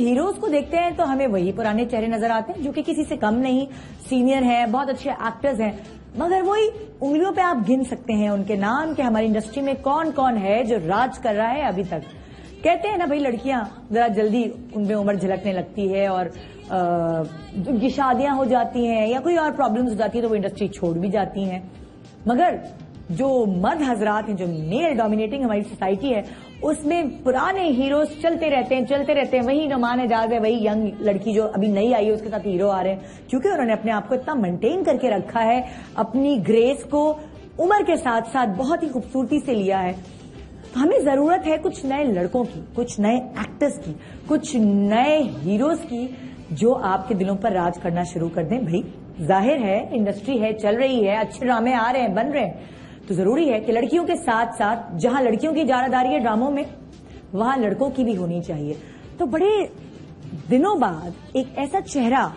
Heroes को देखते हैं तो हमें वही पुराने चेहरे नजर आते हैं जो कि किसी से कम नहीं, सीनियर हैं, बहुत अच्छे एक्टर्स हैं, मगर वही उंगलियों पे आप गिन सकते हैं उनके नाम कि हमारी इंडस्ट्री में कौन कौन है जो राज कर रहा है अभी तक। कहते हैं ना भाई, लड़कियां जरा जल्दी उनमें उम्र झलकने लगती है और उनकी शादियां हो जाती हैं या कोई और प्रॉब्लम्स हो जाती है तो वो इंडस्ट्री छोड़ भी जाती हैं। मगर जो मर्द हजरात हैं, जो मेल डोमिनेटिंग हमारी सोसाइटी है, उसमें पुराने हीरोज चलते रहते हैं। वही नुमान एजाज है, वही यंग लड़की जो अभी नई आई है, उसके साथ हीरो आ रहे हैं, क्योंकि उन्होंने अपने आप को इतना मेंटेन करके रखा है, अपनी ग्रेस को उम्र के साथ साथ बहुत ही खूबसूरती से लिया है। तो हमें जरूरत है कुछ नए लड़कों की, कुछ नए एक्टर्स की, कुछ नए हीरोज की जो आपके दिलों पर राज करना शुरू कर दें। भाई जाहिर है इंडस्ट्री है, चल रही है, अच्छे ड्रामे आ रहे हैं, बन रहे हैं, तो जरूरी है कि लड़कियों के साथ साथ जहां लड़कियों की इजारादारी है ड्रामों में, वहां लड़कों की भी होनी चाहिए। तो बड़े दिनों बाद एक ऐसा चेहरा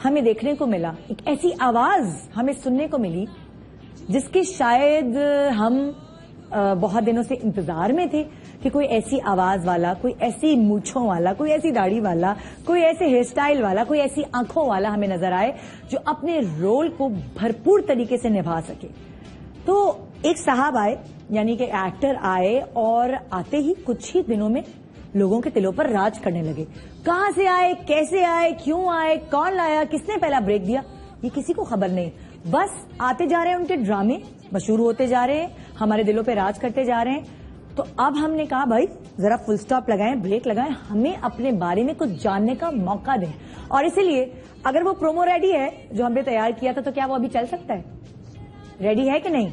हमें देखने को मिला, एक ऐसी आवाज हमें सुनने को मिली जिसकी शायद हम बहुत दिनों से इंतजार में थे कि कोई ऐसी आवाज वाला, कोई ऐसी मूंछों वाला, कोई ऐसी दाढ़ी वाला, कोई ऐसे हेयर स्टाइल वाला, कोई ऐसी आंखों वाला हमें नजर आए जो अपने रोल को भरपूर तरीके से निभा सके। तो एक साहब आए, यानी कि एक्टर आए, और आते ही कुछ ही दिनों में लोगों के दिलों पर राज करने लगे। कहां से आए, कैसे आए, क्यों आए, कौन लाया, किसने पहला ब्रेक दिया, ये किसी को खबर नहीं। बस आते जा रहे हैं, उनके ड्रामे मशहूर होते जा रहे हैं, हमारे दिलों पे राज करते जा रहे हैं। तो अब हमने कहा भाई जरा फुल स्टॉप लगाएं, ब्रेक लगाएं, हमें अपने बारे में कुछ जानने का मौका दें। और इसीलिए अगर वो प्रोमो रेडी है जो हमने तैयार किया था, तो क्या वो अभी चल सकता है? रेडी है कि नहीं?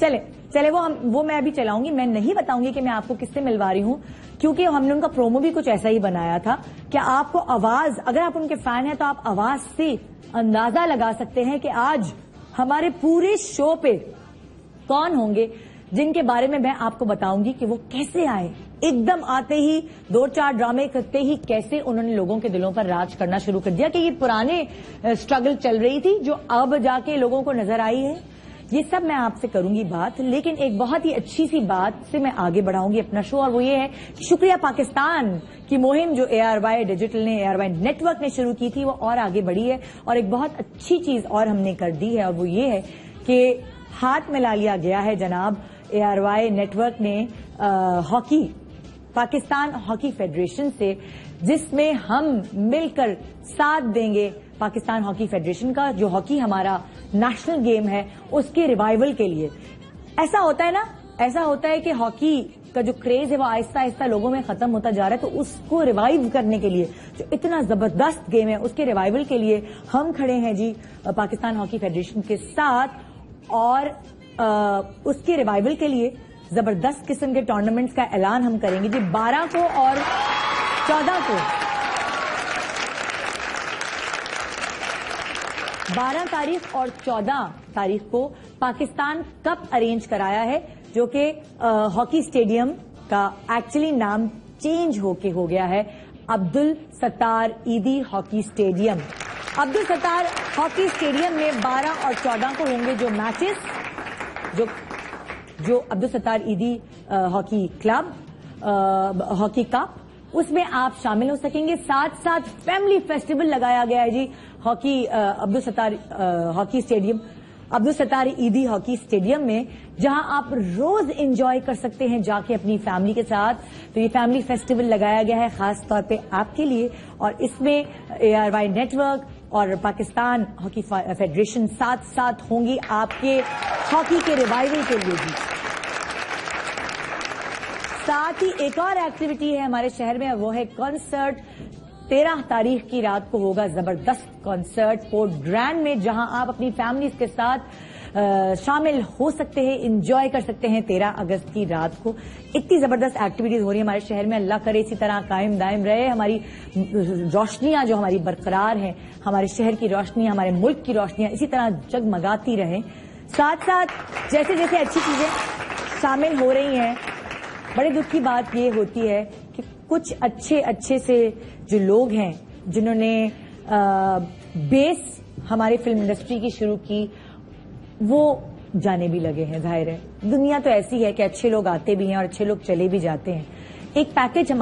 चले वो मैं अभी चलाऊंगी। मैं नहीं बताऊंगी कि मैं आपको किससे मिलवा रही हूं, क्योंकि हमने उनका प्रोमो भी कुछ ऐसा ही बनाया था। क्या आपको आवाज, अगर आप उनके फैन हैं तो आप आवाज से अंदाजा लगा सकते हैं कि आज हमारे पूरे शो पे कौन होंगे जिनके बारे में मैं आपको बताऊंगी कि वो कैसे आए, एकदम आते ही 2-4 ड्रामे करते ही कैसे उन्होंने लोगों के दिलों पर राज करना शुरू कर दिया कि ये पुराने स्ट्रगल चल रही थी जो अब जाके लोगों को नजर आई है। ये सब मैं आपसे करूंगी बात, लेकिन एक बहुत ही अच्छी सी बात से मैं आगे बढ़ाऊंगी अपना शो, और वो ये है कि शुक्रिया पाकिस्तान की मुहिम जो ARY डिजिटल ने, ARY नेटवर्क ने शुरू की थी, वो और आगे बढ़ी है। और एक बहुत अच्छी चीज और हमने कर दी है, और वो ये है कि हाथ मिला लिया गया है जनाब ARY नेटवर्क ने हॉकी, पाकिस्तान हॉकी फेडरेशन से, जिसमें हम मिलकर साथ देंगे पाकिस्तान हॉकी फेडरेशन का, जो हॉकी हमारा नेशनल गेम है, उसके रिवाइवल के लिए। ऐसा होता है ना, ऐसा होता है कि हॉकी का जो क्रेज है वो आहिस्ता आहिस्ता लोगों में खत्म होता जा रहा है, तो उसको रिवाइव करने के लिए, जो इतना जबरदस्त गेम है, उसके रिवाइवल के लिए हम खड़े हैं जी पाकिस्तान हॉकी फेडरेशन के साथ। और उसके रिवाइवल के लिए जबरदस्त किस्म के टूर्नामेंट्स का ऐलान हम करेंगे जी 12 को और 14 को। 12 तारीख और 14 तारीख को पाकिस्तान कप अरेंज कराया है, जो कि हॉकी स्टेडियम का एक्चुअली नाम चेंज होके हो गया है Abdul Sattar Edhi hockey stadium. Abdul Sattar hockey stadium में 12 और 14 को होंगे जो मैचेस, जो Abdul Sattar Edhi hockey club hockey cup, उसमें आप शामिल हो सकेंगे। साथ साथ फैमिली फेस्टिवल लगाया गया है जी hockey Abdul Sattar hockey stadium, Abdul Sattar Edhi hockey stadium में, जहां आप रोज एंजॉय कर सकते हैं जाके अपनी फैमिली के साथ। तो ये फैमिली फेस्टिवल लगाया गया है खास तौर पे आपके लिए, और इसमें ARY नेटवर्क और पाकिस्तान हॉकी फेडरेशन साथ साथ होंगी आपके हॉकी के रिवाइवल के लिए भी। साथ ही एक और एक्टिविटी है हमारे शहर में, वो है कॉन्सर्ट। 13 तारीख की रात को होगा जबरदस्त कॉन्सर्ट पोर्ट ग्रैंड में, जहां आप अपनी फैमिलीज के साथ शामिल हो सकते हैं, एंजॉय कर सकते हैं। 13 अगस्त की रात को इतनी जबरदस्त एक्टिविटीज हो रही है हमारे शहर में। अल्लाह करे इसी तरह कायम दायम रहे हमारी रोशनियां जो हमारी बरकरार हैं, हमारे शहर की रोशनियां, हमारे मुल्क की रोशनियां इसी तरह जगमगाती रहें। साथ साथ जैसे जैसे अच्छी चीजें शामिल हो रही हैं, बड़े दुख की बात ये होती है कि कुछ अच्छे से जो लोग हैं जिन्होंने बेस हमारी फिल्म इंडस्ट्री की शुरू की, वो जाने भी लगे हैं। जाहिर है दुनिया तो ऐसी है कि अच्छे लोग आते भी हैं और अच्छे लोग चले भी जाते हैं। एक पैकेज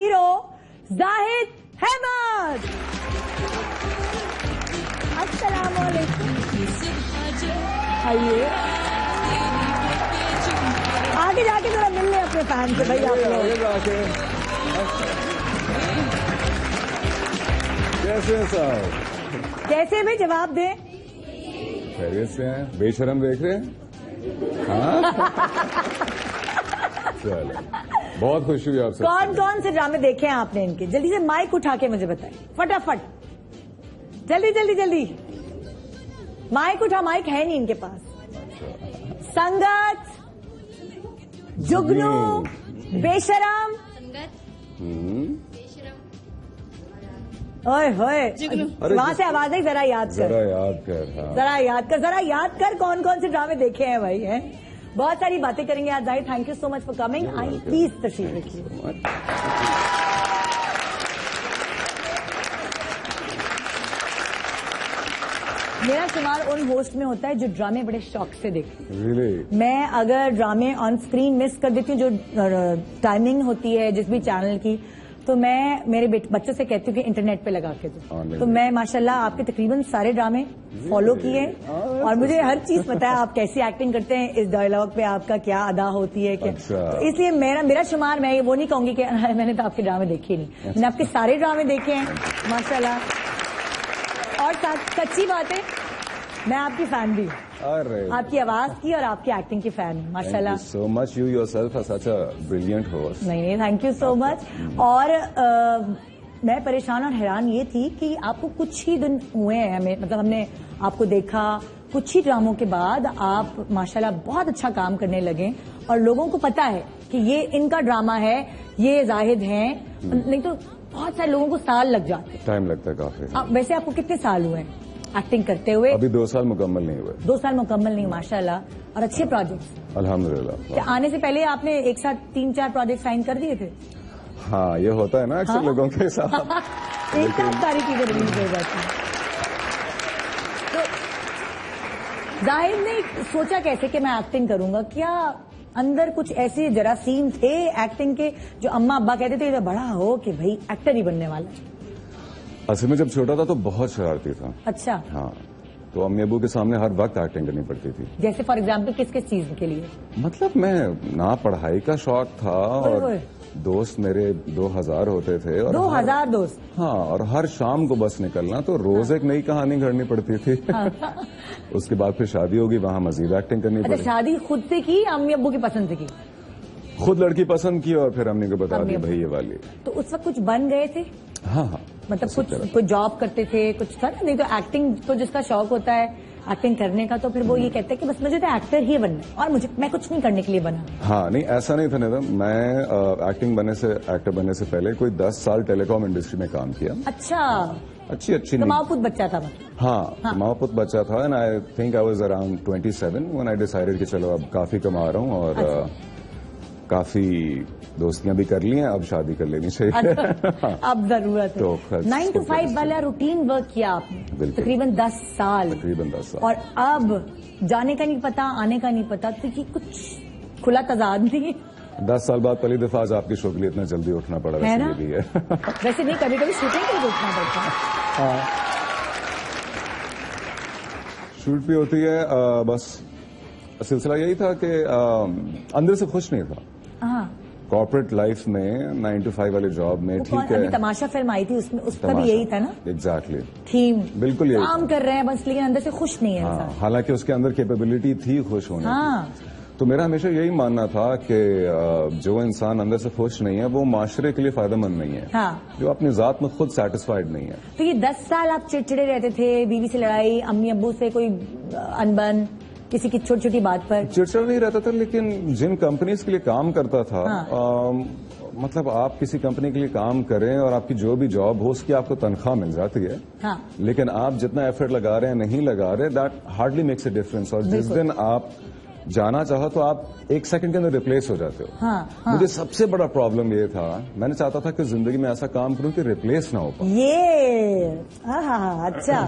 हीरो जाहिद अहमद। अस्सलाम वालेकुम। आइए आगे जाके जरा मिल ले अपने फैन से भाई। आप कैसे हैं साहब? कैसे भी जवाब दें। खैरियत से हैं? बेशरम देख रहे हैं? हाँ चलो, बहुत खुशी हुई आपसे। कौन कौन से ड्रामे देखे हैं आपने इनके? जल्दी से माइक उठा के मुझे बताइए, फटाफट, जल्दी जल्दी जल्दी। माइक उठा, माइक है नहीं इनके पास। संगत, जुगनू, बेशरम, ओए होए, वहां से आवाज आई, जरा याद कर, जरा याद कर, हाँ। जरा याद कर, जरा याद कर, कौन कौन से ड्रामे देखे हैं भाई? हैं बहुत सारी बातें करेंगे आज। Zahid, thank you so much for coming. I please तशरीफ रखिए। मेरा शुमार उन होस्ट में होता है जो ड्रामे बड़े शौक से देखते हैं। Really? मैं अगर ड्रामे ऑन स्क्रीन मिस कर देती हूँ, जो टाइमिंग होती है जिस भी चैनल की, तो मैं मेरे बच्चों से कहती हूँ कि इंटरनेट पे लगा के दो। तो मैं माशाल्लाह आपके तकरीबन सारे ड्रामे फॉलो किए और मुझे हर चीज पता है आप कैसी एक्टिंग करते हैं, इस डायलॉग पे आपका क्या अदा होती है, क्या। तो इसलिए मेरा शुमार, मैं वो नहीं कहूंगी कि मैंने तो आपके ड्रामे देखे नहीं, मैंने आपके सारे ड्रामे देखे हैं माशाल्लाह। और सच्ची बात है, मैं आपकी फैन भी हूँ, आपकी आवाज की और आपकी एक्टिंग की फैन हूँ माशाल्लाह। So much, you yourself are such a brilliant host. नहीं, थैंक यू सो मच। और मैं परेशान और हैरान ये थी कि आपको कुछ ही दिन हुए हैं हमें, मतलब हमने आपको देखा कुछ ही ड्रामों के बाद आप माशाल्लाह बहुत अच्छा काम करने लगे और लोगों को पता है कि ये इनका ड्रामा है, ये जाहिद हैं। नहीं तो बहुत सारे लोगों को साल लग जाते हैं, टाइम लगता है काफी। वैसे आपको कितने साल हुए हैं एक्टिंग करते हुए? अभी 2 साल मुकम्मल नहीं हुए। 2 साल मुकम्मल नहीं, माशाल्लाह। और अच्छे प्रोजेक्ट्स अल्हम्दुलिल्लाह। क्या आने से पहले आपने एक साथ 3-4 प्रोजेक्ट साइन कर दिए थे? हाँ, ये होता है ना अक्सर लोगों के साथ। एक साथ सारी चीजें रिलीज हो जाती हैं। तो जाहिद ने सोचा कैसे कि मैं एक्टिंग करूंगा? क्या अंदर कुछ ऐसे जरासीम थे एक्टिंग के जो अम्मा अब्बा कहते थे तो बड़ा हो कि भाई एक्टर ही बनने वाला है? असल में जब छोटा था तो बहुत शरारती था। अच्छा। हाँ, तो अम्मी अबू के सामने हर वक्त एक्टिंग करनी पड़ती थी। जैसे फॉर एग्जाम्पल किस किस चीज के लिए? मतलब मैं ना पढ़ाई का शौक था और दोस्त मेरे 2000 होते थे। और 2000 दोस्त? हाँ, और हर शाम को बस निकलना तो रोज एक नई कहानी घड़नी पड़ती थी। उसके बाद फिर शादी होगी, वहाँ मजीद एक्टिंग करनी पड़ी। शादी खुद से की, अम्मी अब्बू की पसंद से की? खुद लड़की पसंद की और फिर अम्मी को बता दी भाई ये वाली। तो उस वक्त कुछ बन गए थे? हाँ हाँ, मतलब कुछ जॉब करते थे, कुछ था ना? नहीं तो एक्टिंग तो जिसका शौक होता है एक्टिंग करने का, तो फिर वो ये कहते हैं कि बस मुझे तो एक्टर ही बनना है और मैं कुछ नहीं करने के लिए बना। हाँ, नहीं ऐसा नहीं था निधम। मैं एक्टर बनने से पहले कोई 10 साल टेलीकॉम इंडस्ट्री में काम किया। अच्छा, अच्छी कमाऊपुत बच्चा था? हाँ, कमाऊपुत बच्चा था। And I think I was around 27 when I decided कि चलो अब काफी कमा रहा हूँ और काफी दोस्तियां भी कर ली हैं, अब शादी कर लेनी चाहिए। अब जरूरत है। तो 9 to 5 वाला रूटीन वर्क किया आपने तकरीबन 10 साल। और अब जाने का नहीं पता, आने का नहीं पता, तो ये कुछ खुला तजाद नहीं? 10 साल बाद पहली दफा आज आपके शो के लिए इतना जल्दी उठना पड़ा है ना? भी है। वैसे नहीं, कभी कभी शूटिंग के लिए उठना पड़ता है। शूट भी होती है। बस सिलसिला यही था कि अंदर से खुश नहीं था। कॉर्पोरेट लाइफ में 9 to 5 वाली जॉब में, ठीक है। अभी तमाशा फिल्म आई थी, उसमें उसका भी यही था ना? एग्जैक्टली थीम बिल्कुल यही काम कर रहे हैं बस, लेकिन अंदर से खुश नहीं है। हाँ, हालांकि उसके अंदर कैपेबिलिटी थी खुश होने की। तो मेरा हमेशा यही मानना था कि जो इंसान अंदर से खुश नहीं है वो माशरे के लिए फायदेमंद नहीं है। जो अपनी जात में खुद सेटिस्फाइड नहीं है। तो ये 10 साल आप चिड़चिड़े रहते थे, बीवी से लड़ाई, अम्मी अब्बू से कोई अनबन, किसी की छोटी छोटी बात पर? चिड़चिड़ा नहीं रहता था, लेकिन जिन कंपनीज के लिए काम करता था, मतलब आप किसी कंपनी के लिए काम करें और आपकी जो भी जॉब हो उसकी आपको तनख्वाह मिल जाती है। लेकिन आप जितना एफर्ट लगा रहे हैं नहीं लगा रहे, that hardly makes a difference. और जिस दिन आप जाना चाहो तो आप 1 सेकंड के अंदर रिप्लेस हो जाते हो। हाँ। मुझे सबसे बड़ा प्रॉब्लम ये था, मैंने चाहता था कि जिंदगी में ऐसा काम करूं कि रिप्लेस ना हो पाए। ये अच्छा,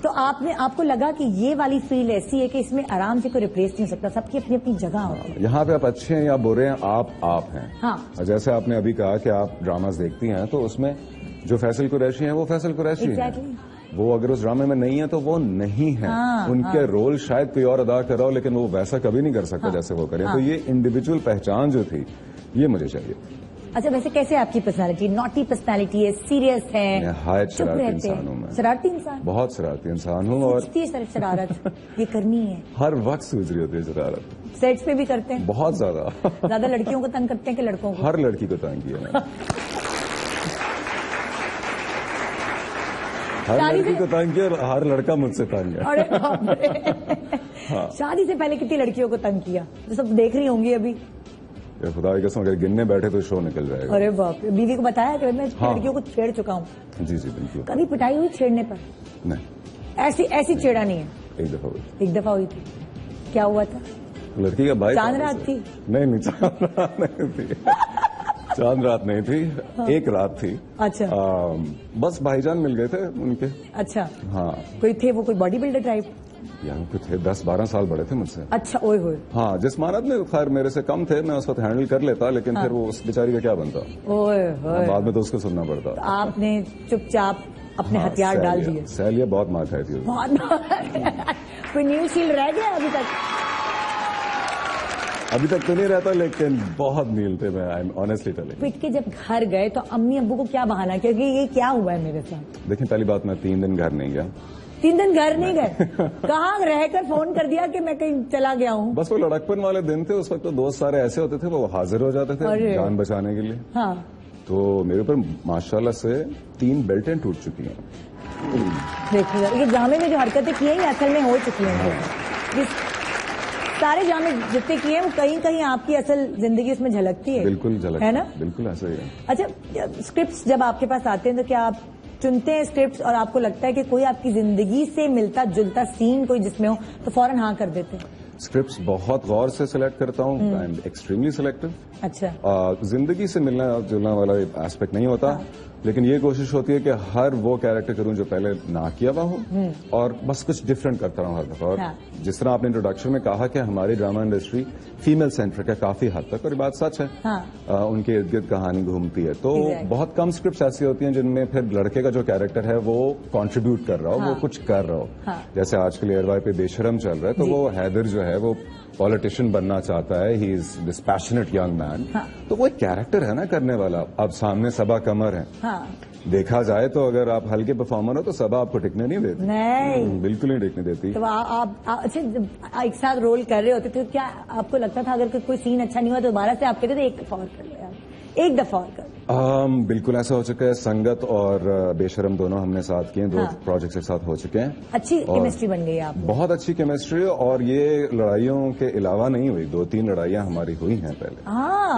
तो आपको लगा कि ये वाली फील ऐसी है कि इसमें आराम से कोई रिप्लेस नहीं हो सकता, सबकी अपनी अपनी जगह होती है। यहाँ पे आप अच्छे हैं या बुरे हैं, आप हैं। हाँ। जैसे आपने अभी कहा कि आप ड्रामास देखती हैं, तो उसमें जो फैसल कुरैशी है वो फैसल कुरैशी है। वो अगर उस ड्रामे में नहीं है तो वो नहीं है। उनके रोल शायद कोई और अदा कर रहा हो, लेकिन वो वैसा कभी नहीं कर सकता जैसे वो करे। तो ये इंडिविजुअल पहचान जो थी, ये मुझे चाहिए। अच्छा, वैसे कैसे आपकी पर्सनालिटी? नॉटी पर्सनालिटी है, सीरियस है, हाय शरारती इंसान हूँ मैं। शरारती इंसान? बहुत शरारती इंसान हूँ। और शरारत ये करनी है, हर वक्त सूझ रही होती है शरारत। सेट्स पे भी करते हैं? बहुत ज्यादा लड़कियों को तंग करते हैं कि लड़कों को? हर लड़की को तंग किया। हर लड़की को तंग किया और हर लड़का मुझसे तंग है। अरे बाप रे। हाँ। शादी से पहले कितनी लड़कियों को तंग किया, जो सब देख रही होंगी अभी? खुदा की कसम, अगर गिनने बैठे तो शो निकल जाएगा। अरे बाप रे। बीवी को बताया कि मैं लड़कियों को छेड़ चुका हूँ? जी बिल्कुल। कभी पिटाई हुई छेड़ने पर? नहीं, ऐसी छेड़ा नहीं है। एक दफा हुई थी। क्या हुआ था? लड़की का भाई। चांद रात थी? नहीं, चांद रात नहीं थी। चांद रात नहीं थी। हाँ। एक रात थी। अच्छा। बस भाईजान मिल गए थे उनके। अच्छा। हाँ। कोई थे वो, कोई बॉडी बिल्डर टाइप? यहाँ पे थे, 10-12 साल बड़े थे मुझसे। अच्छा, ओए होए। हाँ, जिस्मानत में खैर मेरे से कम थे, मैं उस वक्त हैंडल कर लेता, लेकिन फिर वो उस बेचारी का क्या बनता। ओए होए। बाद में तो उसको सुनना पड़ता। तो आपने चुपचाप अपने हथियार डाल दिए? सैलिया बहुत मार खाई थी। कोई न्यूज शील रह गया अभी तक? अभी तक तो नहीं रहता, लेकिन बहुत नील थे। मैं आई एम ऑनेस्टली टेलिंग। पिट के जब घर गए तो अम्मी अब्बू को क्या बहाना, क्योंकि ये क्या हुआ है मेरे साथ? देखिए, पहली बात, मैं 3 दिन घर नहीं गया। 3 दिन घर नहीं गए? कहाँ रहकर फोन कर दिया कि मैं कहीं चला गया हूँ? बस वो लड़कपन वाले दिन थे, उस वक्त तो दोस्त सारे ऐसे होते थे, वो हाजिर हो जाते थे जान बचाने के लिए। हाँ। तो मेरे ऊपर माशाल्लाह से 3 बेल्टें टूट चुकी हैं। देखिए, ये ड्रामे में जो हरकतें की हैं, ये असल में हो चुकी हैं। सारे ड्रामे जितने किए हैं, वो कहीं कहीं आपकी असल जिंदगी उसमें झलकती है। बिल्कुल झलकती है ना? बिल्कुल ऐसा ही है। अच्छा, स्क्रिप्ट्स जब आपके पास आते हैं तो क्या आप चुनते हैं स्क्रिप्ट्स, और आपको लगता है कि कोई आपकी जिंदगी से मिलता जुलता सीन कोई जिसमें हो तो फौरन हाँ कर देते हैं? स्क्रिप्ट्स बहुत गौर से सिलेक्ट करता हूँ। I am extremely selective. अच्छा। जिंदगी से मिलना जुलना वाला एस्पेक्ट नहीं होता। हाँ। लेकिन ये कोशिश होती है कि हर वो कैरेक्टर करूं जो पहले ना किया हुआ हो, और बस कुछ डिफरेंट करता रहूं हर दफा। और हाँ। जिस तरह आपने इंट्रोडक्शन में कहा कि हमारी ड्रामा इंडस्ट्री फीमेल सेंट्रिक है काफी हद तक, और ये बात सच है। हाँ। उनके इर्द गिर्द कहानी घूमती है, तो बहुत कम स्क्रिप्ट ऐसी होती हैं जिनमें फिर लड़के का जो कैरेक्टर है वो कॉन्ट्रीब्यूट कर रहा हो, वो कुछ कर रहा हो। जैसे आजकल एयरवाई पे बेशरम चल रहा है, तो वो हैदर जो है वो पॉलिटिशियन बनना चाहता है। He is this passionate young man. तो वो एक कैरेक्टर है ना करने वाला। अब सामने सबा कमर है। हाँ। देखा जाए तो अगर आप हल्के परफॉर्मर हो तो सबा आपको टिकने नहीं देती। नहीं, बिल्कुल नहीं टिकने देती। तो आप अच्छा एक साथ रोल कर रहे होते तो क्या आपको लगता था अगर कोई सीन अच्छा नहीं हुआ तो दोबारा से आप कहते थे एक दफा और कर लो यार, एक दफा और कर? बिल्कुल ऐसा हो चुका है। संगत और बेशरम दोनों हमने साथ किए, 2 प्रोजेक्ट्स एक साथ हो चुके हैं। अच्छी केमिस्ट्री बन गई आप? बहुत अच्छी केमिस्ट्री, और ये लड़ाइयों के अलावा नहीं हुई, 2-3 लड़ाइयां हमारी हुई हैं पहले।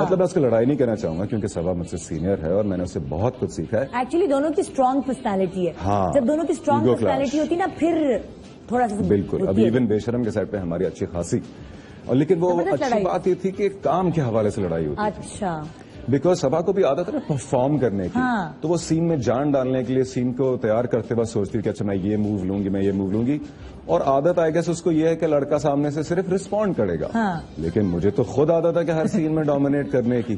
मतलब मैं उसको लड़ाई नहीं कहना चाहूंगा क्योंकि सबा मुझसे सीनियर है और मैंने उससे बहुत कुछ सीखा है। एक्चुअली दोनों की स्ट्रांग पर्सनैलिटी है। हाँ। जब दोनों की स्ट्रांग पर्सनैलिटी होती ना, फिर थोड़ा सा बिल्कुल। अभी इवन बेशरम के साइड पे हमारी अच्छी खासी, और लेकिन वो अच्छी बात ये थी कि काम के हवाले से लड़ाई होती। अच्छा। बिकॉज सबा को भी आदत है ना परफॉर्म करने की। हाँ। तो वो सीन में जान डालने के लिए सीन को तैयार करते वक्त सोचती है कि अच्छा मैं ये मूव लूंगी, मैं ये मूव लूंगी, और आदत आएगा से उसको ये है कि लड़का सामने से सिर्फ रिस्पॉन्ड करेगा। हाँ। लेकिन मुझे तो खुद आदत है कि हर सीन में डोमिनेट करने की।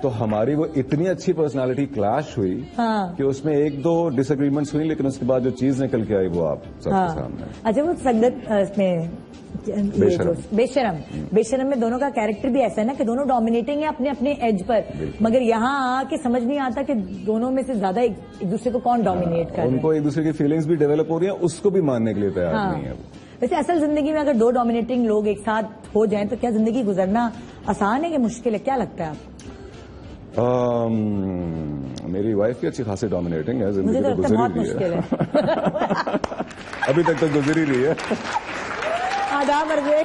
तो हमारी वो इतनी अच्छी पर्सनालिटी क्लैश हुई कि उसमें 1-2 डिसएग्रीमेंट्स हुई, लेकिन उसके बाद जो चीज निकल के आई वो आप सबके सामने। अच्छा, वो संगत में बेशरम में दोनों का कैरेक्टर भी ऐसा है ना कि दोनों डोमिनेटिंग है अपने अपने एज पर, मगर यहाँ आके समझ नहीं आता कि दोनों में से ज्यादा एक दूसरे को कौन डोमिनेट कर रहा है। उनको एक दूसरे की फीलिंग्स भी डेवलप हो रही है, उसको भी मानने के लिए तैयार नहीं है। वैसे असल जिंदगी में अगर 2 डोमिनेटिंग लोग एक साथ हो जाएं तो क्या जिंदगी गुजरना आसान है कि मुश्किल है, क्या लगता है आपको? मेरी वाइफ भी अच्छी खासी डोमिनेटिंग है, जिंदगी तो गुजर ही रही है। अभी तक तो गुजर ही रही है। आदाब अर्ज़े।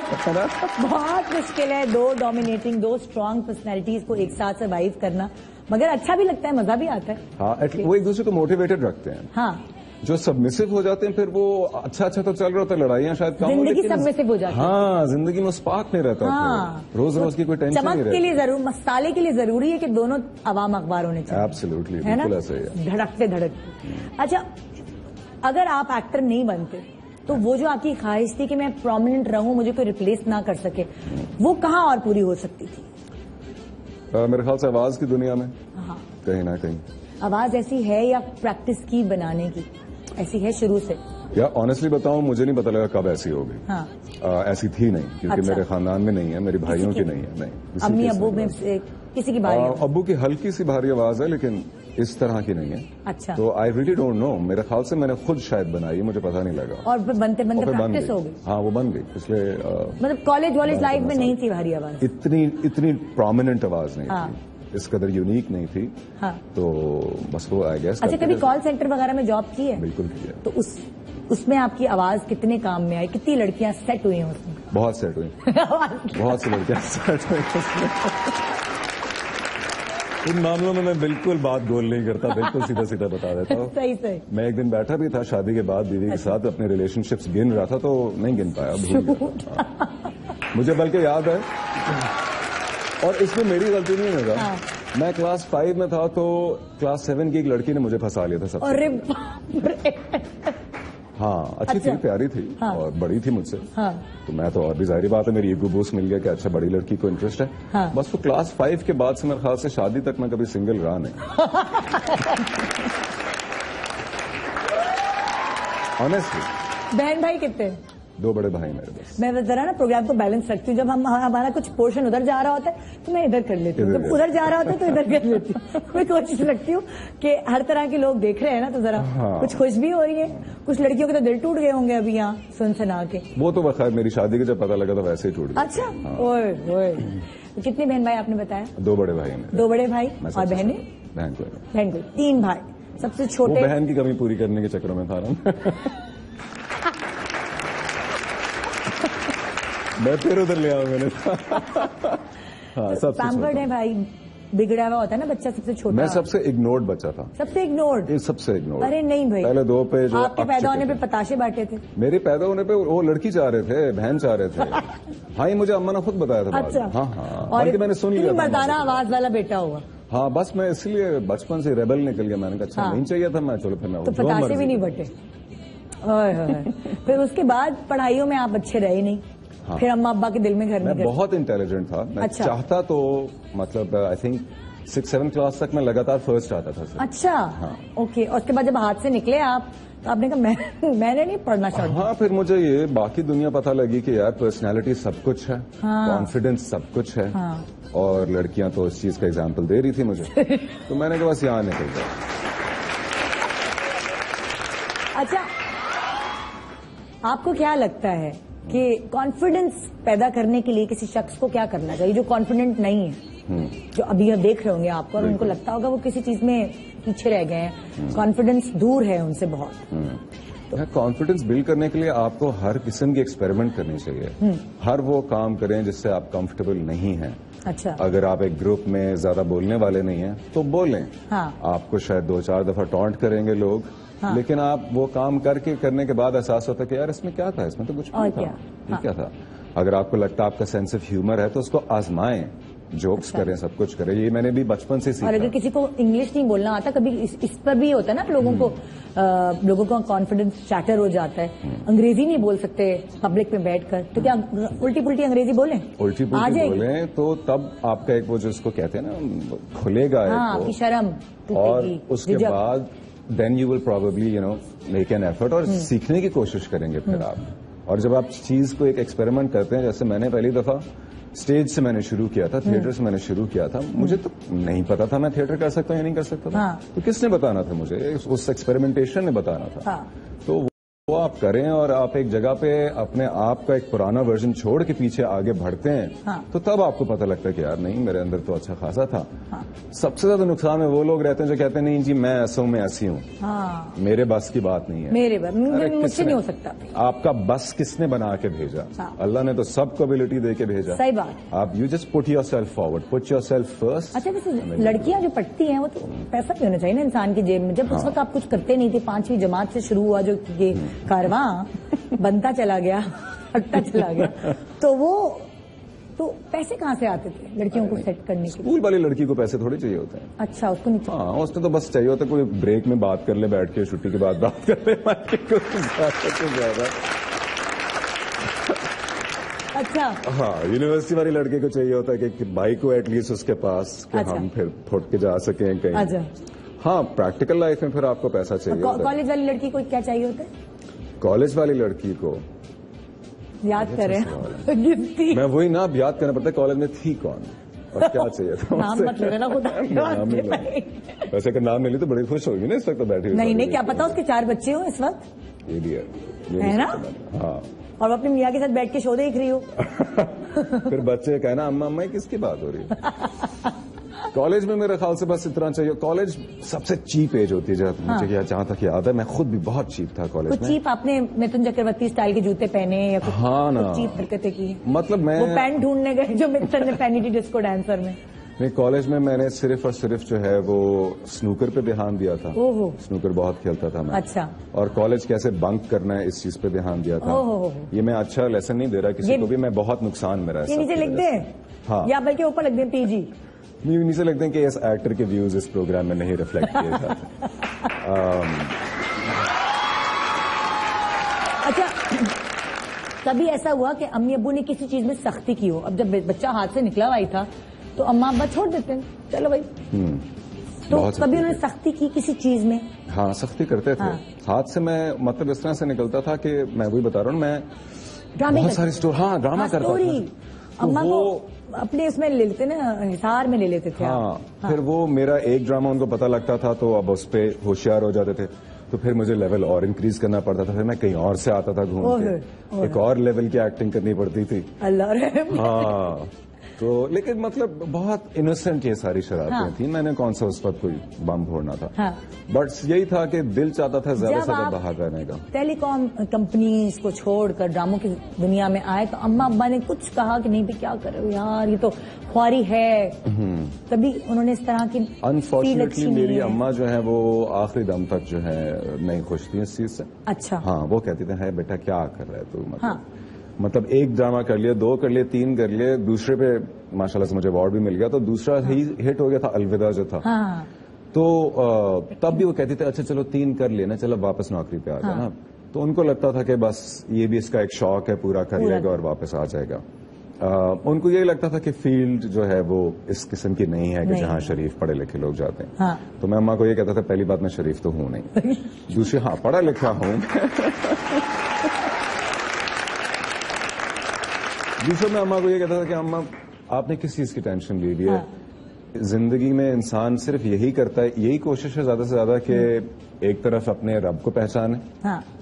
बहुत मुश्किल है 2 डोमिनेटिंग, 2 स्ट्रांग पर्सनैलिटीज को एक साथ सर्वाइव करना, मगर अच्छा भी लगता है, मजा भी आता है। हाँ, वो एक दूसरे को मोटिवेटेड रखते हैं। हाँ, जो सबमिसिव हो जाते हैं फिर वो अच्छा तो चल रहा होता है, लड़ाइयां शायद कम, जिंदगी सबमिसिव हो जाती है। हाँ, जिंदगी में स्पार्क नहीं रहता। हाँ, रोज रोज की कोई टेंशन नहीं रहती। चमक के लिए जरूर, मसाले के लिए जरूरी है कि दोनों अवाम अखबार होने चाहिए। एब्सोल्युटली, है ना, धड़कते धड़कते। अच्छा, अगर आप एक्टर नहीं बनते तो वो जो आपकी ख्वाहिश थी कि मैं प्रोमिनेंट रहूं, मुझे कोई रिप्लेस ना कर सके, वो कहाँ और पूरी हो सकती थी? मेरे ख्याल से आवाज की दुनिया में। हाँ, कहीं ना कहीं आवाज ऐसी है या प्रैक्टिस की बनाने की ऐसी है शुरू से? या ऑनेस्टली बताऊं, मुझे नहीं पता लगा कब ऐसी होगी। हाँ। ऐसी थी नहीं, क्योंकि अच्छा। मेरे खानदान में नहीं है, मेरी भाइयों की नहीं है। नहीं, अम्मी अब्बू में किसी की भारी? अब्बू की हल्की सी भारी आवाज है, लेकिन इस तरह की नहीं है। अच्छा। तो आई रियली डोंट नो, मेरे ख्याल से मैंने खुद शायद बनाई है, मुझे पता नहीं लगा। और बनते बनते प्रैक्टिस हो गई? हाँ, वो बन गई पिछले मतलब कॉलेज वॉलेज लाइफ में नहीं थी भारी आवाज? इतनी प्रोमिनेंट आवाज नहीं हाँ। थी, इस कदर यूनिक नहीं थी। हाँ। तो बस वो आई गेस। अच्छा, कभी कॉल सेंटर वगैरह में जॉब की है? बिल्कुल की है। तो उसमें आपकी आवाज कितने काम में आई? कितनी लड़कियां सेट हुई हैं उसमें? बहुत सेट हुई बहुत सी लड़कियां सेट हुई। इन मामलों में मैं बिल्कुल बात गोल नहीं करता, बिल्कुल सीधा सीधा बता देता हूँ। सही। मैं एक दिन बैठा भी था शादी के बाद बीवी के साथ, अपने रिलेशनशिप्स गिन रहा था तो नहीं गिन पाया, भूल गया। मुझे बल्कि याद है, और इसमें मेरी गलती नहीं होगा। हाँ। मैं क्लास 5 में था तो क्लास 7 की एक लड़की ने मुझे फंसा लिया था सबसे। अरे बाप रे। हाँ, अच्छी थी, प्यारी थी। हाँ। और बड़ी थी मुझसे। हाँ। तो मैं तो और भी जाहिर बात है मेरी ईगो बूस्ट मिल गया कि अच्छा बड़ी लड़की को इंटरेस्ट है। हाँ। बस वो क्लास 5 के बाद से मेरे ख्याल से शादी तक मैं कभी सिंगल रहा नहीं। ऑनेस्टली। बहन भाई कितने? 2 बड़े भाई मेरे बस। मैं जरा ना प्रोग्राम को बैलेंस रखती हूँ, जब हमारा कुछ पोर्शन उधर जा रहा होता है तो मैं इधर कर लेती हूँ, जब उधर जा रहा होता है तो इधर कर लेती हूँ। मैं कोशिश रखती हूँ कि हर तरह के लोग देख रहे हैं ना, तो जरा कुछ खुश भी हो रही है, कुछ लड़कियों के तो दिल टूट गए होंगे अभी यहाँ सुन सुना के। वो तो खैर मेरी शादी के जब पता लगा तो वैसे ही टूट गया। अच्छा। ओए कितने बहन भाई आपने बताया? 2 बड़े भाई हैं। 2 बड़े भाई और बहनें? बहन को 3 भाई। सबसे छोटे? बहन की कमी पूरी करने के चक्कर में था ना। मैं फिर उधर ले आऊं मैंने। हाँ, सबसे पैम्पर्ड है भाई, बिगड़ा हुआ होता है ना बच्चा सबसे छोटा। मैं सबसे इग्नोर्ड बच्चा था। सबसे इग्नोर्ड? सबसे इग्नोर्ड। अरे नहीं भाई, पहले 2 पे जो आपके पैदा होने पे पताशे बांटे थे। मेरे पैदा होने पे वो लड़की चाह रहे थे, बहन चाह रहे थे। हाँ, ये मुझे अम्मा ने खुद बताया था। अच्छा। हाँ, और मैंने सुन लिया। मर्दाना आवाज वाला बेटा हुआ। हाँ, बस मैं इसलिए बचपन से रेबल निकल गया। मैंने कहा अच्छा नहीं चाहिए था, मैं चलो फिर मैं तो पताशे भी नहीं बटे। फिर उसके बाद पढ़ाइयों में आप अच्छे रहे नहीं। हाँ। फिर अम्मा अब्बा के दिल में घर में मैं बहुत इंटेलिजेंट था। मैं अच्छा। चाहता तो मतलब आई थिंक 6-7 क्लास तक मैं लगातार फर्स्ट आता था सर। अच्छा। हाँ। ओके, और उसके बाद जब हाथ से निकले आप तो आपने कहा मैंने नहीं पढ़ना चाहता। हाँ, फिर मुझे ये बाकी दुनिया पता लगी कि यार पर्सनैलिटी सब कुछ है, कॉन्फिडेंस सब कुछ है। हाँ। और लड़कियां तो इस चीज का एग्जाम्पल दे रही थी मुझे। तो मैंने कहा बस यहाँ निकल गया। अच्छा, आपको क्या लगता है कि कॉन्फिडेंस पैदा करने के लिए किसी शख्स को क्या करना चाहिए जो कॉन्फिडेंट नहीं है, जो अभी आप देख रहे होंगे आपको और उनको लगता होगा वो किसी चीज में पीछे रह गए हैं, कॉन्फिडेंस दूर है उनसे बहुत? तो कॉन्फिडेंस बिल्ड करने के लिए आपको हर किस्म की एक्सपेरिमेंट करनी चाहिए। हर वो काम करें जिससे आप कंफर्टेबल नहीं हैं। अच्छा। अगर आप एक ग्रुप में ज्यादा बोलने वाले नहीं हैं तो बोलें। हाँ। आपको शायद 2-4 दफा टॉन्ट करेंगे लोग। हाँ। लेकिन आप वो काम करने के बाद एहसास होता है कि यार इसमें क्या था, इसमें तो कुछ नहीं था। हाँ। क्या था? अगर आपको लगता है आपका सेंस ऑफ ह्यूमर है तो उसको आजमाएं, जोक्स करें, सब कुछ करें। ये मैंने भी बचपन से सीखा। और अगर किसी को इंग्लिश नहीं बोलना आता, कभी इस पर भी होता है ना लोगों का कॉन्फिडेंस शैटर हो जाता है, अंग्रेजी नहीं बोल सकते पब्लिक में बैठकर, तो क्या उल्टी पुल्टी अंग्रेजी बोलें? उल्टी पुल्टी बोलें तो तब आपका एक वो जिसको कहते हैं ना खुलेगा। हाँ, आपकी शर्म। और उसके बाद then you will probably make an effort और सीखने की कोशिश करेंगे फिर आप। और जब आप चीज को एक एक्सपेरिमेंट करते हैं, जैसे मैंने पहली दफा स्टेज से मैंने शुरू किया था, थिएटर से मैंने शुरू किया था, मुझे तो नहीं पता था मैं थिएटर कर सकता हूँ या नहीं कर सकता था। तो किसने बताना था मुझे? उस एक्सपेरिमेंटेशन ने बताना था। तो वो आप करें और आप एक जगह पे अपने आप का एक पुराना वर्जन छोड़ के पीछे आगे बढ़ते हैं, हाँ। तो तब आपको पता लगता है कि यार नहीं, मेरे अंदर तो अच्छा खासा था। हाँ। सबसे ज्यादा नुकसान में वो लोग रहते हैं जो कहते हैं नहीं जी मैं ऐसा हूं, मैं ऐसी हूं, हाँ। मेरे बस की बात नहीं है, मेरे बस मुझसे नहीं हो सकता। आपका बस किसने बना के भेजा? हाँ। अल्लाह ने तो सबको एबिलिटी दे के भेजा। सही बात। आप you just put your self forward, put your self first. अच्छा, वैसे लड़कियां जो पढ़ती हैं वो तो पैसा भी होना चाहिए ना इंसान की जेब में। जब उस वक्त आप कुछ करते नहीं थे, 5वीं जमात से शुरू हुआ जो ये कारवां बनता चला गया, हटता चला गया, तो पैसे कहाँ से आते थे लड़कियों को सेट करने के? स्कूल वाली लड़की को पैसे थोड़े चाहिए होते हैं। अच्छा, उसको नहीं चाहिए? हाँ, उसने तो बस चाहिए होता है कोई ब्रेक में बात कर ले, बैठ के छुट्टी के बाद बात कर ले, ज्यादा। अच्छा, हाँ, यूनिवर्सिटी वाली लड़के को चाहिए होता है कि बाइक को एटलीस्ट उसके पास कि अच्छा। हम फिर फुट के जा सकें कहीं। अच्छा। हाँ, प्रैक्टिकल लाइफ में फिर आपको पैसा चाहिए। कॉलेज वाली लड़की को क्या चाहिए होता है? कॉलेज वाली लड़की को याद करें। मैं वही ना, अब याद करना पड़ता है कॉलेज में थी कौन और क्या चाहिए था। नाम मत लेना खुद। वैसे अगर नाम मिली तो बड़ी खुश होगी ना इस वक्त तो बैठी। नहीं, क्या पता उसके 4 बच्चे हो इस वक्त। ये भी है ना? हाँ। और अपने मियाँ के साथ बैठ के शो देख रही हो। फिर बच्चे कहना अम्मा अम्मा किसकी बात हो रही है? कॉलेज में मेरे ख्याल से बस इतना चाहिए। कॉलेज सबसे चीप एज होती है मुझे जहां तक याद है। मैं खुद भी बहुत चीप था कॉलेज में। चीप आपने मिथुन चक्रवर्ती स्टाइल के जूते पहने या कुछ? हाँ ना, चीप हरकतें की? मतलब मैं वो पैंट ढूंढने गए जो मिथुन ने पहनी थी डिस्को डांसर में। नहीं, कॉलेज में मैंने सिर्फ और सिर्फ जो है वो स्नूकर पे ध्यान दिया था। ओहो। स्नूकर बहुत खेलता था मैं। अच्छा। और कॉलेज कैसे बंक करना है इस चीज पे ध्यान दिया था। ये मैं अच्छा लेसन नहीं दे रहा किसी को भी, मैं बहुत नुकसान मेरा। ये नीचे लिख दे? हाँ, या बल्कि ऊपर लिख दे पीजी। नीचे लिखते हैं कि इस एक्टर के व्यूज इस प्रोग्राम में नहीं रिफ्लेक्ट किए जाते। अच्छा, कभी ऐसा हुआ कि अम्मी अब्बू ने किसी चीज में सख्ती की हो? अब जब बच्चा हाथ से निकला हुआ ही था तो अम्मा अब्बा छोड़ देते हैं, चलो भाई। तो कभी उन्होंने सख्ती की किसी चीज में? हाँ, सख्ती करते थे। हाथ से मैं मतलब इस तरह से निकलता था कि मैं वही बता रहा हूँ, मैं बहुत सारी स्टोरी। हाँ, ड्रामा करता था। अम्मा को अपने इसमें ले लेते ना, हिसार में ले लेते थे। हाँ, फिर वो मेरा एक ड्रामा उनको पता लगता था तो अब उस पे होशियार हो जाते थे, तो फिर मुझे लेवल और इंक्रीज करना पड़ता था। फिर मैं कहीं और से आता था घूम के, एक और लेवल की एक्टिंग करनी पड़ती थी। अल्लाह रहम। हाँ, तो लेकिन मतलब बहुत इनोसेंट ये सारी शरारतें थी। मैंने कौन सा उस वक्त कोई बम फोड़ना था। बट यही था कि दिल चाहता था ज्यादा से ज्यादा बाहर रहने का। टेलीकॉम कंपनीज को छोड़कर ड्रामों की दुनिया में आए तो अम्मा अब्बा ने कुछ कहा कि नहीं भी क्या कर रहे हो यार, ये तो ख्वारी है? तभी उन्होंने इस तरह की? अनफॉर्चुनेटली मेरी अम्मा जो है वो आखिरी दम तक जो है नहीं खुश थी इस चीज से। अच्छा। हाँ, वो कहती थे है बेटा क्या कर रहा है तू, मतलब एक ड्रामा कर लिया, 2 कर लिए, 3 कर लिए, दूसरे पे माशाल्लाह से मुझे अवार्ड भी मिल गया, तो दूसरा ही हिट हो गया था अलविदा जो था। तो तब भी वो कहती थी अच्छा चलो 3 कर लिए ना, चलो वापस नौकरी पे आ जाना। तो उनको लगता था कि बस ये भी इसका एक शौक है, पूरा कर लेगा और वापस आ जाएगा। उनको यही लगता था कि फील्ड जो है वो इस किस्म की नहीं है कि जहाँ शरीफ पढ़े लिखे लोग जाते हैं। तो मैं अम्मा को ये कहता था पहली बात मैं शरीफ तो हूँ नहीं, दूसरी हाँ पढ़ा लिखा हूँ। दूसरा मैं अम्मा को ये कहता था कि अम्मा आपने किस चीज की टेंशन ले ली है? जिंदगी में इंसान सिर्फ यही करता है, यही कोशिश है ज्यादा से ज्यादा कि एक तरफ अपने रब को पहचाने,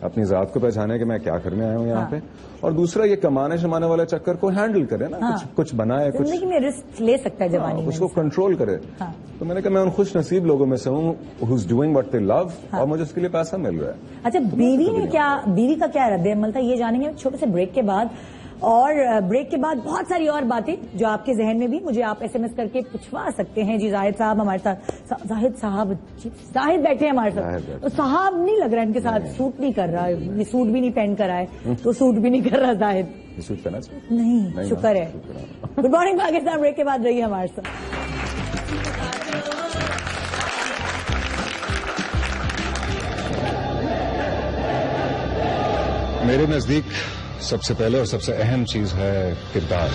अपनी जात को पहचाने कि मैं क्या करने आया हूँ यहाँ पे, और दूसरा ये कमाने शमाने वाले चक्कर को हैंडल करे ना, कुछ बनाए, कुछ जिंदगी में रिस्क ले सकता है जवानी में, उसको कंट्रोल करे। तो मैंने कहा मैं उन खुश नसीब लोगों में से हूँ who's doing what they love, और मुझे उसके लिए पैसा मिल रहा है। अच्छा, बीवी का क्या रद्द अमल था ये जानेंगे छोटे से ब्रेक के बाद। और ब्रेक के बाद बहुत सारी और बातें जो आपके जहन में भी मुझे आप SMS करके पूछवा सकते हैं। जी जाहिद साहब हमारे साथ, जाहिद बैठे हैं हमारे साथ। तो साहब नहीं लग रहा है इनके साथ, सूट नहीं कर रहा है, ये सूट भी नहीं पहन कर आए तो सूट भी नहीं कर रहा जाहिद। सूट पहना नहीं, शुक्र है। गुड मॉर्निंग पाकिस्तान, ब्रेक के बाद रहिए हमारे साथ। मेरे नजदीक सबसे पहले और सबसे अहम चीज है किरदार।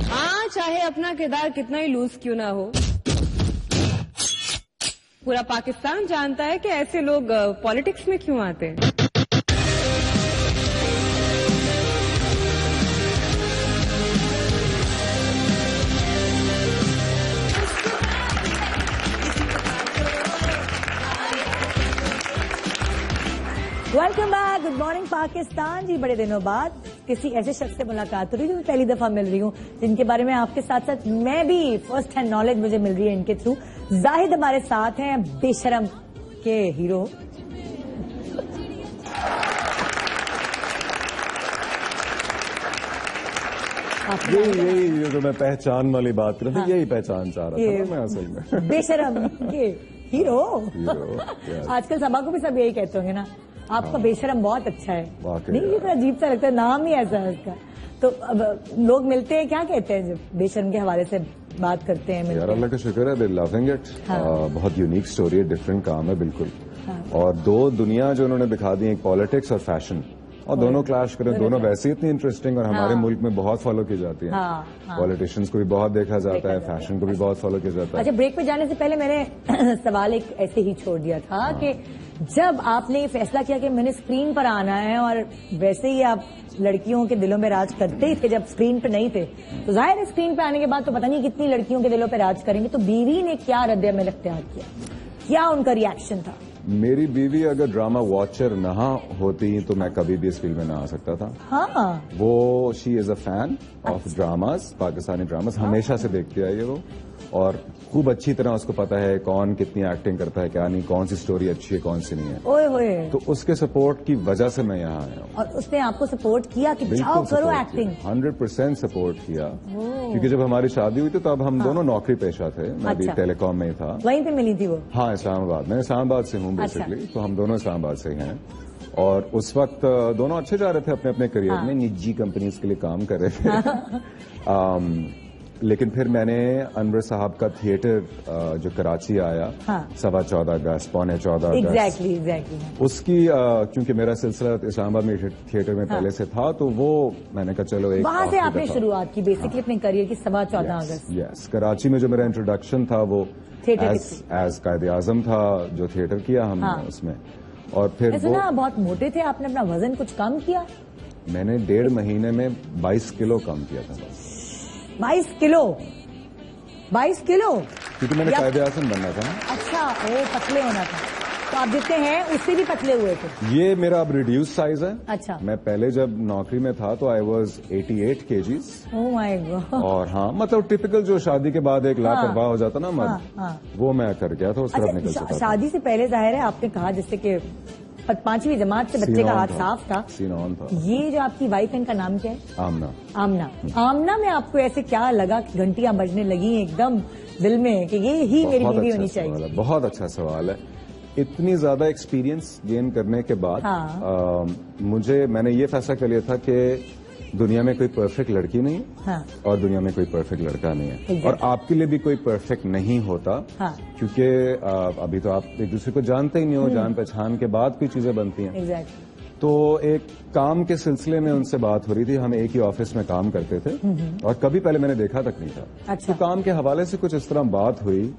हाँ, चाहे अपना किरदार कितना ही लूज क्यों ना हो, पूरा पाकिस्तान जानता है कि ऐसे लोग पॉलिटिक्स में क्यों आते हैं। Welcome back, good morning Pakistan ji. बड़े दिनों बाद किसी ऐसे शख्स से मुलाकात हो रही है जो पहली दफा मिल रही हूँ, जिनके बारे में आपके साथ साथ मैं भी फर्स्ट हैंड नॉलेज मुझे मिल रही है इनके थ्रू। जाहिद हमारे साथ हैं, बेशरम के हीरो। यही जो मैं पहचान वाली बात कर रहा था, यही पहचान चाह रहा था मैं असल में। बेशरम के हीरो। आजकल सभा को भी सब यही कहते होंगे ना, आपका बेशरम बहुत अच्छा है। नहीं, ये तो अजीब सा लगता है, नाम ही ऐसा है उसका। तो अब लोग मिलते हैं, क्या कहते हैं जब बेशरम के हवाले से बात करते हैं? यार अल्लाह का शुक्र है, दे लविंग इट। बहुत यूनिक स्टोरी है, डिफरेंट काम है बिल्कुल। और दो दुनिया जो उन्होंने दिखा दी, एक पॉलिटिक्स और फैशन, और दोनों क्लैश करें, दोनों वैसे इतनी इंटरेस्टिंग और हमारे मुल्क में बहुत फॉलो की जाती है। पॉलिटिशियंस को भी बहुत देखा जाता है, फैशन को भी बहुत फॉलो किया जाता है। अच्छा, ब्रेक पे जाने से पहले मैंने सवाल एक ऐसे ही छोड़ दिया था कि जब आपने ये फैसला किया कि मैंने स्क्रीन पर आना है, और वैसे ही आप लड़कियों के दिलों में राज करते ही थे जब स्क्रीन पे नहीं थे, तो जाहिर है स्क्रीन पे आने के बाद तो पता नहीं कितनी लड़कियों के दिलों पे राज करेंगे। तो बीवी ने क्या रद्द-ए-अमल इख्तियार किया, क्या उनका रिएक्शन था? मेरी बीवी अगर ड्रामा वॉचर ना होती तो मैं कभी भी इस फील्ड में ना आ सकता था। हाँ, वो she is a fan of dramas, Pakistani dramas, हमेशा से देखती आई है वो, और खूब अच्छी तरह उसको पता है कौन कितनी एक्टिंग करता है, क्या नहीं, कौन सी स्टोरी अच्छी है, कौन सी नहीं है। ओए होए। तो उसके सपोर्ट की वजह से मैं यहाँ आया हूँ। और उसने आपको सपोर्ट किया कि जाओ करो एक्टिंग? 100% सपोर्ट किया, क्योंकि जब हमारी शादी हुई थी तो अब हम दोनों नौकरी पेशा थे। मैं भी टेलीकॉम में ही था। वहीं पे मिली थी वो? हाँ, इस्लामाबाद। मैं इस्लामाबाद से हूँ बेसिकली, तो हम दोनों इस्लामाबाद से ही हैं। और उस वक्त दोनों अच्छे जा रहे थे अपने अपने करियर में, निजी कंपनीज के लिए काम कर रहे थे। लेकिन फिर मैंने अनवर साहब का थिएटर जो कराची आया, 14.25 अगस्त, 14.25 अगस्त, एग्जैक्टली उसकी क्योंकि मेरा सिलसिला इस्लामाबाद में थिएटर में पहले से था, तो वो मैंने कहा चलो एक वहां से आपने शुरुआत की बेसिकली अपने करियर की। 14.25 अगस्त, यस। कराची में जो मेरा इंट्रोडक्शन था वो एज कायद-ए-आज़म था, जो थिएटर किया हमने उसमें। और फिर सुना बहुत मोटे थे, आपने अपना वजन कुछ कम किया? मैंने 1.5 महीने में 22 किलो कम किया था बस। 22 किलो? 22 किलो? क्योंकि मैंने कायद-ए-आज़म बनना था ना। अच्छा, वो पतले होना था। तो आप जितने हैं उससे भी पतले हुए थे? ये मेरा अब रिड्यूस साइज है। अच्छा। मैं पहले जब नौकरी में था तो I was 88 kgs। Oh my God. और हाँ, मतलब टिपिकल जो शादी के बाद एक लापरवाह हो जाता ना मर्द, वो मैं कर गया था, उस तरफ निकल चुका था। शादी से पहले जाहिर है आपने कहा जैसे कि 5वीं जमात से बच्चे का हाथ साफ था। सीन ऑन था। ये जो आपकी वाइफ है, इनका नाम क्या है? आमना। आमना। आमना में आपको ऐसे क्या लगा कि घंटियां बजने लगी एकदम दिल में कि ये ही मेरी बीवी होनी चाहिए? बहुत अच्छा सवाल है। इतनी ज्यादा एक्सपीरियंस गेन करने के बाद मैंने ये फैसला कर लिया था कि दुनिया में कोई परफेक्ट लड़की नहीं और दुनिया में कोई परफेक्ट लड़का नहीं है, और आपके लिए भी कोई परफेक्ट नहीं होता, क्योंकि अभी तो आप एक दूसरे को जानते ही नहीं हो, जान पहचान के बाद कोई चीजें बनती हैं। तो एक काम के सिलसिले में उनसे बात हो रही थी, हम एक ही ऑफिस में काम करते थे और कभी पहले मैंने देखा तक नहीं था। तो काम के हवाले से कुछ इस तरह बात हुई,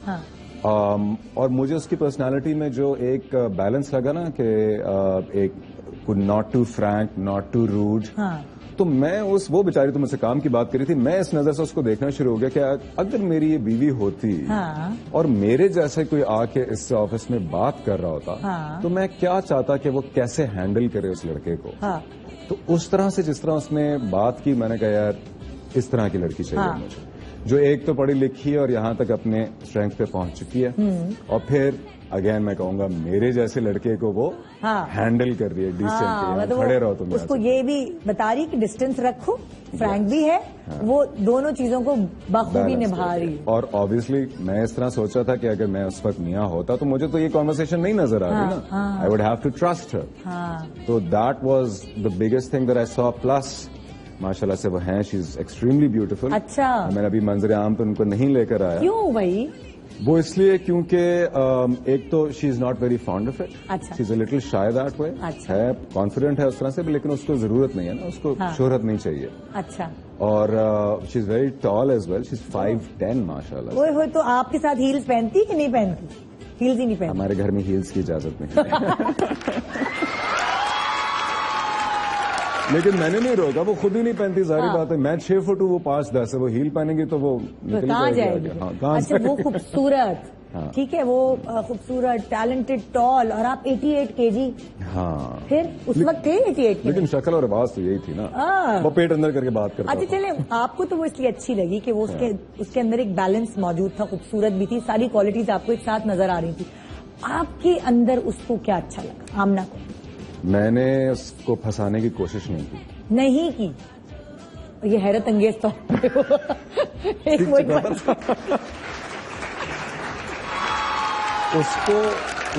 और मुझे उसकी पर्सनालिटी में जो एक बैलेंस लगा ना कि एक not too frank, not too rude, तो मैं वो बेचारी तो मुझसे काम की बात करी थी, मैं इस नजर से उसको देखना शुरू हो गया कि अगर मेरी ये बीवी होती और मेरे जैसे कोई आके इससे ऑफिस में बात कर रहा होता, तो मैं क्या चाहता कि वो कैसे हैंडल करे उस लड़के को। तो उस तरह से जिस तरह उसने बात की, मैंने कहा यार इस तरह की लड़की चाहिए मुझे, जो एक तो पढ़ी लिखी है और यहाँ तक अपने स्ट्रेंथ पे पहुंच चुकी है, और फिर अगेन मैं कहूंगा मेरे जैसे लड़के को वो हैंडल कर रही है डिसेंट, खड़े रहो तुम। उसको ये भी बता रही कि डिस्टेंस रखो, फ्रैंक भी है, वो दोनों चीजों को बखूबी निभा रही है। और ऑब्वियसली मैं इस तरह सोचा था कि अगर मैं उस वक्त मियाँ होता तो मुझे तो ये कॉन्वर्सेशन नहीं नजर आ रही ना, I would have to trust her. तो that was the biggest thing that I saw. Plus माशाल्लाह से वो हैं, शी इज एक्सट्रीमली ब्यूटीफुल। अच्छा। मैंने अभी मंजर आम तो उनको नहीं लेकर आया। क्यों भाई? वो इसलिए क्योंकि एक तो she is not very fond of it, she is a little shy that way, है कॉन्फिडेंट है उस तरह से, लेकिन उसको जरूरत नहीं है ना, उसको शोहरत नहीं चाहिए। अच्छा। और she is very tall as well, she is 5'10" माशाल्लाह। ओए होए, तो आपके साथ हील्स पहनती कि नहीं पहनती? हील्स ही नहीं पहनती। हमारे घर में हील्स की इजाजत नहीं है। लेकिन मैंने नहीं रोका, वो खुद ही नहीं पहनती, जाहिर बात है। मैं 6 फुट हूँ, वो 5'10" है, वो हील पहनेंगी तो वो कहाँ जाएगी? अच्छा, वो खूबसूरत हाँ। ठीक है, वो खूबसूरत, टैलेंटेड, टॉल, और आप 88 kg। हाँ, फिर उस वक्त थे 88 लेकिन शक्ल और आवाज तो यही थी ना, वो पेट अंदर करके बात करता अच्छा था। चले, आपको तो वो इसलिए अच्छी लगी कि वो उसके अंदर एक बैलेंस मौजूद था, खूबसूरत भी थी, सारी क्वालिटीज आपको एक साथ नजर आ रही थी। आपके अंदर उसको क्या अच्छा लगा, आमना को? मैंने उसको फंसाने की कोशिश नहीं की। नहीं की? ये हैरत अंगेज तो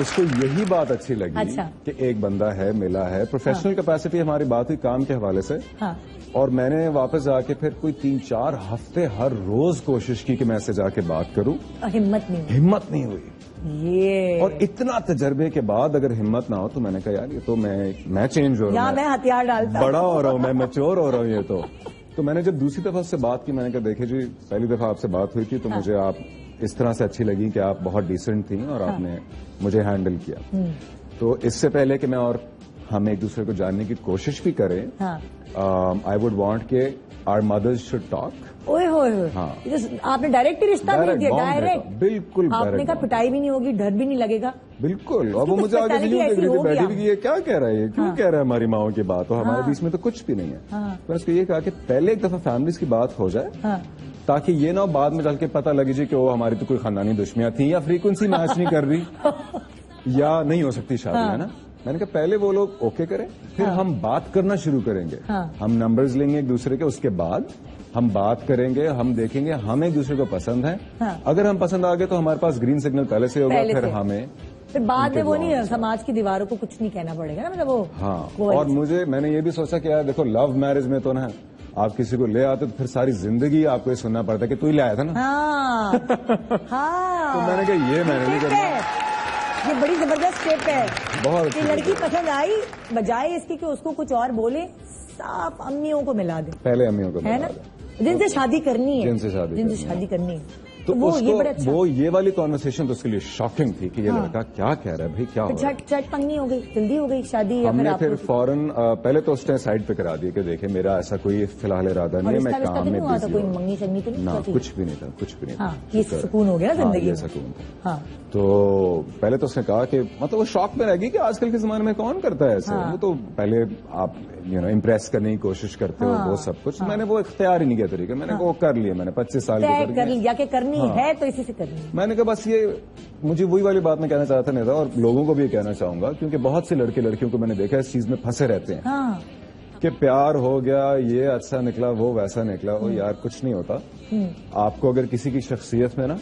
उसको यही बात अच्छी लगी। अच्छा। कि एक बंदा है, मिला है, प्रोफेशनल कैपेसिटी हमारी बात हुई काम के हवाले से। हाँ। और मैंने वापस जाके फिर कोई 3-4 हफ्ते हर रोज कोशिश की कि मैं इससे जाके बात करूं। हिम्मत नहीं हुई। ये और इतना तजर्बे के बाद अगर हिम्मत ना हो तो मैंने कहा यार ये तो मैं चेंज हो रहा हूं, मैं हथियार डालता, बड़ा हो रहा हूं, मैं मैच्योर हो रहा हूं। ये तो मैंने जब दूसरी दफा उससे बात की, मैंने कहा देखे जी, पहली दफा आपसे बात हुई थी तो मुझे आप इस तरह से अच्छी लगी कि आप बहुत डिसेंट थी और आपने मुझे हैंडल किया। तो इससे पहले कि मैं और हम एक दूसरे को जानने की कोशिश भी करें, आई वुड वांट के आवर मदर्स शुड टॉक। ओए होए, हाँ। आपने डायरेक्ट ही रिश्ता नहीं दिया, डायरेक्ट? बिल्कुल। आपने कहा पिटाई भी नहीं होगी, डर भी नहीं लगेगा? बिल्कुल। और वो मुझे आगे बैठी भी, ये क्या कह रहा है, क्यों कह रहा है हमारी माओ की बात, और हमारे बीच में तो कुछ भी नहीं है। मैंने उसको ये कहा कि पहले एक दफा फैमिलीज की बात हो जाए, ताकि ये ना बाद में चल के पता लगे जी कि वो हमारी तो कोई खानदानी दुश्मनियां थी, या फ्रीक्वेंसी मैच नहीं कर रही, या नहीं हो सकती शादी, है ना। मैंने कहा पहले वो लोग ओके करें, फिर हम बात करना शुरू करेंगे। हम नंबर्स लेंगे एक दूसरे के, उसके बाद हम बात करेंगे, हम देखेंगे हम एक दूसरे को पसंद है। अगर हम पसंद आ गए तो हमारे पास ग्रीन सिग्नल पहले से होगा, फिर हमें फिर बाद में वो नहीं, समाज की दीवारों को कुछ नहीं कहना पड़ेगा ना, मतलब वो। हाँ। और मैंने ये भी सोचा कि यार देखो, लव मैरिज में तो ना आप किसी को ले आते तो फिर सारी जिंदगी आपको ये सुनना पड़ता है कि तू ही ले आया था ना। तो मैंने कहा ये मैंने नहीं करना। ये बड़ी जबरदस्त स्टेप है। बहुत कि लड़की पसंद आई, बजाय इसकी कि उसको कुछ और बोले, साफ अम्मियों को मिला दे। पहले अम्मियों को है ना, जिनसे शादी करनी है, जिनसे शादी करनी है। तो वो ये बड़ा अच्छा। वो ये वाली कॉन्वर्सेशन तो उसके लिए शॉकिंग थी कि ये लड़का क्या कह रहा है भाई, क्या हो रहा है। झट पंगनी हो गई, जल्दी हो गई शादी। हमने फिर फौरन पहले तो उसने साइड पे करा दिया कि देखे मेरा ऐसा कोई फिलहाल इरादा नहीं है, मैं काम में बिजी कोई मंगनी शंगनी तो नहीं, कुछ भी नहीं था, कुछ भी नहीं था। ये सुकून हो गया जिंदगी, ये सुकून था। तो पहले तो उसने कहा कि मतलब वो शॉक में रहेगी कि आजकल के जमाने में कौन करता है ऐसे। वो तो पहले आप इम्प्रेस करने की कोशिश करते हो, वो सब कुछ। मैंने वो इख्तियार ही नहीं किया तरीका, मैंने वो कर लिया, मैंने 25 साल कर लिया कि करनी है तो इसी से करनी है। मैंने कहा बस ये मुझे वही वाली बात मैं कहना चाहता नहीं था, और लोगों को भी ये कहना चाहूंगा, क्योंकि बहुत से लड़के लड़कियों को मैंने देखा इस चीज में फंसे रहते हैं कि प्यार हो गया, ये अच्छा निकला, वो वैसा निकला। और यार कुछ नहीं होता। आपको अगर किसी की शख्सियत में ना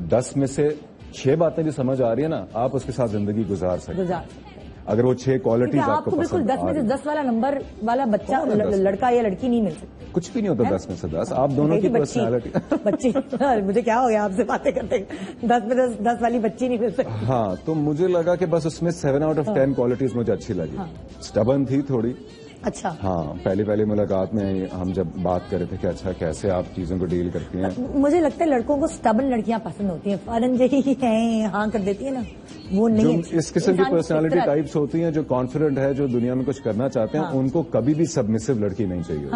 10 में से 6 बातें जो समझ आ रही है ना, आप उसके साथ जिंदगी गुजार सकते हैं। अगर वो 6 क्वालिटीज आपको बिल्कुल 10 में से 10 वाला नंबर वाला बच्चा, लड़का या लड़की नहीं मिल सकती। कुछ भी नहीं होता 10 में से 10। आप दोनों की पर्सनैलिटी बच्ची मुझे क्या हो गया आपसे बातें करते, 10 में 10 वाली बच्ची नहीं मिल सकती। हाँ, तो मुझे लगा कि बस उसमें 7 आउट ऑफ 10 क्वालिटीज मुझे अच्छी लगी। स्टबर्न थी थोड़ी। अच्छा। हाँ, पहली मुलाकात में हम जब बात कर रहे थे कि अच्छा कैसे आप चीजों को डील करती हैं। मुझे लगता है लड़कों को स्टबर्न लड़कियां पसंद होती हैं, फौरन जही हैं हाँ कर देती है ना, वो नहीं। इस किस्म की पर्सनालिटी टाइप्स होती हैं जो कॉन्फिडेंट है, जो दुनिया में कुछ करना चाहते हैं, उनको कभी भी सबमिसिव लड़की नहीं चाहिए।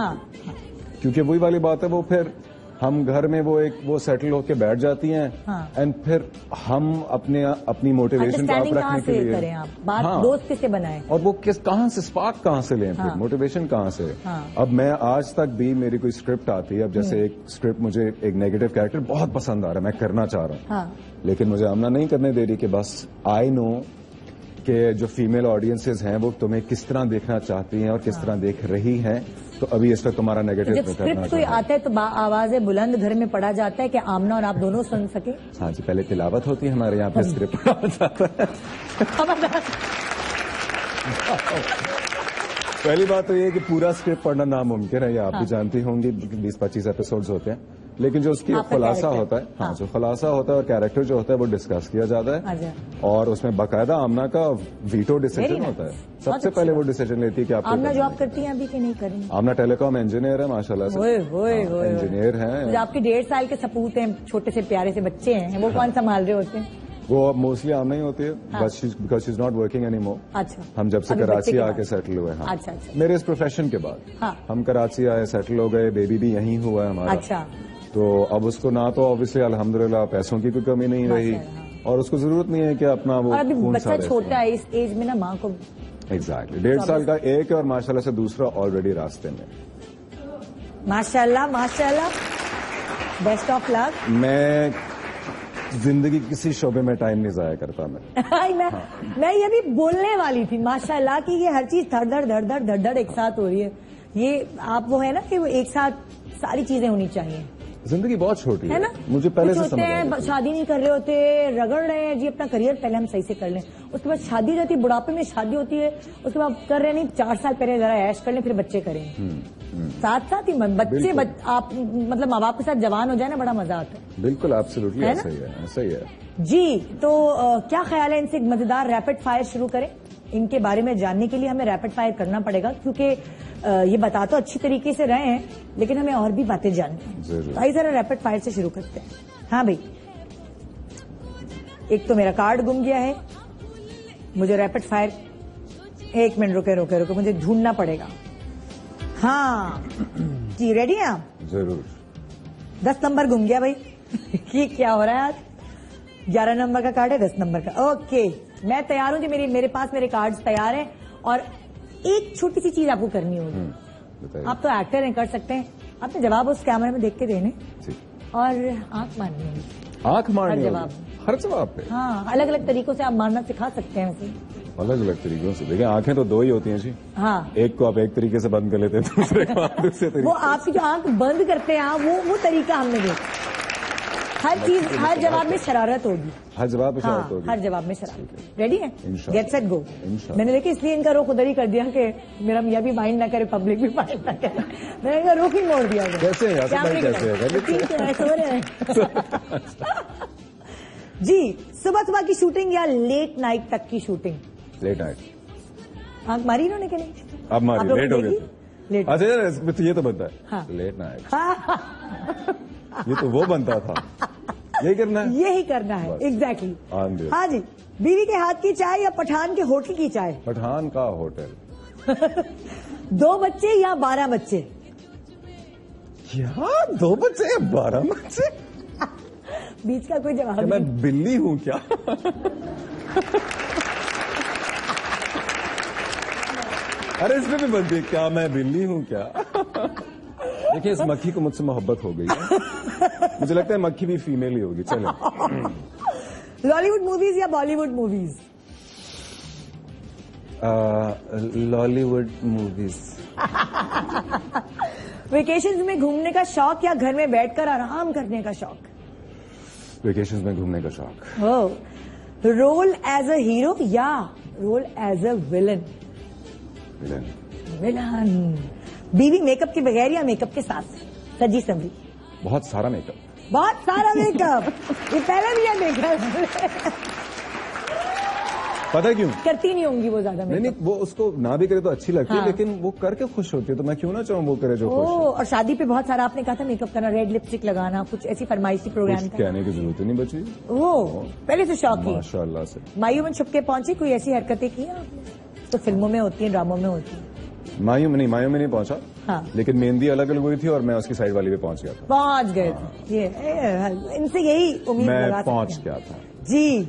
क्योंकि वही वाली बात है, वो फिर हम घर में वो सेटल होके बैठ जाती हैं, एंड फिर हम अपनी मोटिवेशन को आप रखने के लिए करें, आप बात दोस्त किससे बनाएं, और वो कहां से स्पार्क कहां से लें, फिर मोटिवेशन कहां से। अब मैं आज तक भी मेरी कोई स्क्रिप्ट आती है, अब जैसे एक स्क्रिप्ट मुझे एक नेगेटिव कैरेक्टर बहुत पसंद आ रहा है, मैं करना चाह रहा हूं, लेकिन मुझे आमना नहीं करने दे रही कि बस आई नो कि जो फीमेल ऑडियंसेस हैं वो तुम्हें किस तरह देखना चाहती हैं और किस तरह देख रही हैं, तो अभी इस वक्त तुम्हारा नेगेटिव जब स्क्रिप्ट कोई आता है तो आवाजें बुलंद घर में पढ़ा जाता है कि आमना और आप दोनों सुन सके। हाँ जी, पहले तिलावत होती है हमारे यहाँ पे, स्क्रिप्ट पढ़ा जाता है। पहली बात तो ये कि पूरा स्क्रिप्ट पढ़ना नामुमकिन है, ये आप भी जानती होंगी, 20-25 एपिसोड्स होते हैं, लेकिन जो उसकी खुलासा होता है, हाँ, जो खुलासा होता है और कैरेक्टर जो होता है वो डिस्कस किया जाता है, और उसमें बाकायदा आमना का वीटो डिसीजन होता है। सबसे पहले वो डिसीजन लेती है कि आप आमना जॉब करती हैं अभी कि नहीं कर रही? आमना टेलीकॉम इंजीनियर है माशाल्लाह से, इंजीनियर है। आपके 1.5 साल के सपूत हैं, छोटे से प्यारे से बच्चे हैं, वो कौन संभाल रहे होते हैं? वो अब मोस्टली आमना ही होती है, because she is not working any more. अच्छा। हम जब से कराची आके सेटल हुए हैं, अच्छा, मेरे इस प्रोफेशन के बाद हम कराची आए, सेटल हो गए, बेबी भी यहीं हुआ है हमारा। अच्छा। तो अब उसको ना तो ऑब्वियसली अल्हम्दुलिल्लाह पैसों की कोई कमी नहीं रही, और उसको जरूरत नहीं है कि अपना वो, और अभी बच्चा छोटा है, इस एज में ना माँ को एग्जैक्टली 1.5 साल का एक है और माशाल्लाह से दूसरा ऑलरेडी रास्ते में। माशाल्लाह माशाल्लाह, बेस्ट ऑफ लक। मैं जिंदगी किसी शोबे में टाइम नहीं जाया करता मैं ये भी बोलने वाली थी माशाल्लाह कि ये हर चीज धड़ धड़ एक साथ हो रही है। ये आप वो है ना कि वो एक साथ सारी चीजें होनी चाहिए। जिंदगी बहुत छोटी है ना, मुझे पहले से समझ हैं शादी नहीं कर रहे होते, रगड़ रहे हैं जी अपना करियर पहले हम सही से कर लें, उसके बाद शादी रहती है, बुढ़ापे में शादी होती है, उसके बाद कर रहे नहीं 4 साल पहले जरा ऐश कर लें फिर बच्चे करें। साथ साथ ही बच्चे आप मतलब माँ बाप के साथ जवान हो जाए ना, बड़ा मजा आता है। बिल्कुल एब्सोल्युटली ऐसा ही है जी। तो क्या ख्याल है इनसे मजेदार रैपिड फायर शुरू करें? इनके बारे में जानने के लिए हमें रैपिड फायर करना पड़ेगा, क्योंकि ये बता तो अच्छी तरीके से रहे हैं लेकिन हमें और भी बातें जाननी है। तो आइए जरा रैपिड फायर से शुरू करते हैं। हाँ भाई, एक तो मेरा कार्ड गुम गया है, मुझे रैपिड फायर, 1 मिनट रुके मुझे ढूंढना पड़ेगा। हाँ जी, रेडी हैं आप? जरूर। 10 नंबर गुम गया भाई। ये क्या हो रहा है आज? 11 नंबर का कार्ड है, 10 नंबर का। ओके, मैं तैयार हूं जी, मेरे पास मेरे कार्ड्स तैयार हैं और एक छोटी सी चीज आपको करनी होगी। आप तो एक्टर हैं, कर सकते हैं, आपने जवाब उस कैमरे में देख के देने और आंख मारनी है। आंख मारनी हर जवाब पे? हाँ, अलग अलग तरीकों से आप मारना सिखा सकते हैं वैसे। अलग अलग तरीकों से? देखिए आंखें तो 2 ही होती हैं जी। हाँ, एक को आप एक तरीके से बंद कर लेते हैं, दूसरे को आप दूसरे तरीके। वो आपकी जो आंख बंद करते हैं वो तरीका हमने देखा। हर चीज, हर जवाब में शरारत होगी। हर जवाब में शरारत होगी। हर जवाब में शरारत। रेडी है? Get set go. इंशाल्लाह। मैंने देखी इसलिए इनका रुख उधर ही कर दिया कि मेरा मियाँ भी माइंड ना करे, पब्लिक भी माइंड ना करे, मैंने इनका रुख ही मोड़ दिया। कैसे जी, सुबह की शूटिंग या लेट नाइट तक की शूटिंग? Late night. आंख मारी इन्होंने कि नहीं? अब मारी, लेट हो गए। लेट। अच्छा ये तो बनता है। हाँ। Late night. ये तो वो बनता था, यही करना है, यही करना है। एग्जैक्टली। हाँ जी, बीवी के हाथ की चाय या पठान के होटल की चाय? पठान का होटल। 2 बच्चे या 12 बच्चे? क्या 2 बच्चे या 12 बच्चे? बीच का कोई जवाब नहीं। मैं बिल्ली हूँ क्या? अरे इसमें भी बनती है क्या मैं बिल्ली हूँ क्या? देखिए इस मक्खी को मुझसे मोहब्बत हो गई है, मुझे लगता है मक्खी भी फीमेल ही होगी। चलो, लॉलीवुड मूवीज या Bollywood movies? Lollywood movies. Vacations में घूमने का शौक या घर में बैठकर आराम करने का शौक? वेकेशंस में घूमने का शौक। रोल एज अ हीरो या role as a villain? Villain. बीवी मेकअप के बगैर या मेकअप के साथ? सजी संवरी? बहुत सारा मेकअप। बहुत सारा मेकअप। ये पहले भी है मेकअप। पता है क्यों? करती नहीं होंगी वो ज्यादा मेकअप। नहीं, वो उसको ना भी करे तो अच्छी लगती है, लेकिन वो करके खुश होती है, तो मैं क्यों ना चाहूँ वो करे जो खुश हो। और शादी पे बहुत सारा आपने कहा था मेकअप करना, रेड लिपस्टिक लगाना, कुछ ऐसी फरमाइशी प्रोग्राम था। कहने की जरूरत ही नहीं बची। पहले से शौक ही माशाल्लाह से। मायूं में छुप के पहुंची, कोई ऐसी हरकतें की आपने? तो फिल्मों में होती है, ड्रामों में होती है। मायूं में नहीं पहुंचा। हाँ। लेकिन मेहंदी अलग अलग हुई थी और मैं उसकी साइड वाली पे पहुंच गया था। पहुंच गए थे। इनसे यही उम्मीद मैं पहुंच गया था जी।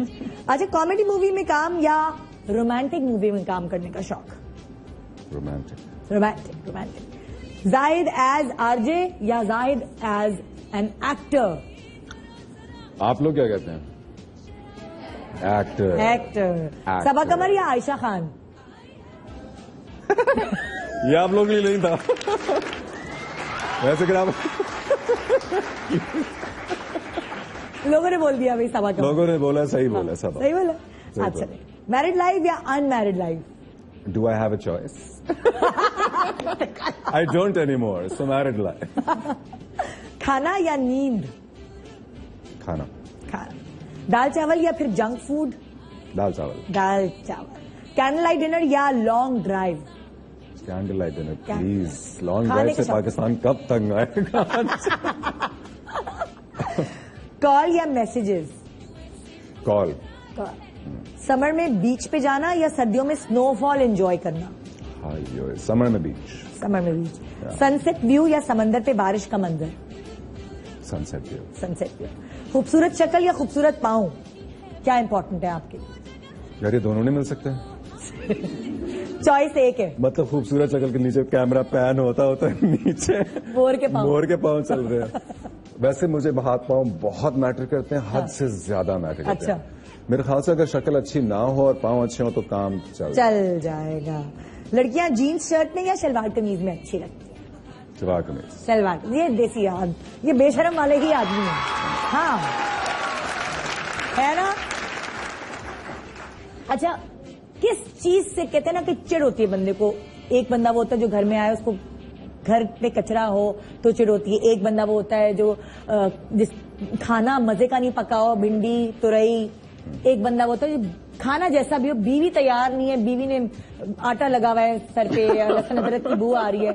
अच्छा, कॉमेडी मूवी में काम या रोमांटिक मूवी में काम करने का शौक? रोमांटिक। जाहिद एज आरजे या जाहिद एज एन एक्टर? आप लोग क्या कहते हैं? एक्टर। सबा कमर या आयशा खान? ये आप लोग के लिए नहीं था। वैसे क्या लोगों ने बोल दिया भाई सबा कमर। लोगों ने बोला, सही बोला। सबा सही बोला। अच्छा, मैरिड लाइफ या unmarried life? Do I have a choice? I don't any more, so married life. खाना या नींद? खाना। दाल चावल या फिर जंक फूड? दाल चावल। कैंडल लाइट डिनर या long drive? Candle light dinner please. Long drive से पाकिस्तान कब तक आएगा? कॉल या मैसेजेस? कॉल। समर में बीच पे जाना या सर्दियों में स्नोफॉल एंजॉय करना? समर में बीच। सनसेट व्यू या समंदर पे बारिश का मंजर? Sunset view. खूबसूरत शक्ल या खूबसूरत पाँव? क्या इंपॉर्टेंट है आपके लिए? यार ये दोनों नहीं मिल सकते। चॉइस एक है, मतलब खूबसूरत शक्ल के नीचे कैमरा पैन होता है नीचे मोर के पाँव चल रहे हैं। वैसे मुझे हाथ पाँव बहुत मैटर करते हैं, हद से ज्यादा मैटर करते हैं। मेरे ख्याल से अगर शक्ल अच्छी ना हो और पाँव अच्छे हो तो काम चल जाएगा। लड़कियां जीन्स शर्ट में या शलवार कमीज में अच्छी लगती है? शलवार कमीज। शलवार, ये देसी याद, ये बेशरम वाले ही आदमी है। हाँ है ना। अच्छा, किस चीज से कहते हैं ना कि चिढ़ होती है बंदे को? एक बंदा वो होता है जो घर में आए उसको घर पे कचरा हो तो चिढ़ होती है। एक बंदा वो होता है जो जिस खाना मजे का नहीं पका हो, भिंडी तुरई। एक बंदा वो होता है जो खाना जैसा भी हो, बीवी तैयार नहीं है, बीवी ने आटा लगा हुआ है सर पे या लहसुन अदरक की बू आ रही है,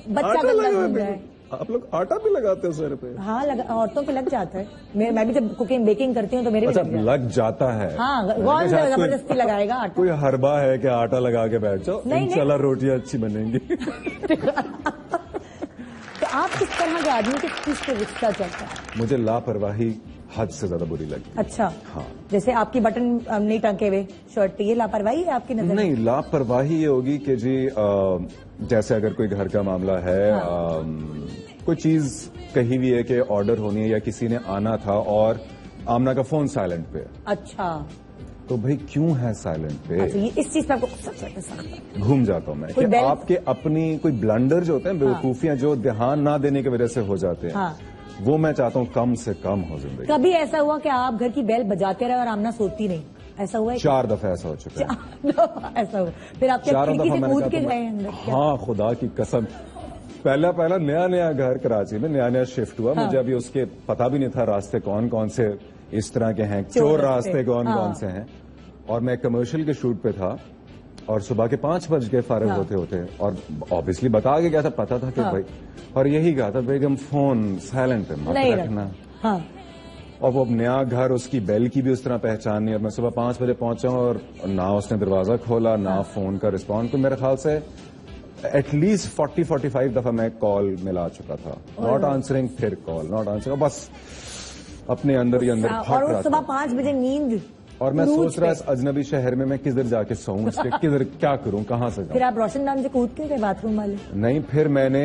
बच्चा गंदा घूम रहा है। आप लोग आटा भी लगाते हो सर पे? हाँ, औरतों पे लग जाता है। मैं भी जब कुकिंग बेकिंग करती हूँ तो मेरे भी लग जाता है। हाँ, कौन जबरदस्ती लगाएगा आटा? कोई हरबा है कि आटा लगा के बैठ जाओ, इंशाल्लाह रोटियां अच्छी बनेंगी। तो आप किस तरह के आदमी के किस पे गुस्सा चलता है? मुझे लापरवाही हद से ज्यादा बुरी लगती है। अच्छा, हाँ। जैसे आपकी बटन नहीं टंके हुए शर्ट पे, ये लापरवाही है आपकी नजर? नहीं, लापरवाही ये होगी कि जी जैसे अगर कोई घर का मामला है, हाँ। कोई चीज कही हुई है कि ऑर्डर होनी है या किसी ने आना था और आमना का फोन साइलेंट पे। अच्छा, तो भाई क्यों है साइलेंट पे? अच्छा, ये इस चीज पे आपको घूम जाता हूँ मैं कि आपके अपनी कोई ब्लंडर जो होते हैं, बेवकूफियां जो ध्यान ना देने की वजह से हो जाते हैं, हाँ। वो मैं चाहता हूँ कम से कम हो जिंदगी। कभी ऐसा हुआ कि आप घर की बेल बजाते रहे और आमना सोती नहीं? ऐसा हुआ है? 4 दफा ऐसा हो चुका है। ऐसा हुआ, फिर आप खिड़की से कूद के गए अंदर? हाँ, खुदा की कसम। पहला नया घर कराची में नया शिफ्ट हुआ, हाँ। मुझे अभी उसके पता भी नहीं था रास्ते कौन कौन से इस तरह के हैं, चोर रास्ते कौन कौन से हैं। और मैं कमर्शियल के शूट पे था और सुबह के 5 बज गए फारिग होते और ऑब्वियसली बता के गया था, पता था कि भाई, और यही कहा था बेगम फोन साइलेंट पे मत रखना। हाँ। और वो नया घर, उसकी बेल की भी उस तरह पहचान नहीं। और मैं सुबह 5 बजे पहुंचा और ना उसने दरवाजा खोला, ना फोन का रिस्पॉन्ड। तो मेरे ख्याल से एटलीस्ट 40-45 दफा मैं कॉल मिला चुका था। नॉट आंसरिंग, फिर कॉल, नॉट आंसरिंग, बस अपने अंदर ही अंदर फट रहा था। सुबह 5 बजे नींद, और मैं सोच रहा इस अजनबी शहर में मैं किधर जाके सोऊं, किधर क्या करूं, कहां से जाऊं। फिर आप रोशनदान से कूद के गए बाथरूम वाले? नहीं, फिर मैंने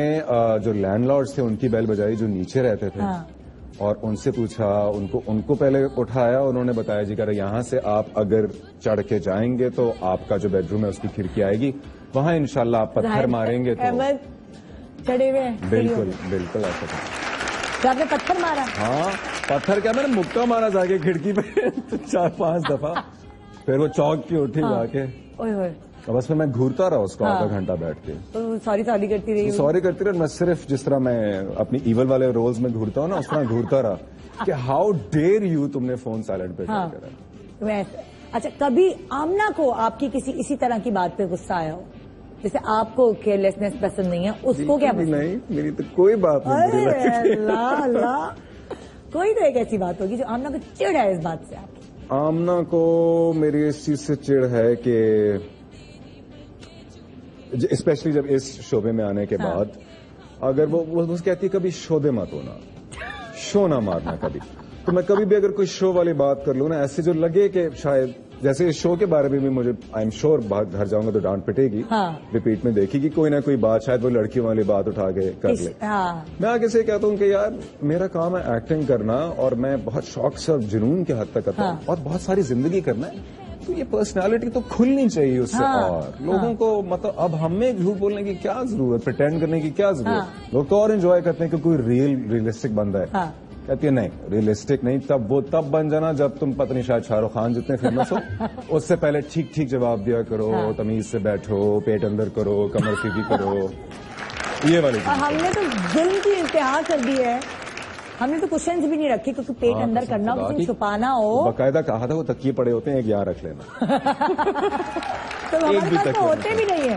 जो लैंडलॉर्ड्स थे उनकी बेल बजाई जो नीचे रहते थे, हाँ। और उनसे पूछा, उनको पहले उठाया, उन्होंने बताया जी कह यहाँ से आप अगर चढ़ के जाएंगे तो आपका जो बेडरूम है उसकी खिड़की आएगी, वहां इंशाल्लाह आप पत्थर मारेंगे तो चढ़े हुए। बिल्कुल ऐसा था। तो आपने पत्थर मारा? हाँ, पत्थर क्या, मैंने मुक्का मारा जाके खिड़की पे 4-5 दफा। फिर वो चौक की उठी जाके, तो बस फिर मैं घूरता रहा उसको आधा घंटा बैठ के। तो सॉरी करती रही? मैं सिर्फ जिस तरह मैं अपनी ईवल वाले रोल्स में घूरता हूँ ना, उस तरह घूरता रहा कि हाउ डेयर यू, तुमने फोन साइलेंट पे करा। अच्छा, कभी आमना को आपकी किसी इसी तरह की बात पे गुस्सा आया हो? जैसे आपको केयरलेसनेस पसंद नहीं है, उसको क्या पसंद? नहीं, मेरी तो कोई बात नहीं। अल्लाह, कोई तो एक ऐसी बात होगी जो आमना को चिढ़ है इस बात से आपकी? आमना को मेरी इस चीज से चिढ़ है कि स्पेशली जब इस शोबे में आने के बाद, अगर वो कहती है कभी शोबे मत होना, शो ना मारना कभी। तो मैं कभी भी अगर कोई शो वाली बात कर लूं ना, ऐसे जो लगे कि शायद जैसे इस शो के बारे में भी मुझे आई एम श्योर घर जाऊंगा तो डांट पिटेगी, हाँ। रिपीट में देखेगी कोई ना कोई बात, शायद वो लड़कियों वाली बात उठा के कर ले। हाँ। मैं आगे से कहता हूँ कि यार मेरा काम है एक्टिंग करना और मैं बहुत शौक से और जुनून के हद तक करता हूँ, और बहुत सारी जिंदगी करना है, तो ये पर्सनालिटी तो खुलनी चाहिए उससे। और लोगों को मतलब अब हमें झूठ बोलने की क्या जरूरत, प्रिटेंड करने की क्या जरूरत। लोग तो और एंजॉय करते हैं कि कोई रियलिस्टिक बंदा है। कहती है नहीं, रियलिस्टिक नहीं, वो तब बन जाना जब तुम पत्नी शायद शाहरुख खान जितने फेमस हो। उससे पहले ठीक ठीक जवाब दिया करो, तमीज से बैठो, पेट अंदर करो, कमर सीधी करो, ये वाली। हमने तो जुल्म की इंतहा कर दी है, हमने तो क्वेश्चंस भी नहीं रखे, क्योंकि पेट अंदर करना हो, किसी छुपाना हो। बाकायदा कहा था वो तकिए पड़े होते हैं, एक यहाँ रख लेना। तो हमारे पास तो होते भी नहीं है,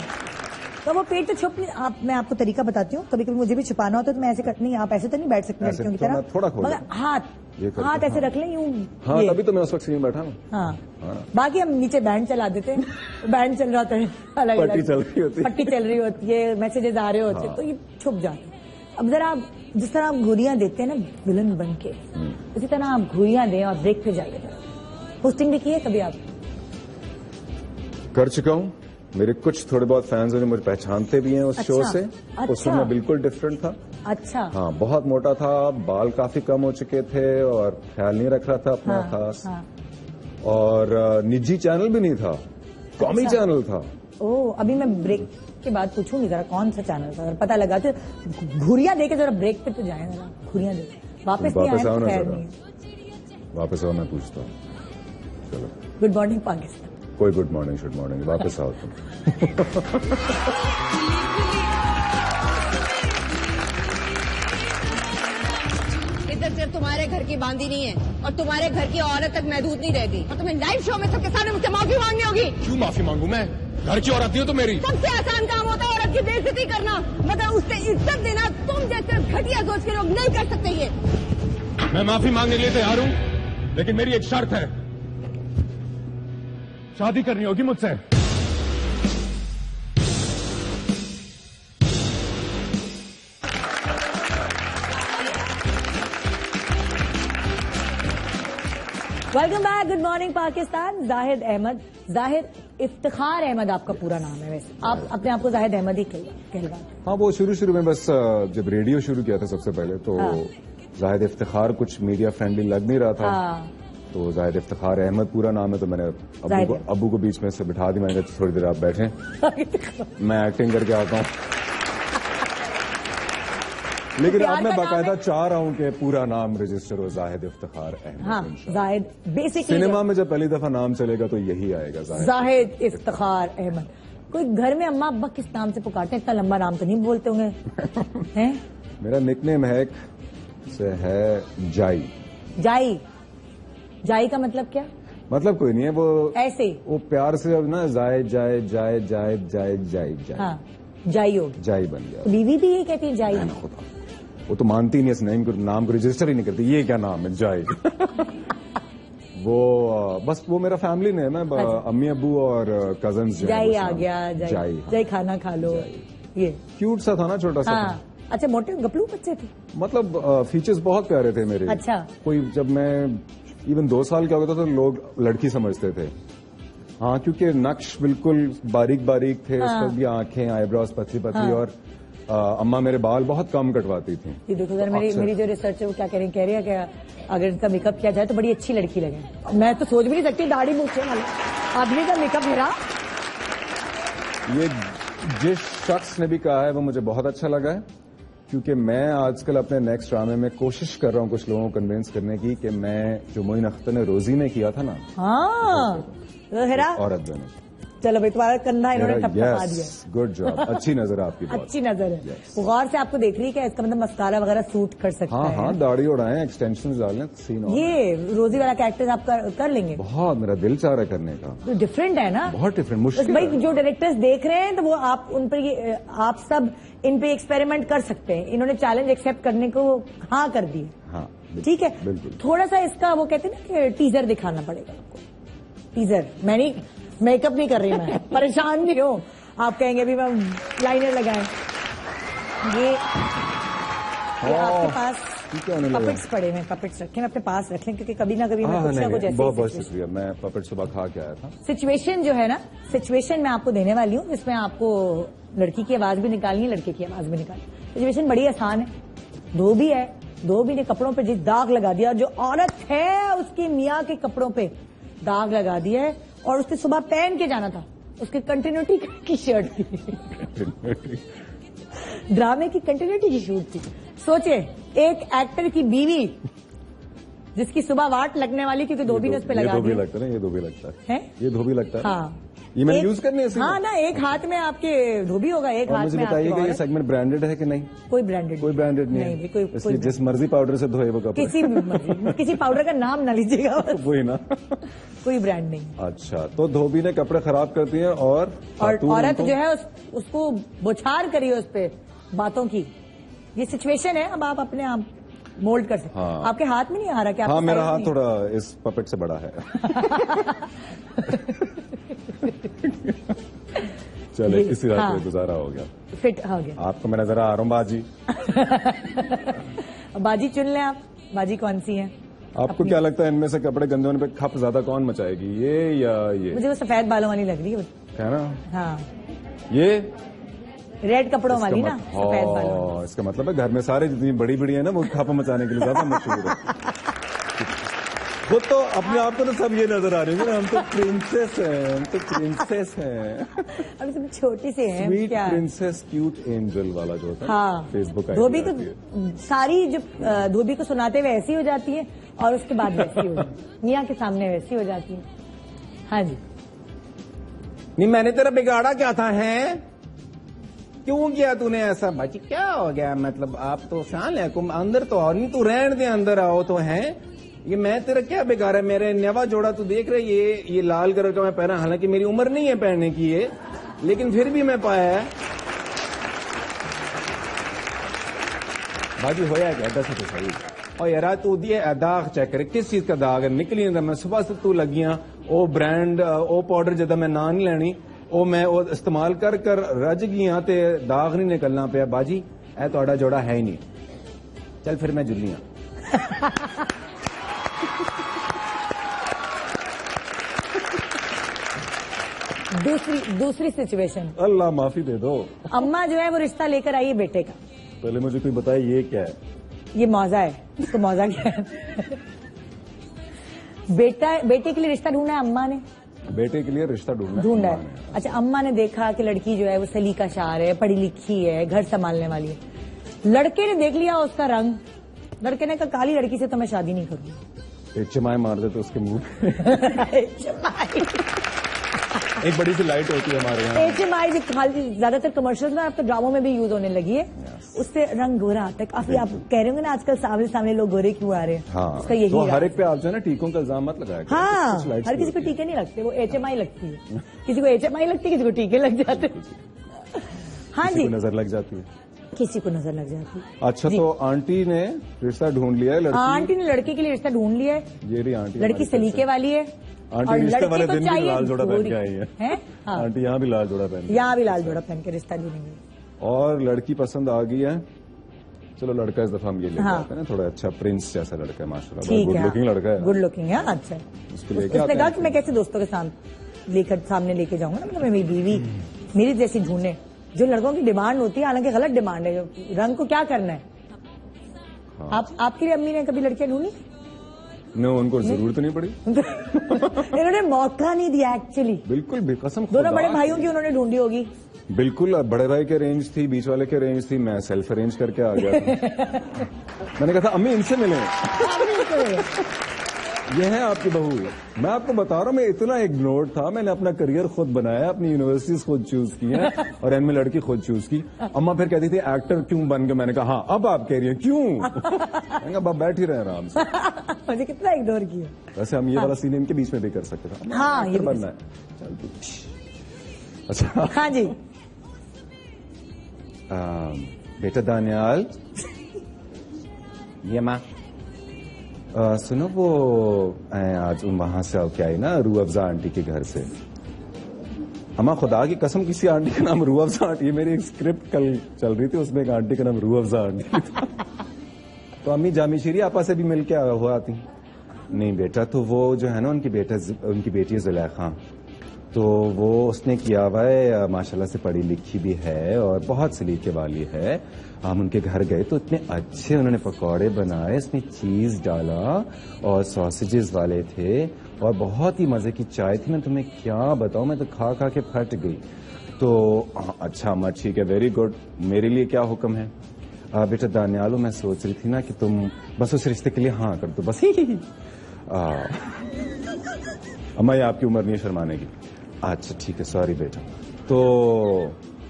तो वो पेट तो छुप नहीं। मैं आपको तरीका बताती हूँ, कभी कभी मुझे भी छुपाना होता है तो मैं ऐसे करती नहीं, आप ऐसे तो नहीं बैठ सकते लड़कियों की तरह, थोड़ा मगर हाथ ऐसे रख लें यूं। हाँ, तभी तो मैं उस वक्त यूं बैठा हूँ। हाँ, बाकी हम नीचे बैंड चला देते हैं, बैंड चल रहा था, अलग पट्टी चल रही होती है, मैसेजेस आ रहे होते हैं, तो ये छुप जाते। अब जरा आप जिस तरह आप घुरियां देते हैं ना विलन बन के, उसी तरह आप घुरियां दें और ब्रेक पे जाइए। होस्टिंग भी की है कभी आप? कर चुका हूँ। मेरे कुछ थोड़े बहुत फैंस ने मुझे पहचानते भी हैं उस शो से। उसमें मैं बिल्कुल डिफरेंट था। अच्छा। हाँ, बहुत मोटा था, बाल काफी कम हो चुके थे और ख्याल नहीं रख रहा था अपना खास। और निजी चैनल भी नहीं था, कॉमी चैनल था। ओह, अभी मैं ब्रेक के बाद पूछूंगी जरा कौन सा चैनल था, अगर पता लगा तो घुरिया देके जरा ब्रेक पे तो जाए जरा, घुरिया देके वापस नहीं आए तो खैर नहीं। वापस आओ, मैं पूछता हूँ। चलो, गुड मॉर्निंग पाकिस्तान। कोई गुड मॉर्निंग शुड मॉर्निंग, वापस आओ तुम। इधर सिर्फ तुम्हारे घर की बांदी नहीं है और तुम्हारे घर की औरत तक महदूद नहीं रहेगी और तुम्हें लाइव शो में सबके सामने मुझसे माफी मांगनी होगी। क्यों माफी मांगू मैं? घर की औरत हो तो मेरी। सबसे आसान काम होता है औरत की बेइज्जती करना, मगर उससे इज्जत देना तुम जैसे घटिया सोच के लोग नहीं कर सकते। ये मैं माफी मांगने के लिए तैयार हूँ, लेकिन मेरी एक शर्त है, शादी करनी होगी मुझसे। Welcome back, good morning Pakistan. Zahid Ahmed, Zahid Iftikhar Ahmed आपका पूरा नाम है। वैसे आप अपने आप को जाहिद अहमद ही कहलवाते हैं? हाँ, वो शुरू में बस जब रेडियो शुरू किया था सबसे पहले तो जाहिद इफ्तिखार कुछ मीडिया फ्रेंडली लग नहीं रहा था। तो जाहिद इफ्तिखार अहमद पूरा नाम है, तो मैंने अब्बू को बीच में से बिठा दी। मैंने कहा थोड़ी देर आप बैठें, मैं एक्टिंग करके आता हूँ। लेकिन अब मैं बाकायदा चाह रहा हूँ कि पूरा नाम रजिस्टर हो जाहिद इफ्तिखार अहमद। हाँ, जाहिद बेसिकली सिनेमा में जब पहली दफा नाम चलेगा तो यही आएगा, जाहिद इफ्तिखार अहमद। कोई घर में अम्मा अब्बा किस नाम से पुकारते हैं? इतना लंबा नाम तो नहीं बोलते होंगे हैं? मेरा निकनेम है जाई। जाई, जाई का मतलब क्या? मतलब कोई नहीं है, वो ऐसे वो प्यार से अब ना जाए जाए जाए जाए जाए जाए जाए। हाँ, जाई हो, जाई बन गया। बीवी भी ये कहती है जाई। खुदा, वो तो मानती नहीं है, नाम को रजिस्टर ही नहीं करती। ये क्या नाम है जाई? वो बस वो मेरा फैमिली नेम है। अम्मी अब्बू और कजन्स जाई आ गया, जाई जाई खाना खा लो। ये क्यूट सा था ना, छोटा सा। अच्छा, मोटे गपलू बच्चे थे? मतलब फीचर्स बहुत प्यारे थे मेरे। अच्छा। कोई जब मैं इवन 2 साल का होता था तो लोग लड़की समझते थे। हाँ, क्योंकि नक्श बिल्कुल बारीक बारीक थे। उस पर भी आंखें, आईब्रोज पतली पतली। और अम्मा मेरे बाल बहुत कम कटवाती थी। ये देखो अगर मेरी जो रिसर्च है वो क्या कह रही है कि अगर इनका मेकअप किया जाए तो बड़ी अच्छी लड़की लगे। मैं तो सोच भी नहीं सकती दाढ़ी मूछे वाले आदमी का मेकअप मेरा। ये जिस शख्स ने भी कहा है वो मुझे बहुत अच्छा लगा है, क्योंकि मैं आजकल अपने नेक्स्ट ड्रामे में कोशिश कर रहा हूँ कुछ लोगों को कन्विंस करने की कि मैं जो मोइन अख्तर ने रोजी ने किया था ना, औरत बने। चलो भाई, तुम्हारा कंधा इन्होंने टपटपा दिया। गुड जॉब, अच्छी नजर है आपकी। अच्छी नजर है। वो गौर से आपको देख रही है क्या? इसका मतलब मस्कारा वगैरह सूट कर सकता है? हाँ, दाढ़ी उड़ाएं, एक्सटेंशन डालें, सीन। ये रोजी वाला कैरेक्टर आप कर लेंगे? बहुत, मेरा दिल चाह रहा है करने का। तो डिफरेंट है ना? बहुत डिफरेंट, मुश्किल। भाई जो डायरेक्टर्स देख रहे हैं तो वो आप उन पर आप सब इन पे एक्सपेरिमेंट कर सकते हैं। इन्होंने चैलेंज एक्सेप्ट करने को हाँ कर दिए। हाँ, ठीक है। थोड़ा सा इसका वो कहते हैं ना कि टीजर दिखाना पड़ेगा आपको। टीजर मैं नहीं, मेकअप नहीं कर रही, मैं परेशान भी हूँ। आप कहेंगे अभी मैं लाइनर लगाएं। ये आपके पास पपेट्स पड़े हैं, पपेट्स रखें, अपने पास रख लें, क्योंकि कभी ना कभी मैं कुछ ना कुछ ऐसे। बहुत बहुत शुक्रिया, मैं पपेट सुबह खा के आया था। सिचुएशन जो है ना, सिचुएशन मैं आपको देने वाली हूँ जिसमें आपको लड़की की आवाज भी निकालनी है, लड़के की आवाज भी निकालनी। सिचुएशन बड़ी आसान है। धोबी है, धोबी ने कपड़ों पे जिस दाग लगा दिया, जो औरत है उसकी मियाँ के कपड़ों पे दाग लगा दिया है, और उसने सुबह पहन के जाना था। उसकी कंटिन्यूटी की शर्ट थी, ड्रामे की कंटिन्यूटी की शूट थी। सोचे एक एक्टर की बीवी जिसकी सुबह वाट लगने वाली, क्योंकि धोबी ने उस पर लगा दिया। ये धोबी लगता है ना, ये धोबी लगता है, ये धोबी लगता है। हाँ, ये मैंने यूज करने से। हाँ ना, एक हाथ में आपके धोबी होगा, एक हाथ मुझे में आपके। बताइएगा ये सेगमेंट ब्रांडेड है कि नहीं? कोई ब्रांडेड नहीं है। इसलिए जिस मर्जी पाउडर से धोए वो कपड़े, किसी पाउडर का नाम ना लीजिएगा। वही ना, कोई ब्रांड नहीं। अच्छा, तो धोबी ने कपड़े खराब कर दिए और औरत जो है उसको बौछार करी है उस पे बातों की। ये सिचुएशन है, अब आप अपने आप मोल्ड कर सकते। हाँ। आपके हाथ में नहीं आ रहा क्या? हाँ, मेरा हाथ थोड़ा इस पपेट से बड़ा है। चले, किसी रात में गुजारा हो गया, फिट हो गया। आपको मैं नजर आ रहा हूँ बाजी। बाजी चुन लें आप, बाजी कौन सी है? आपको क्या लगता है इनमें से कपड़े गंदे होने पे खप ज्यादा कौन मचाएगी, ये या ये? मुझे वो सफेद बालों वाली लग रही है। क्या ना? हाँ, ये रेड कपड़ों वाली ना, सफेद बालों। इसका मतलब है घर में सारे जितनी बड़ी बड़ी है ना वो खप मचाने के लिए ज्यादा मशहूर है। वो तो अपने आप को तो सब ये नजर आ रही है ना, हम तो प्रिंसेस हैं, हम तो प्रिंसेस हैं। अभी तुम छोटी सी हैं। स्वीट प्रिंसेस क्यूट एंजल वाला जो होता है। हाँ, फेसबुक धोबी को सारी जो धोबी को सुनाते हुए ऐसी हो जाती है और उसके बाद वैसी हो जाती है, मियाँ के सामने वैसी हो जाती है। हाँ जी। नहीं मैंने तेरा बिगाड़ा क्या था, है क्यों किया तूने ऐसा? बाजी क्या हो गया? मतलब आप तो शान है, अंदर तो और नहीं, तू रहने दे, अंदर आओ तो है। ये मैं तेरा क्या बेकार है? मेरे नवा जोड़ा तू देख रहे, ये लाल कलर का मैं पहना, हालांकि मेरी उम्र नहीं है पहनने की ये, लेकिन फिर भी मैं पाया है। बाजी होया क्या? दस तो सही। और यार तू दिए दाग चेक करे, किस चीज का दाग है? निकली नहीं, मैं सुबह से तू लगियां ओ ब्रांड ओ पाउडर जदा मैं ना नहीं लेनी, ओ मैं ओ इस्तेमाल कर कर रज गया ते दाग नहीं निकलना पिया। बाजी ए तो जोड़ा है ही नहीं। चल फिर मैं जुलियां। दूसरी सिचुएशन, अल्लाह माफी दे दो। अम्मा जो है वो रिश्ता लेकर आई है बेटे का। पहले मुझे कोई बताए ये क्या है? ये मौजा है, इसको मौजा क्या है? बेटे के लिए रिश्ता ढूंढा है अम्मा ने। बेटे के लिए रिश्ता ढूंढा है। अच्छा, अम्मा ने देखा कि लड़की जो है वो सलीका शार है, पढ़ी लिखी है, घर संभालने वाली है। लड़के ने देख लिया उसका रंग, लड़के ने कहा काली लड़की से तो मैं शादी नहीं करूंगी। HMI मार दे तो उसके मुंह एक बड़ी सी लाइट होती है हमारे यहाँ, HMI जो ज्यादातर कमर्शियल में, अब तो ड्रामों में भी यूज होने लगी है। उससे रंग गोरा आता है काफी। आप कह रहे होंगे ना आजकल सामने लोग गोरे क्यों आ रहे हैं? हाँ, उसका यही तो हर एक पे आप जो है ना टीकों का इल्जाम मत लगाया। हाँ, हर किसी को टीके नहीं लगते, वो HMI लगती है। किसी को HMI लगती है, किसी को टीके लग जाते हैं। हाँ जी, नजर लग जाती है, किसी को नजर लग जाती है। अच्छा, तो आंटी ने रिश्ता ढूंढ लिया है। आंटी ने लड़के के लिए रिश्ता ढूंढ लिया है। ये रही आंटी, लड़की सलीके वाली है। आंटी रिश्ते वाले दिन भी लाल जोड़ा पहन के आई है। हाँ, आंटी यहाँ भी लाल जोड़ा पहन, यहाँ भी लाल जोड़ा पहन के रिश्ता ढूंढेंगे। और लड़की पसंद आ गई है। चलो लड़का इस दफा हम ये लेके आते हैं ना, थोड़ा अच्छा प्रिंस जैसा लड़का है, माशाल्लाह गुड लुकिंग लड़का है। गुड लुकिंग है। अच्छा, उसने कहा कि मैं कैसे दोस्तों के सामने लेके जाऊंगा ना, मतलब मेरी बीवी मेरी जैसी ढूंढे। जो लड़कों की डिमांड होती है, हालांकि गलत डिमांड है, रंग को क्या करना है। हाँ। आपकी अम्मी ने कभी लड़कियां ढूंढी? नहीं, उनको जरूरत नहीं पड़ी। इन्होंने मौका नहीं दिया एक्चुअली। बिल्कुल भी कसम। दोनों बड़े भाइयों की उन्होंने ढूंढी होगी। बिल्कुल, बड़े भाई के रेंज थी, बीच वाले के रेंज थी, मैं सेल्फ अरेंज करके आ गया था। मैंने कहा था अम्मी इनसे मिले। ये है आपकी बहू। मैं आपको बता रहा हूँ, मैं इतना इग्नोर्ड था, मैंने अपना करियर खुद बनाया, अपनी यूनिवर्सिटीज खुद चूज की है और इनमें लड़की खुद चूज की। अम्मा फिर कहती थी एक्टर क्यों बन गए? मैंने कहा हाँ, अब आप कह रही हैं क्यों? मैंने कहा बैठ ही रहे आराम से। मुझे कितना इग्नोर किया। वैसे हम ये वाला सीन इनके बीच में भी कर सकते थे। हाँ, ये बनना है। अच्छा, हाँ जी। बेटा दानियाल, ये माँ सुनो, वो आज वहां से क्या आई ना, रूह अफजा आंटी के घर से। अम्मा खुदा की कसम, किसी आंटी का नाम रूह अफजा आंटी, मेरी एक स्क्रिप्ट कल चल रही थी, उसमें एक आंटी का नाम रूह अफजा आंटी था। तो अम्मी जामिशीरी आपा से भी मिल के हो आती? नहीं बेटा, तो वो जो है ना उनकी बेटी जुलेखा, तो वो उसने किया हुआ है, माशाल्लाह से पढ़ी लिखी भी है और बहुत सलीके वाली है। हम उनके घर गए तो इतने अच्छे उन्होंने पकौड़े बनाए, इसमें चीज डाला और सॉसेजेस वाले थे और बहुत ही मजे की चाय थी। मैं तुम्हें क्या बताऊं, मैं तो खा खा के फट गई। तो अच्छा अम्मा ठीक है, वेरी गुड। मेरे लिए क्या हुक्म है? बेटा दानियालो, मैं सोच रही थी ना कि तुम बस उस रिश्ते के लिए हाँ कर दो, बस। अम्मा ये आपकी उम्र नहीं है शर्माने की। अच्छा ठीक है, सॉरी बेटा। तो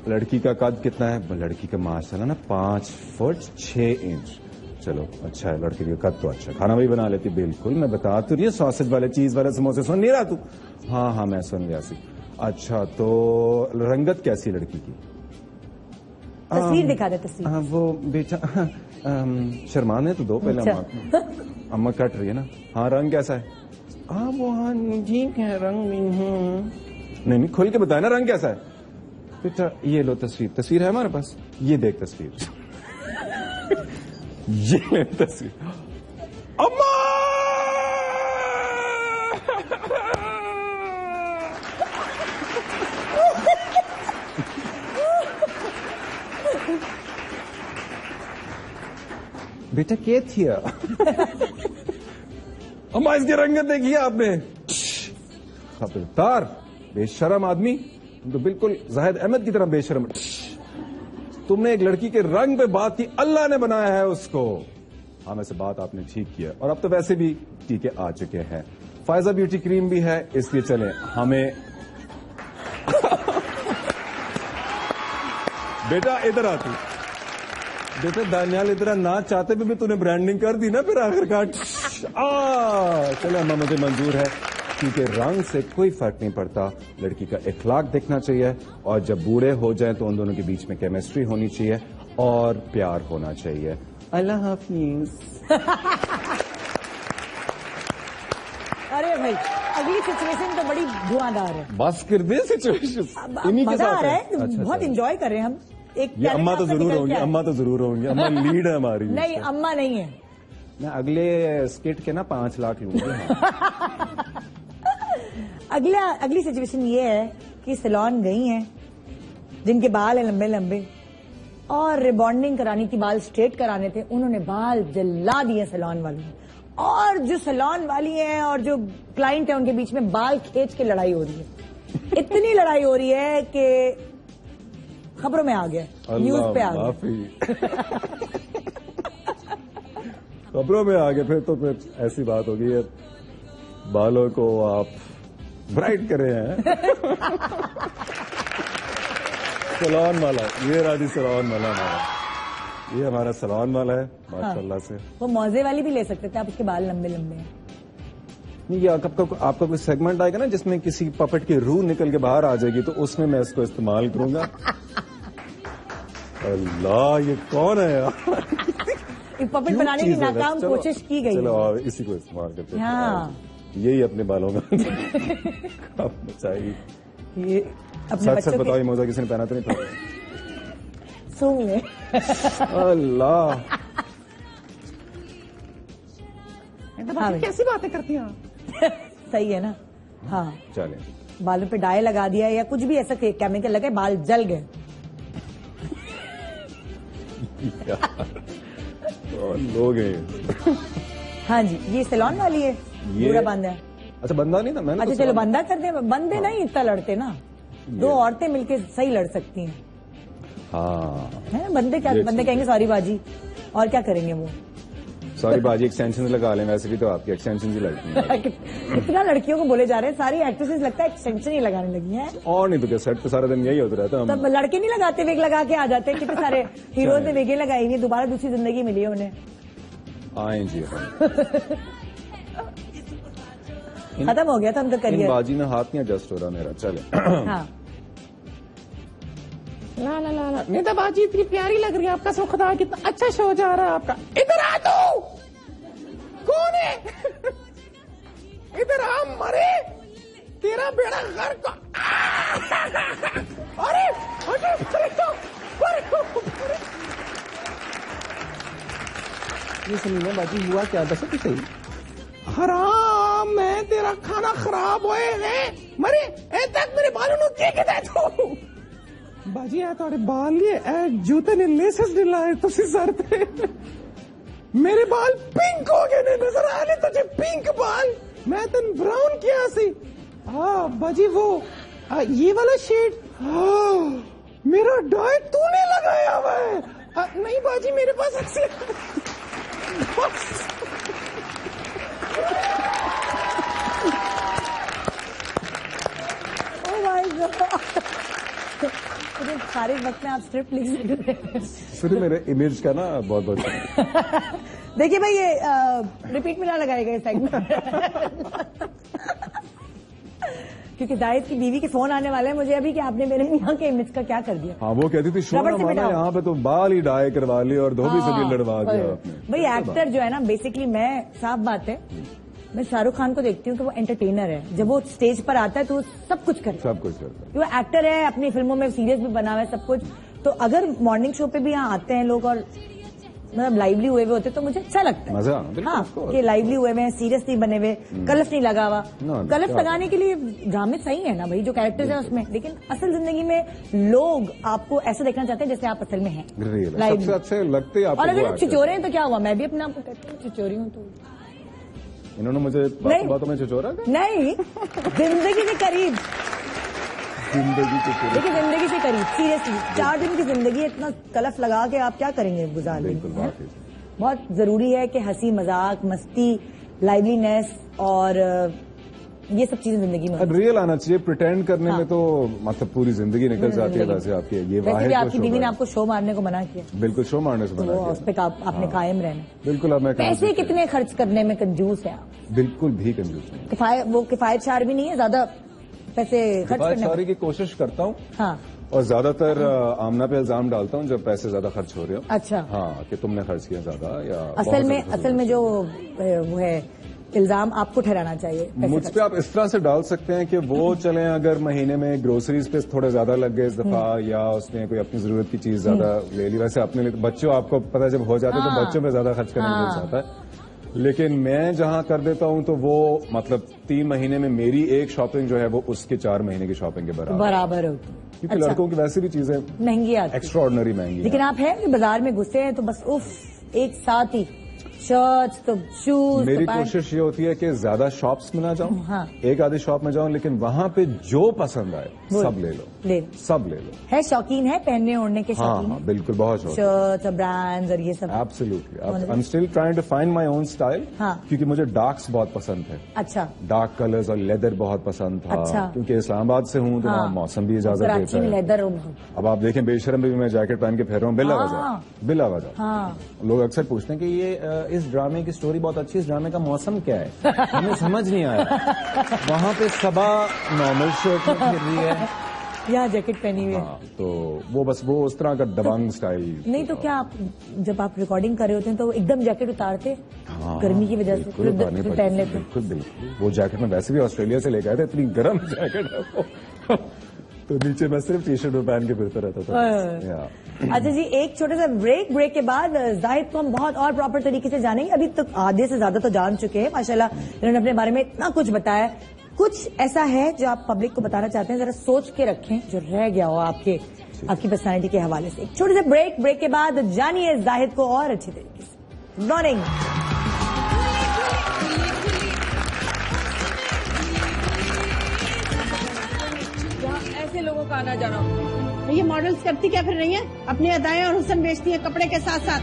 लड़की का कद कितना है? लड़की का माशाल्लाह ना 5 फुट 6 इंच। चलो अच्छा है, लड़की का कद तो अच्छा। खाना भी बना लेती? बिल्कुल, मैं बता तो रही है, सॉसेज वाले चीज वाले समोसे सुन नहीं रहा तू? हाँ हाँ मैं सुन गया सी। अच्छा, तो रंगत कैसी लड़की की? तस्वीर दिखा दे, तस्वीर। वो बेटा शर्माने तो दो पहले। अम्मा कट रही है ना। हाँ, रंग कैसा है? वो हाँ ठीक है, रंग नहीं खुल के बताया ना, रंग कैसा है? बेटा ये लो तस्वीर है हमारे पास, ये देख तस्वीर। ये तस्वीर। अम्मा बेटा क्या थी अम्मा इसकी रंगत देखी आपने? खबरदार बेशरम आदमी, तुम तो बिल्कुल जाहिद अहमद की तरह बेशरम। तुमने एक लड़की के रंग पे बात की, अल्लाह ने बनाया है उसको। हाँ वैसे बात आपने ठीक किया, और अब तो वैसे भी टीके आ चुके हैं, फायजा ब्यूटी क्रीम भी है, इसलिए चलें हमें। बेटा इधर आती, बेटा दानियाल इधर ना चाहते भी तूने ब्रांडिंग कर दी ना फिर आखिरकार। चलो अम्मा मुझे मंजूर है, क्योंकि रंग से कोई फर्क नहीं पड़ता, लड़की का इखलाक देखना चाहिए, और जब बूढ़े हो जाएं तो उन दोनों के बीच में केमिस्ट्री होनी चाहिए और प्यार होना चाहिए। अल्लाह हाफिज। अरे भाई अगली सिचुएशन तो बड़ी धुआंधार है। बस कर दे सिचुएशन, इन्हीं के साथ है। बहुत इंजॉय कर रहे हैं हम। एक ये अम्मा तो जरूर होंगी, अम्मा तो जरूर होंगी, अम्मा लीड है हमारी। नहीं अम्मा नहीं है। मैं अगले स्किट के ना 5 लाख लूंगी। अगली सिचुएशन ये है कि सैलून गई हैं जिनके बाल है लंबे लंबे, और रिबॉन्डिंग करानी थी, बाल स्ट्रेट कराने थे, उन्होंने बाल जला दिए सैलून वालों ने, और जो सैलून वाली है और जो क्लाइंट है उनके बीच में बाल खींच के लड़ाई हो रही है। इतनी लड़ाई हो रही है कि खबरों में आ गया, न्यूज पे आ गया। खबरों में आ गए, फिर ऐसी बात होगी है, बालों को आप ब्राइट करे हैं। सैलून वाला, ये राजी सैलून वाला हमारा, ये हमारा सैलून वाला है माशाल्लाह से। वो मौजे वाली भी ले सकते थे आप, उसके बाल लंबे लंबे हैं। ये आपका कोई सेगमेंट आएगा ना जिसमें किसी पपट की रूह निकल के बाहर आ जाएगी, तो उसमें मैं इसको इस्तेमाल करूंगा। अल्लाह ये कौन है यार? पपट बनाने की नाकाम कोशिश की गई। चलो इसी को इस्तेमाल करते हैं। हाँ यही अपने बालों में चाहिए। ये अपने सच बताओ, ये मोजा किसी ने पहना तो नहीं था? सूंघ ले। अल्लाह हाँ कैसी बातें करती हैं? सही है ना। हाँ चले, बालों पे डाई लगा दिया या कुछ भी ऐसा केमिकल लगे, बाल जल गए। लोग हैं। हाँ जी, ये सैलून वाली है, पूरा बंद है। अच्छा बंदा नहीं था मैंने। अच्छा चलो बंदा कर दे, बंदे नहीं इतना लड़ते ना, 2 औरतें मिलके सही लड़ सकती हैं। हाँ है बंदे क्या, बंदे कहेंगे सॉरी बाजी, और क्या करेंगे वो? सॉरी बाजी एक्सटेंशन लगा लें, वैसे भी तो आपकी एक्सटेंशन ही लगती है। कितना लड़कियों को बोले जा रहे हैं, सारी एक्ट्रेसेस लगता है एक्सटेंशन ही लगाने लगी हैं। और नहीं तो क्या, सेट पे सारा दिन यही होता रहता है। तब लड़के नहीं लगाते, वेग लगा के आ जाते हैं। कितने सारे हीरोज ने वेगें लगाई नहीं, दोबारा दूसरी जिंदगी मिली है उन्हें। आए जी खत्म हो गया था उनका करियर। बाजी में हाथ नहीं एडजस्ट हो रहा मेरा। चले हाँ ला ला ला ला, नेता बाजी इतनी प्यारी लग रही है, आपका सो खुदा कितना अच्छा शो जा रहा है आपका। इधर आ तू, कौन है? इधर आ मरे, तेरा बेड़ा गर्क। अरे ये सुनिए बाजी हुआ क्या, दस तो सही। हराम, मैं तेरा खाना खराब होए हैं मरे ए तक मेरे बालों नु के दे तू। बाजी आ तोड़े बाल ये जूते ने लेसेस दिलाए तुसी सर पे, मेरे बाल पिंक हो गए ने, नजर आ रहे तुझे पिंक बाल, मैं तन ब्राउन किया सी। हाँ बाजी वो ये वाला शेड, मेरा डाई तूने लगाया हुआ है। नहीं बाजी मेरे पास ऐसे सारे वक्त में आप स्क्रिप्ट लिख सकते हैं। सुनिए मेरे इमेज का ना बहुत बहुत देखिए भाई, ये रिपीट में ना लगाएगा ये सेगमेंट। क्योंकि जाहिद की बीवी के फोन आने वाले हैं मुझे अभी कि आपने मेरे यहाँ के इमेज का क्या कर दिया। हाँ वो कहती थी शो यहाँ पे तो बाल ही डाई करवा ली और धोबी से भी लड़वा दिया। भाई एक्टर जो है ना, बेसिकली मैं साफ बात है, मैं शाहरुख खान को देखती हूँ कि वो एंटरटेनर है। जब वो स्टेज पर आता है तो वो सब कुछ करता है, वो एक्टर है, अपनी फिल्मों में सीरियस भी बना हुआ है सब कुछ। तो अगर मॉर्निंग शो पे भी यहाँ आते हैं लोग और मतलब लाइवली हुए हुए होते तो मुझे अच्छा लगता है। मजा। हाँ, कि लाइवली हुए हुए हैं, सीरियस नहीं बने हुए, कलफ नहीं लगा हुआ। कलफ लगाने के लिए ड्रामे सही है ना भाई, जो कैरेक्टर्स है उसमें, लेकिन असल जिंदगी में लोग आपको ऐसा देखना चाहते हैं जैसे आप असल में हैं। सबसे अच्छे लगते हैं। और अगर आप छिचोरे हैं तो क्या हुआ, मैं भी अपने आप को कहती हूँ छिचोरी हूँ। तो इन्होंने मुझे बातों में छिचोरा नहीं, जिंदगी के करीब, देखिए जिंदगी से करीब, सीरियसली 4 दिन की जिंदगी इतना कलफ लगा के आप क्या करेंगे गुजार लेंगे। बहुत जरूरी है कि हंसी मजाक, मस्ती, लाइवलीनेस और ये सब चीजें जिंदगी में रियल आना चाहिए। प्रिटेंड करने में तो मतलब पूरी जिंदगी निकल जाती है। वैसे आपकी ये वैसे भी आपकी बीवी ने आपको शो मारने को मना किया। बिल्कुल, शो मारने से मना किया। उस पे आपने कायम रहना। बिल्कुल। अब मैं पैसे कितने खर्च करने में कंजूस है आप? बिल्कुल भी कंजूस नहीं। वो किफायतशार भी नहीं है, ज्यादा पैसे खर्च करने की कोशिश करता हूँ। हाँ। और ज्यादातर आमना पे इल्जाम डालता हूँ जब पैसे ज्यादा खर्च हो रहे हो। अच्छा। हाँ, कि तुमने खर्च किया ज्यादा या असल में जो वो है इल्जाम आपको ठहराना चाहिए। मुझ पे आप इस तरह से डाल सकते हैं कि वो चलें अगर महीने में ग्रोसरीज पे थोड़े ज्यादा लग गए इस दफा, या उसने कोई अपनी जरूरत की चीज ज्यादा ले ली। वैसे अपने लिए बच्चों, आपको पता है जब हो जाते तो बच्चों पे ज्यादा खर्च करने लग जाता है। लेकिन मैं जहां कर देता हूं तो वो मतलब 3 महीने में मेरी एक शॉपिंग जो है वो उसके 4 महीने की शॉपिंग के बराबर होती है। क्योंकि लड़कों की वैसे भी चीजें महंगी आती है, एक्स्ट्राऑर्डिनरी महंगी। लेकिन आप है कि बाजार में घुसे हैं तो बस उफ एक साथ ही शर्ट्स तो शूज। मेरी कोशिश ये होती है कि ज्यादा शॉप्स में ना जाऊं। हाँ। एक आधी शॉप में जाऊं, लेकिन वहां पे जो पसंद आए सब ले लो, सब ले लो। है शौकीन है पहनने ओढ़ने के शौकीन? हाँ, बिल्कुल, बहुत शौकीन। शर्ट्स और ब्रांड्स और ये सब। Absolutely. I am still trying to find my own style. क्योंकि मुझे डार्क्स बहुत पसंद है। अच्छा। डार्क कलर्स और लेदर बहुत पसंद था। अच्छा। क्योंकि इस्लामाबाद से हूँ तो वहाँ मौसम भी इजाजत देता है। लेदर। अब आप देखें बेशरम भी मैं जैकेट पहन के फिर रहा हूँ बिला वजह। लोग अक्सर पूछते हैं कि ये इस ड्रामे की स्टोरी बहुत अच्छी, इस ड्रामे का मौसम क्या है? हमें समझ नहीं आया। वहाँ पे सबा नॉर्मल शर्ट में फिर रही है, यहाँ जैकेट पहनी हुई है। तो वो बस वो उस तरह का दबंग स्टाइल। नहीं तो क्या आप जब आप रिकॉर्डिंग कर रहे होते हैं तो एकदम जैकेट उतारते गर्मी की वजह से फिर पहन लेते? बिल्कुल। वो जैकेट में वैसे भी ऑस्ट्रेलिया से लेकर आए थे, इतनी गर्म जैकेट है वो। तो नीचे मैं सिर्फ टी शर्ट पहन के फिरता रहता था। अच्छा जी, एक छोटा सा ब्रेक के बाद जाहिद को हम बहुत और प्रॉपर तरीके से जानेंगे। अभी तक आधे से ज्यादा तो जान चुके हैं माशाल्लाह, इन्होंने अपने बारे में इतना कुछ बताया। कुछ ऐसा है जो आप पब्लिक को बताना चाहते हैं, जरा सोच के रखें जो रह गया हो आपकी पर्सनैलिटी के हवाले से। एक छोटे से ब्रेक के बाद जानिए जाहिद को और अच्छी तरीके से। Good morning. ऐसे लोगों का आना जाना, ये मॉडल्स करती क्या फिर रही है? अपनी अदाएं और हुस्न बेचती है कपड़े के साथ साथ।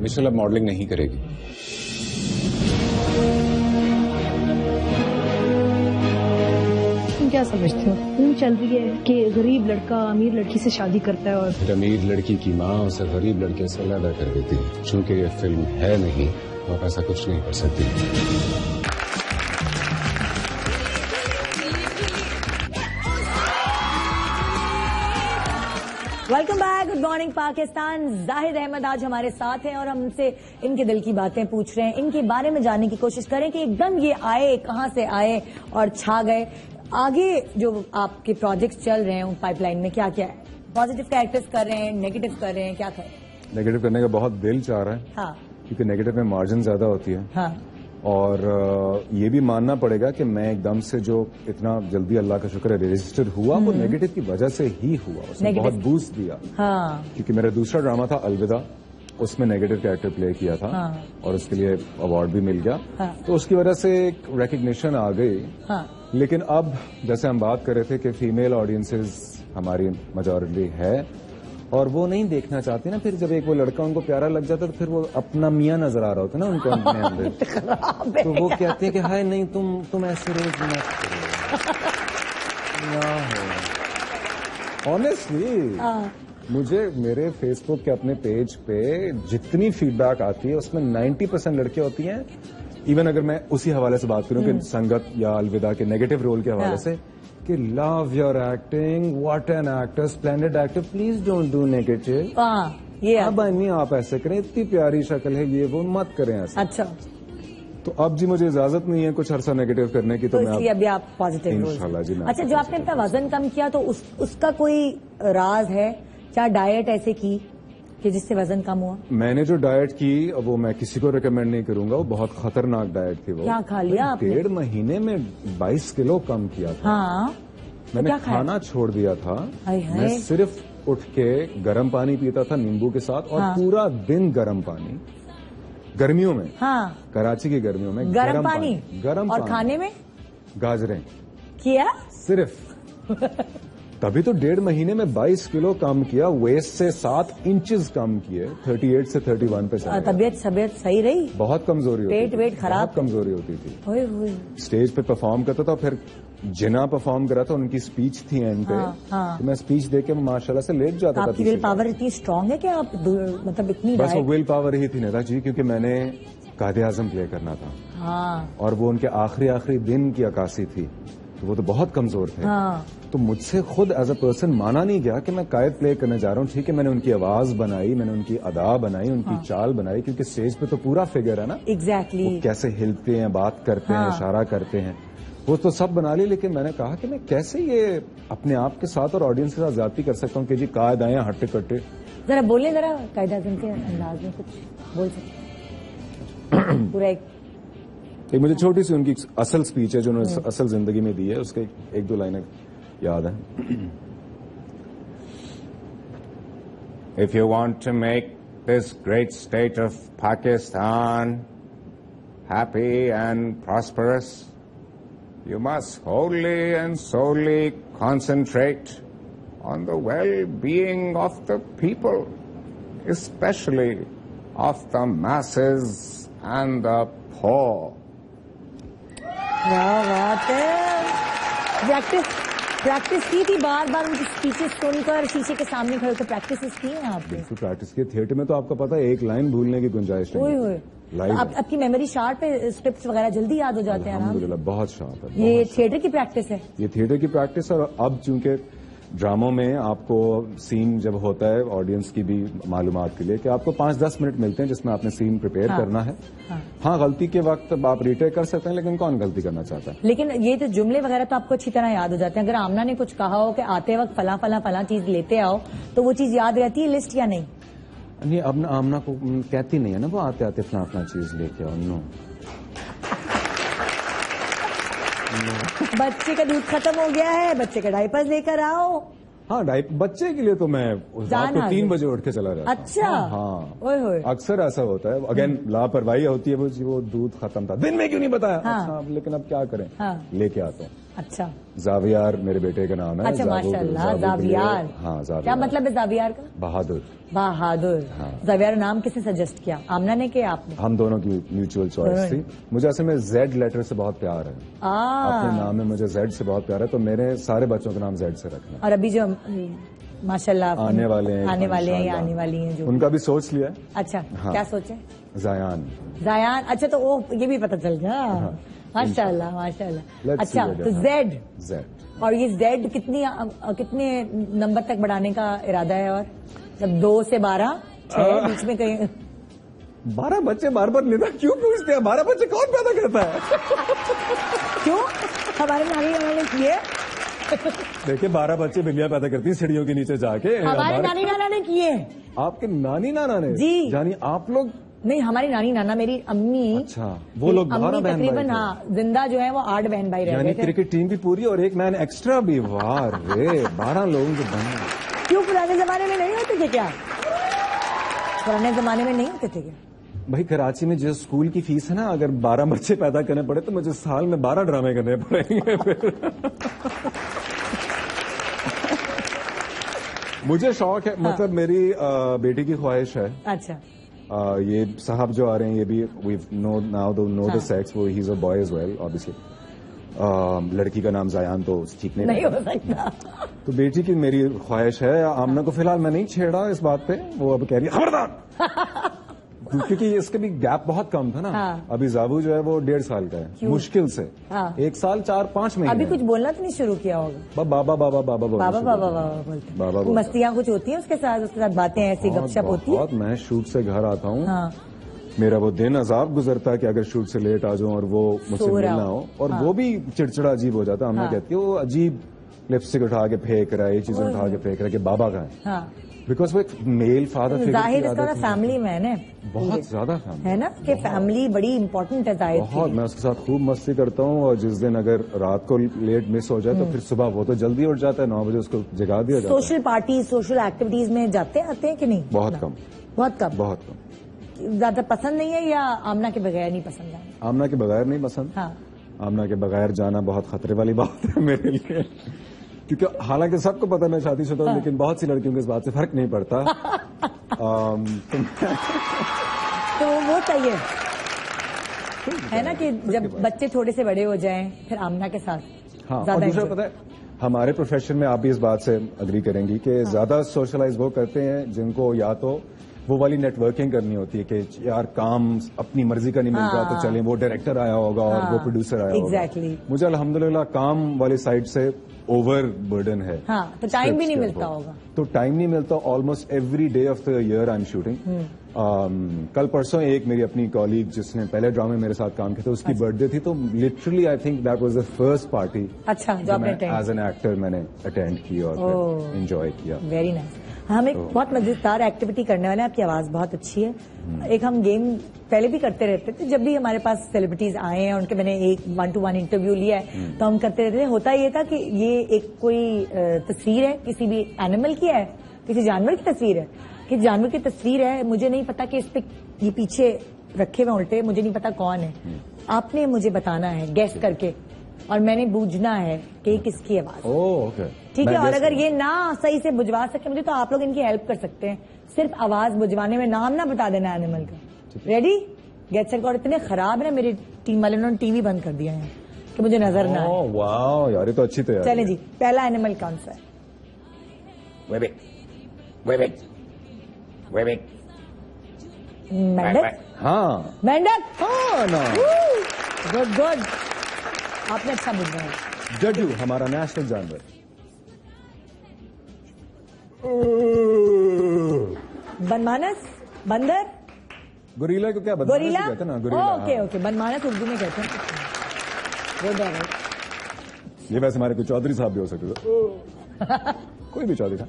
मिशेल अब मॉडलिंग नहीं करेगी। तुम क्या समझते हो? तुम चल रही है कि गरीब लड़का अमीर लड़की से शादी करता है और अमीर लड़की की माँ उसे गरीब लड़के से अलग कर देती है। चूंकि ये फिल्म है नहीं तो आप ऐसा कुछ नहीं कर सकती। Welcome back, good morning Pakistan. Zahid Ahmed आज हमारे साथ हैं और हम उनसे इनके दिल की बातें पूछ रहे हैं, इनके बारे में जानने की कोशिश करें कि एकदम ये आए, कहाँ से आए और छा गए। आगे जो आपके प्रोजेक्ट्स चल रहे हैं उन पाइपलाइन में क्या क्या है? पॉजिटिव कैरेक्टर्स कर रहे हैं, नेगेटिव कर रहे हैं, क्या कर रहे हैं? नेगेटिव करने का बहुत दिल चाह रहा है। हाँ। क्योंकि नेगेटिव में मार्जिन ज्यादा होती है। हाँ। और ये भी मानना पड़ेगा कि मैं एकदम से जो इतना जल्दी अल्लाह का शुक्र है रजिस्टर हुआ वो नेगेटिव की वजह से ही हुआ। उसने बहुत बूस्ट दिया। हाँ। क्योंकि मेरा दूसरा ड्रामा था अलविदा, उसमें नेगेटिव कैरेक्टर प्ले किया था। हाँ। और उसके लिए अवार्ड भी मिल गया। हाँ। तो उसकी वजह से एक रिकग्निशन आ गई। हाँ। लेकिन अब जैसे हम बात कर रहे थे कि फीमेल ऑडियंसेस हमारी मेजॉरिटी है और वो नहीं देखना चाहती ना, फिर जब एक वो लड़का उनको प्यारा लग जाता है तो फिर वो अपना मियाँ नजर आ रहा होता है ना उनको अपने अंदर। तो वो कहते हैं कि हाय नहीं तुम ऐसे रोज मत करो। ऑनेस्टली मुझे मेरे फेसबुक के अपने पेज पे जितनी फीडबैक आती है उसमें 90% लड़कियां होती हैं। इवन अगर मैं उसी हवाले से बात करूं कि संगत या अलविदा के नेगेटिव रोल के हवाले से कि love your acting, what an actor, splendid actor, please don't do negative. ये अब नहीं आप ऐसे करें, इतनी प्यारी शक्ल है ये वो मत करें ऐसे। अच्छा। तो अब जी मुझे इजाजत नहीं है कुछ अरसा नेगेटिव करने की, तो मैं अभी आप पॉजिटिव इंशाल्लाह जी। अच्छा, जो आपने अपना वजन कम किया तो उसका कोई राज है क्या? डाइट ऐसे की कि जिससे वजन कम हुआ? मैंने जो डाइट की वो मैं किसी को रिकमेंड नहीं करूंगा, वो बहुत खतरनाक डाइट थी। वो क्या खा लिया आपने? 1.5 महीने में 22 किलो कम किया था। हाँ, मैंने क्या खाना छोड़ दिया था। हाय। मैं सिर्फ उठ के गर्म पानी पीता था नींबू के साथ, और पूरा दिन गर्म पानी, गर्मियों में। हाँ, कराची की गर्मियों में गर्म पानी। गर्म और पानी। खाने में गाजरें किया सिर्फ। तभी तो 1.5 महीने में 22 किलो कम किया, वेस्ट से 7 इंचेस कम किए, 38 से 31 पे चला गया। तबीयत सही रही? बहुत कमजोरी होती थी, पेट वेट खराब? बहुत कमजोरी होती थी। ओए होए। स्टेज पे परफॉर्म करता था, फिर जिना परफॉर्म करा था, उनकी स्पीच थी एंड पे। हाँ। तो मैं स्पीच देके माशाल्लाह से लेट जाता था। आपकी विल पावर इतनी स्ट्रांग है कि आप मतलब इतनी बस वो विल पावर ही थी नेता जी, क्योंकि मैंने कायदे-आज़म प्ले करना था। हाँ। और वो उनके आखिरी दिन की अक्कासी थी, तो वो तो बहुत कमजोर थे। हाँ। तो मुझसे खुद एज अ पर्सन माना नहीं गया कि मैं कायद प्ले करने जा रहा हूँ। ठीक है, मैंने उनकी आवाज बनाई, मैंने उनकी अदा बनाई, उनकी चाल बनाई, क्योंकि स्टेज पे तो पूरा फिगर है ना। एग्जैक्टली। वो कैसे हिलते हैं, बात करते हैं, इशारा करते हैं, वो तो सब बना ली। लेकिन मैंने कहा कि मैं कैसे ये अपने आप के साथ और ऑडियंस के साथ ज्यादती कर सकता हूँ कि जी कायद आए हट्टे कट्टे। जरा बोले, जरा कायद-ए-आज़म के अंदाज में कुछ बोल सकते? पूरा एक मुझे छोटी सी उनकी असल स्पीच है जो उन्होंने असल जिंदगी में दी है, उसके 1-2 लाइनें याद है। If you want to make this great state of Pakistan happy and prosperous, you must wholly and solely concentrate on the well-being of the people, especially of the masses and the poor. क्या बात है। Practice की थी, बार बार उनकी speeches सुनकर शीशे के सामने खड़े होकर प्रैक्टिस की है आपने? बिल्कुल प्रैक्टिस की। थिएटर में तो आपको पता है एक लाइन भूलने की गुंजाइश नहीं है। तो आपकी मेमोरी शार्प है, स्क्रिप्ट्स वगैरह जल्दी याद हो जाते हैं? अल्हम्दुलिल्लाह बहुत शार्प है। ये थिएटर की प्रैक्टिस है? ये थिएटर की प्रैक्टिस। और अब चूंकि ड्रामों में आपको सीन जब होता है, ऑडियंस की भी मालूमात के लिए, कि आपको 5-10 मिनट मिलते हैं जिसमें आपने सीन प्रिपेयर करना है। हाँ, गलती के वक्त आप रिटेक कर सकते हैं, लेकिन कौन गलती करना चाहता है? लेकिन ये तो जुमले वगैरह तो आपको अच्छी तरह याद हो जाते हैं। अगर आमना ने कुछ कहा हो कि आते वक्त फला फला फला चीज लेते आओ, तो वो चीज याद रहती है लिस्ट या नहीं? नहीं, अब आमना को कहती नहीं है ना वो आते आते फला फला चीज लेके आओ। नो, बच्चे का दूध खत्म हो गया है, बच्चे का डायपर्स लेकर आओ। हाँ, बच्चे के लिए तो मैं रात को 3 बजे उठ के चला जाता। अच्छा। हाँ, ओए होए। अक्सर ऐसा होता है। अगेन लापरवाही होती है, वो दूध खत्म था, दिन में क्यों नहीं बताया? हाँ। अच्छा, लेकिन अब क्या करें, लेके आता हूँ। अच्छा, जावियार मेरे बेटे का नाम है। अच्छा, माशाल्लाह, जावियार। हाँ, जावियार। क्या मतलब है जावियार का? बहादुर। बहादुर। हाँ। जावियार नाम किसने सजेस्ट किया, आमना ने किया आपने? हम दोनों की म्यूचुअल चॉइस थी। मुझे असल में जेड लेटर से बहुत प्यार है। अपने नाम में मुझे जेड से बहुत प्यार है, तो मेरे सारे बच्चों का नाम जेड से रखना। और अभी जो माशाल्लाह आने वाले हैं या आने वाली हैं जो, उनका भी सोच लिया है। अच्छा, क्या सोचे? जायान। अच्छा, तो वो ये भी पता चल गया। माशाल्लाह माशाल्लाह। अच्छा, तो जेड। और ये जेड कितने नंबर तक बढ़ाने का इरादा है? और जब 2 से 12 बीच में कहीं 12 बच्चे बार बार नेता क्यों पूछते हैं? 12 बच्चे कौन पैदा करता है? क्यों? हमारे नानी ने किए। देखिए, 12 बच्चे बिल्लियां पैदा करती हैं सीढ़ियों के नीचे जाके। हमारे नानी नाना ने किए। आपके नानी नाना ने? जी। यानी आप लोग? नहीं, हमारी नानी नाना, मेरी अम्मी। अच्छा, वो लोग 12 बहन तकरीबन, हाँ, जिंदा जो है वो 8 बहन भाई रह गए थे। क्रिकेट टीम भी पूरी और एक मैन एक्स्ट्रा भी। वाह रे, 12 लोगों के बहन। क्यों, पुराने जमाने में नहीं होते थे क्या? पुराने जमाने में नहीं होते थे क्या? भाई, कराची में जो स्कूल की फीस है ना, अगर 12 बच्चे पैदा करने पड़े तो मुझे साल में 12 ड्रामे करने पड़ेंगे फिर। मुझे शौक है। मतलब मेरी बेटी की ख्वाहिश है। अच्छा। ये साहब जो आ रहे हैं, ये भी वी नो द सेक्स, वो he is a boy as well obviously. लड़की का नाम जायान तो ठीक नहीं हो सकता। तो बेटी की मेरी ख्वाहिश है। आमना को फिलहाल मैं नहीं छेड़ा इस बात पे, वो अब कह रही है खबरदार। क्योंकि इसके भी गैप बहुत कम था ना। हाँ। अभी जाबू जो है वो 1.5 साल का है, मुश्किल से। हाँ। 1 साल 4-5 महीने। अभी कुछ बोलना तो नहीं शुरू किया होगा? बाबा बाबा बाबा बोलते। बाबा मस्तियाँ कुछ होती हैं उसके साथ बातें ऐसी गपशप होती है? बहुत। मैं शूट से घर आता हूँ। हाँ। मेरा वो दिन अजाब गुजरता है कि अगर शूट से लेट आ जाऊं और वो मुझसे मिलना हो, और वो भी चिड़चिड़ा अजीब हो जाता है। हमने कहती है वो अजीब लिपस्टिक उठा के फेंक रहा है, ये चीजें उठा के फेंक रहा है कि बाबा का है। हाँ, बिकॉज वो एक मेल फादर जाहिर इसका फैमिली मैन है, बहुत ज्यादा फैमिली है ना, कि फैमिली बड़ी इंपॉर्टेंट है जाहिर। बहुत, मैं उसके साथ खूब मस्ती करता हूँ, और जिस दिन अगर रात को लेट मिस हो जाए तो फिर सुबह वो तो जल्दी उठ जाता है, 9 बजे उसको जगा दिया जाता है। सोशल पार्टी, सोशल एक्टिविटीज में आते हैं कि नहीं? बहुत कम, बहुत कम, बहुत कम। ज्यादा पसंद नहीं है या आमना के बगैर नहीं पसंद है? आमना के बगैर नहीं पसंद। हाँ, आमना के बगैर जाना बहुत खतरे वाली बात है मेरे लिए, क्योंकि हालांकि सबको पता है मैं शादीशुदा हूं, लेकिन बहुत सी लड़कियों को इस बात से फर्क नहीं पड़ता। तो वो चाहिए है ना कि जब बच्चे थोड़े से बड़े हो जाएं फिर आमना के साथ। हाँ, और दूसरा पता है, हमारे प्रोफेशन में आप भी इस बात से अग्री करेंगी कि ज्यादा सोशलाइज वो करते हैं जिनको या तो वो वाली नेटवर्किंग करनी होती है कि यार काम अपनी मर्जी का नहीं मिलता, तो चलें वो डायरेक्टर आया होगा और वो प्रोड्यूसर आया होगा। एग्जैक्टली। मुझे अल्हम्दुलिल्लाह काम वाली साइड से ओवर बर्डन है। हाँ, तो टाइम भी नहीं मिलता होगा। तो टाइम नहीं मिलता, almost every day of the year I am shooting. कल परसों एक मेरी अपनी कॉलीग जिसने पहले ड्रामे मेरे साथ काम किया था, उसकी बर्थडे थी, तो literally I think that was the first party अच्छा जो आपने एज एन एक्टर मैंने अटेंड की और एंजॉय किया। Very nice. हम एक बहुत मजेदार एक्टिविटी करने वाले हैं, आपकी आवाज बहुत अच्छी है। एक हम गेम पहले भी करते रहते थे, जब भी हमारे पास सेलिब्रिटीज आए हैं उनके मैंने एक 1-to-1 इंटरव्यू लिया है, तो हम करते रहते थे। होता ये था कि ये एक कोई तस्वीर है, किसी भी एनिमल की है, किसी जानवर की तस्वीर है, किसी जानवर की तस्वीर है, मुझे नहीं पता कि इस पे ये पीछे रखे हुए उल्टे, मुझे नहीं पता कौन है। आपने मुझे बताना है गेस करके, और मैंने बूझना है कि किसकी आवाज। ओके, ठीक है। और अगर ये ना सही से बुझवा सके मुझे, तो आप लोग इनकी हेल्प कर सकते हैं, सिर्फ आवाज बुझवाने में, नाम ना बता देना एनिमल का। रेडी? Get set. और इतने खराब है ना मेरी टीम वाले, उन्होंने टीवी बंद कर दिया है कि मुझे नजर ना आए। वाह यार, ये तो अच्छी तैयारी। चले जी, पहला एनिमल कौन सा है? वेबिक, वेबिक, वेबिक, मेंढक। हाँ, मेंढक। हाँ ना, गुड गुड, आपने अच्छा बुझवाया। जड्डू हमारा नेशनल जानवर। बनमानस, बंदर, गोरिल्ला को क्या गोरिल्ला कहते हैं ना, गोरिल्ला। ओके ओके, बनमानस उर्दू में कहते हैं। गुड है। ये वैसे हमारे कोई चौधरी साहब भी हो सकते थे। कोई भी चौधरी था।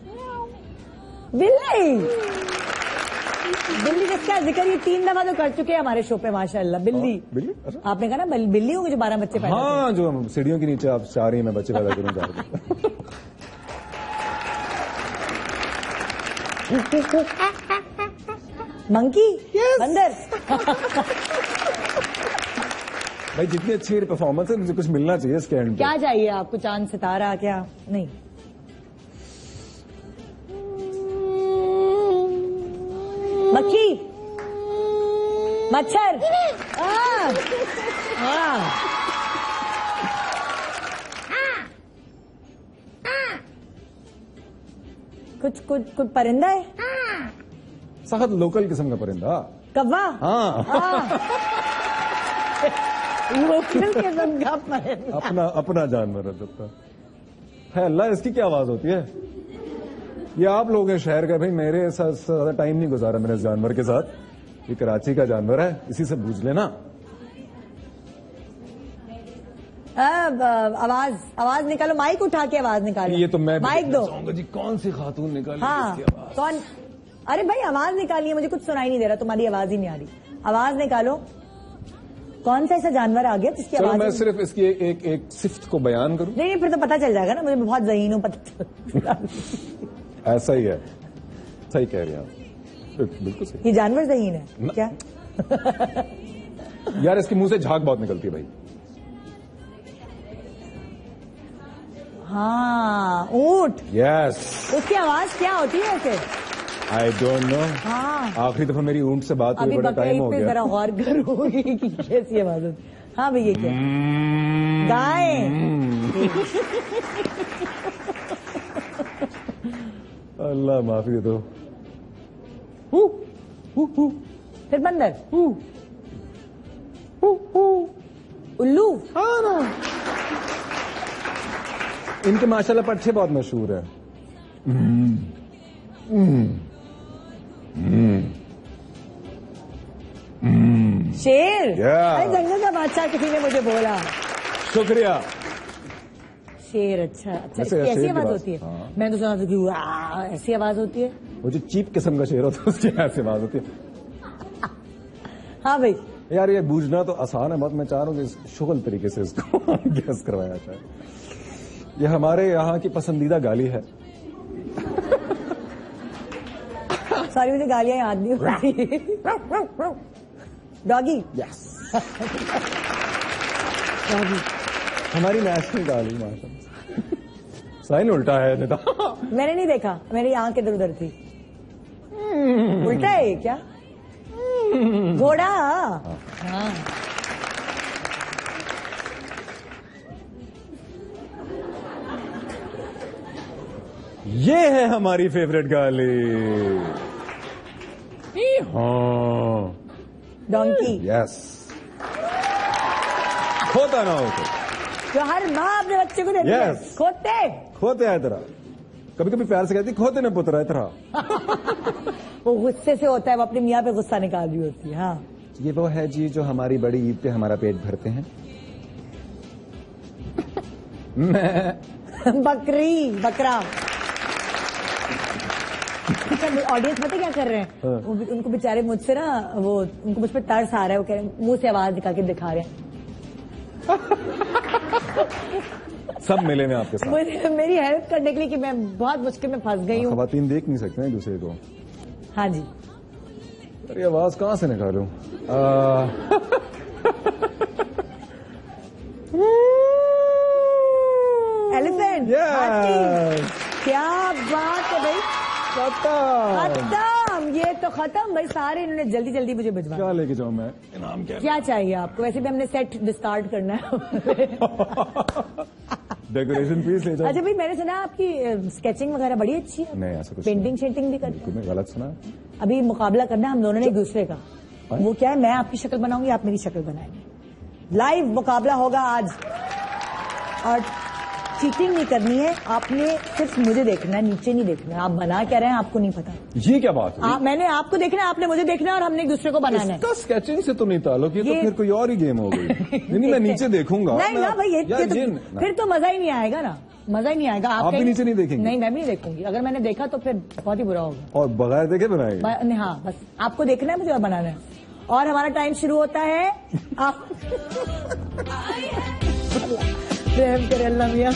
बिल्ली। बिल्ली जिसका जिक्र ये 3 दफा तो कर चुके हैं हमारे शो पे माशाल्लाह। बिल्ली। बिल्ली? आपने कहा ना बिल्ली होगी जो 12 बच्चे पैदा हाँ, जो सीढ़ियों के नीचे आप चाह रही हैं मैं बच्चे पैदा करूँ चाह रही। मंकी। बंदर। भाई जितनी अच्छी परफॉर्मेंस है, मुझे कुछ मिलना चाहिए इसके एंड। क्या चाहिए आपको? चांद, सितारा? क्या नहीं? मक्खी, मच्छर। कुछ परिंदा है? सख्त लोकल किस्म का परिंदा। कौवा। हाँ, लोकल किस्म का परिंदा। अपना जानवर है। अल्लाह, इसकी क्या आवाज होती है? ये आप लोग हैं शहर का, भाई मेरे साथ ज्यादा टाइम नहीं गुजारा मैंने इस जानवर के साथ। ये कराची का जानवर है, इसी से पूछ लेना। आवाज निकालो, माइक उठा के आवाज निकालो। ये तो मैं माइक दो जी, कौन सी खातून निकाली? हाँ, कौन? अरे भाई आवाज निकालिए, मुझे कुछ सुनाई नहीं दे रहा, तुम्हारी आवाज ही नहीं आ रही। आवाज निकालो। कौन सा ऐसा जानवर आ गया जिसकी आवाज? मैं सिर्फ इसकी एक सिफ्त को बयान करूं? नहीं, फिर तो पता चल जाएगा ना, मुझे बहुत ज़हीन हूं, पता। ऐसा ही है, सही कह रही हैं आप, बिल्कुल सही। ये जानवर ज़हीन है क्या? यार इसके मुंह से झाग बहुत निकलती है भाई। हाँ, ऊंट। यस। उसकी आवाज क्या होती है ऐसे? I don't know. हाँ, आखिरी दफा मेरी ऊंट से बात हुई, बड़ा टाइम हो गया। जरा गौर करोगे कि कैसी आवाज होती? हाँ भैया, क्या? गाय। अल्लाह माफी दे दो। फिर बंदर। उल्लू। हाँ ना, इनके माशाल्लाह पट्टे बहुत मशहूर है। शेर। Yeah. अरे जंगल का बादशाह किसी ने मुझे बोला। शुक्रिया। शेर। अच्छा अच्छा, ऐसी आवाज होती है? मैंने तो सुना था कि ऐसी आवाज होती है। वो जो चीप किस्म का शेर होता है उसकी ऐसी आवाज होती है। हाँ भाई यार ये बूझना तो आसान है बहुत, मैं चाह रहा हूँ कि शुगल तरीके से इसको गैस करवाया जाए। ये हमारे यहाँ की पसंदीदा गाली है। सारी मुझे गालियां याद नहीं होती। डॉगी। यस डॉगी हमारी नेशनल गाली। साइन उल्टा है निदा। मैंने नहीं देखा, मेरी आंख इधर उधर थी। उल्टा है क्या? घोड़ा। हाँ। ये है हमारी फेवरेट गाली। हाँ डोंकी। यस खोता ना हो तो जो हर माँ अपने बच्चे को देती है। Yes. खोते खोते है तेरा। कभी कभी प्यार से कहती खोते ने पुत्र है तेरा। वो गुस्से से होता है, वो अपने मियाँ पे गुस्सा निकाल रही होती है। हाँ ये वो है जी जो हमारी बड़ी ईद पे हमारा पेट भरते हैं। मैं बकरी बकरा। ऑडियंस पता क्या कर रहे हैं? उनको बेचारे मुझसे ना वो उनको मुझ पर तरस आ रहा है। वो कह रहे हैं मुंह से आवाज निकाल के दिखा रहे हैं। सब मिले में आपके साथ मेरी हेल्प करने के लिए कि मैं बहुत मुश्किल में फंस गई हूँ। खवातीन देख नहीं सकते हैं एक दूसरे को। हाँ जी। अरे आवाज कहाँ से निकालूं? एलिफेंट। क्या बात है भाई। खत्म। ये तो खत्म भाई। सारे इन्होंने जल्दी जल्दी मुझे भिजवा। क्या लेके जाऊं मैं? इनाम क्या चाहिए आपको? वैसे भी हमने सेट डिस्कार्ड करना है। डेकोरेशन पीस ले जाओ। अच्छा भाई मैंने सुना आपकी स्केचिंग वगैरह बड़ी अच्छी है। नहीं ऐसा कुछ पेंटिंग शेंटिंग भी करती है। गलत सुना। अभी मुकाबला करना हम दोनों ने एक दूसरे का। वो क्या है, मैं आपकी शक्ल बनाऊंगी, आप मेरी शक्ल बनाएंगे। लाइव मुकाबला होगा आज और चीटिंग नहीं करनी है। आपने सिर्फ मुझे देखना है, नीचे नहीं देखना है। आप बना क्या रहे हैं आपको नहीं पता। ये क्या बात है? मैंने आपको देखना है, आपने मुझे देखना है और हमने एक दूसरे को बनाना है। इसका स्केचिंग से तो नहीं ताल्लुक, ये तो फिर कोई और ही गेम हो गई। नहीं मैं नीचे देखूंगा। नहीं ना भाई, ये तो फिर तो मजा ही नहीं आएगा ना। मजा ही नहीं आएगा। आप भी नीचे नहीं देखेंगे? नहीं मैं भी नहीं देखूंगी। अगर मैंने देखा तो फिर बहुत ही बुरा होगा। और बगैर देखे बनाएंगे? हाँ बस आपको देखना है, मुझे और बनाना है। और हमारा टाइम शुरू होता है। प्रेम करे अल्लाह मियां।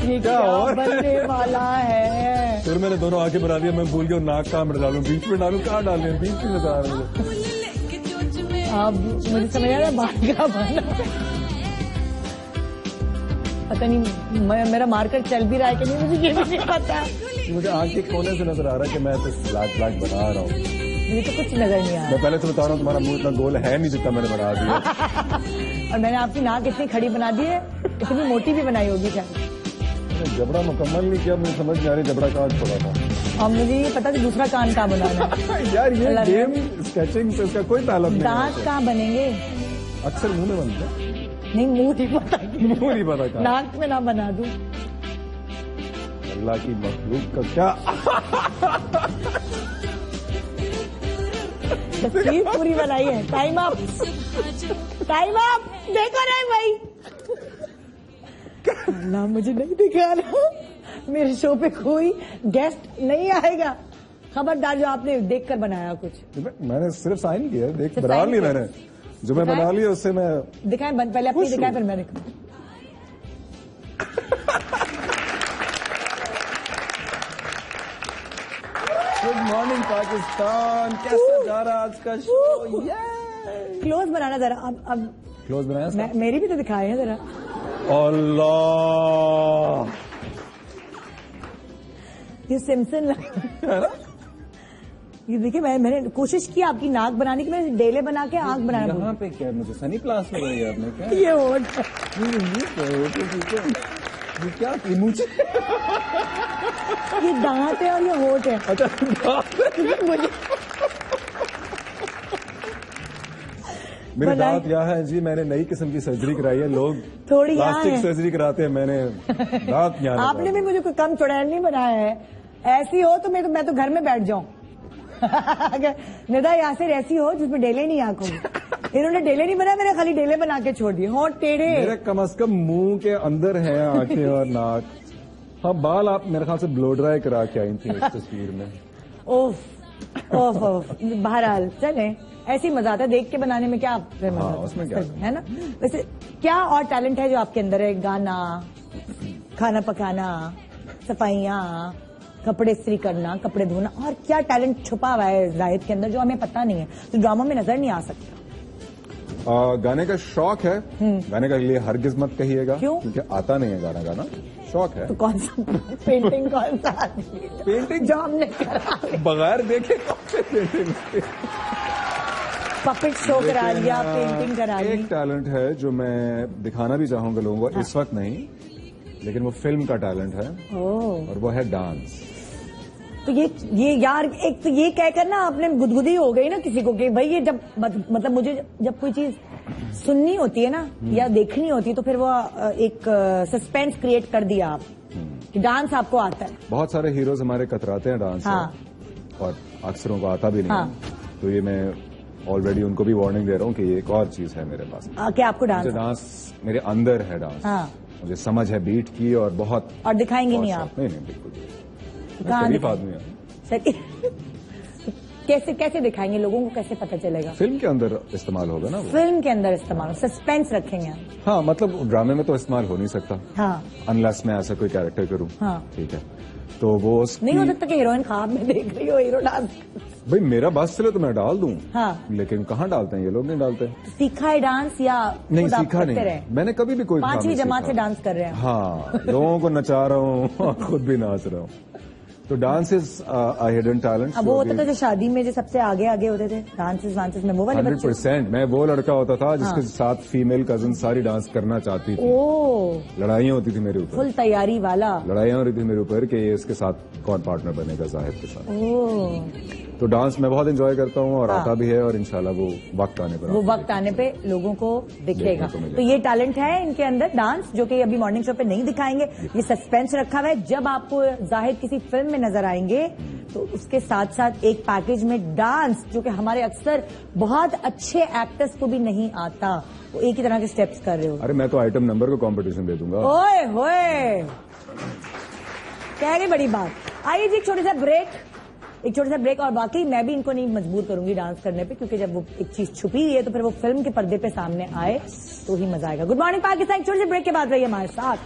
ये क्या बनने वाला है? फिर मैंने दोनों आके बना दिया। मैं भूल गया नाक कहाँ में डालूं, बीच में डालूं, कहाँ डालूं? बीच में बता रहे हैं। अब मुझे समझ आ रहा है बात क्या बनना। पता नहीं मेरा मार्कर चल भी रहा है कि नहीं, मुझे ये भी नहीं पता। मुझे आँख के कोने से नजर आ रहा है कि मैं तो ब्लैक बना रहा हूँ। मुझे तो कुछ नजर नहीं आ रहा। मैं पहले तो बता रहा हूँ तुम्हारा मुंह इतना गोल है नहीं जितना मैंने बना दिया। और मैंने आपकी नाक इतनी खड़ी बना दी है, इतनी मोटी भी बनाई होगी शायद। जबड़ा मुकम्मल नहीं किया, मुझे समझ नहीं आ रही जबड़ा कहाँ छोड़ा था। और मुझे ये पता कि दूसरा कान कहाँ बनाना है। यार ये गेम स्केचिंग से इसका कोई ताल्लुक नहीं। दांत कहाँ बनेंगे? अक्सर मुंह में बनते। नहीं मुंह नहीं पता। मुंह नहीं पता। नाक में ना बना दूं। अल्लाह की मखलूक का क्या तस्वीर पूरी बनाई है। Time up. देखो नहीं भाई। अल्लाह मुझे नहीं दिखा रहा। मेरे शो पे कोई गेस्ट नहीं आएगा। खबरदार जो आपने देखकर बनाया कुछ। मैंने सिर्फ साइन किया, देख बना नहीं मैंने। जो मैं बना लिया उससे मैं दिखाएं। पहले अपनी दिखाएं फिर मैं दिखाऊं। Good morning Pakistan. कैसा जा रहा आज का शो? क्लोज बनाना जरा। अब क्लोज बनाया? मेरी भी तो दिखाए हैं जरा। अल्लाह ये सिम्पसन ये देखिए मैंने कोशिश की आपकी नाक बनाने की। मैंने डेले बना के आंख बनाना। यहाँ पे क्या मुझे सनी प्लास लगाई है आपने? क्या ये होट ये क्या मुझे ये दांत है और ये होट है। अच्छा मुझे मेरे दांत यहाँ है जी। मैंने नई किस्म की सर्जरी कराई है। लोग थोड़ी प्लास्टिक सर्जरी कराते हैं, मैंने दांत यहाँ। आपने भी मुझे कोई कम चुड़ैल नहीं बनाया है। ऐसी हो तो मैं तो घर में बैठ जाऊं। अगर निदा यासिर ऐसी हो जिसमें डेले नहीं आंख होगी। इन्होंने डेले नहीं बनाया, मैंने खाली डेले बना के छोड़ दिए। होंठ टेढ़े, मेरे कम से कम मुंह के अंदर है आंखें और नाक। हाँ, बाल आप मेरे ख्याल से ब्लो ड्राई करा के आई थी इस तस्वीर में। ओफ ओफ ओफ। बहरहाल चले, ऐसी मजा आता है देख के, बनाने में क्या मजा आता है, उसमें क्या है ना। वैसे क्या और टैलेंट है जो आपके अंदर है? गाना, खाना पकाना, सफाइयाँ, कपड़े इस्त्री करना, कपड़े धोना, और क्या टैलेंट छुपा हुआ है जाहिद के अंदर जो हमें पता नहीं है, तो ड्रामा में नजर नहीं आ सकता? गाने का शौक है, गाने का लिए हरगिज मत कहिएगा। क्यों? क्योंकि आता नहीं है गाना गाना, शौक है। तो कौन सा पेंटिंग, कौन सा पेंटिंग जो हमने करा, बगैर देखे कौन से पेंटिंग? पपेट शो करा लिया, पेंटिंग करा ली। एक टैलेंट है जो मैं दिखाना भी चाहूंगा लोगों को, इस वक्त नहीं, लेकिन वो फिल्म का टैलेंट है, और वो है डांस। तो ये यार, एक तो ये कहकर ना आपने गुदगुदी हो गई ना किसी को कि भाई ये जब मतलब मुझे जब कोई चीज सुननी होती है ना या देखनी होती है तो फिर वो एक सस्पेंस क्रिएट कर दिया आप कि डांस आपको आता है। बहुत सारे हीरोज हमारे कतराते हैं डांस से, और अक्सरों को आता भी नहीं है। तो ये मैं ऑलरेडी उनको भी वार्निंग दे रहा हूँ कि ये एक और चीज है मेरे पास। क्या आपको डांस मेरे अंदर है डांस। मुझे समझ है बीट की, और बहुत। और दिखाएंगे नहीं आप? नहीं बिल्कुल, शरीफ आदमी है। कैसे कैसे दिखाएंगे लोगों को, कैसे पता चलेगा? फिल्म के अंदर इस्तेमाल होगा ना वो। फिल्म के अंदर इस्तेमाल, सस्पेंस रखेंगे। हाँ, मतलब ड्रामे में तो इस्तेमाल हो नहीं सकता। हाँ, अनलेस मैं ऐसा कोई कैरेक्टर करूँ। हाँ, ठीक है, तो वो नहीं हो सकता कि हीरोइन ख्वाब में देख रही हो हीरो डांस। भाई मेरा बस चले तो मैं डाल दूं। हाँ, लेकिन कहाँ डालते हैं ये लोग? नहीं डालते। तो सीखा है डांस या नहीं? सीखा नहीं, मैंने कभी भी कोई 5वीं जमात से डांस कर रहे हैं। हाँ, लोगों को नचा रहा हूँ, खुद भी नाच रहा हूँ। तो dance is a hidden talent. अब वो होता था जो शादी में जो सबसे आगे आगे होते थे डांसेस में, वो वाले 100%। मैं वो लड़का होता था जिसके साथ फीमेल कजिन सारी डांस करना चाहती थी। लड़ाइयाँ होती थी मेरे ऊपर, फुल तैयारी वाला। लड़ाइयाँ हो रही थी मेरे ऊपर कि ये इसके साथ कौन पार्टनर बनेगा जाहिद के साथ। तो डांस मैं बहुत एंजॉय करता हूँ, और आता भी है, और इंशाल्लाह वो वक्त आने पे लोगों को दिखेगा। तो ये टैलेंट है इनके अंदर, डांस, जो कि अभी मॉर्निंग शो पे नहीं दिखाएंगे। ये सस्पेंस रखा हुआ है। जब आपको जाहिद किसी फिल्म में नजर आएंगे तो उसके साथ साथ एक पैकेज में डांस, जो कि हमारे अक्सर बहुत अच्छे एक्टर्स को भी नहीं आता, वो एक ही तरह के स्टेप्स कर रहे हो। अरे मैं तो आइटम नंबर को कंपटीशन दे दूंगा। ओए होए, कह रही बड़ी बात। आइए जी, एक छोटा सा ब्रेक, और बाकी मैं भी इनको नहीं मजबूर करूंगी डांस करने पे, क्योंकि जब वो एक चीज छुपी हुई है तो फिर वो फिल्म के पर्दे पे सामने आए तो ही मजा आएगा। गुड मॉर्निंग पाकिस्तान, छोटे से ब्रेक के बाद रहिए हमारे साथ।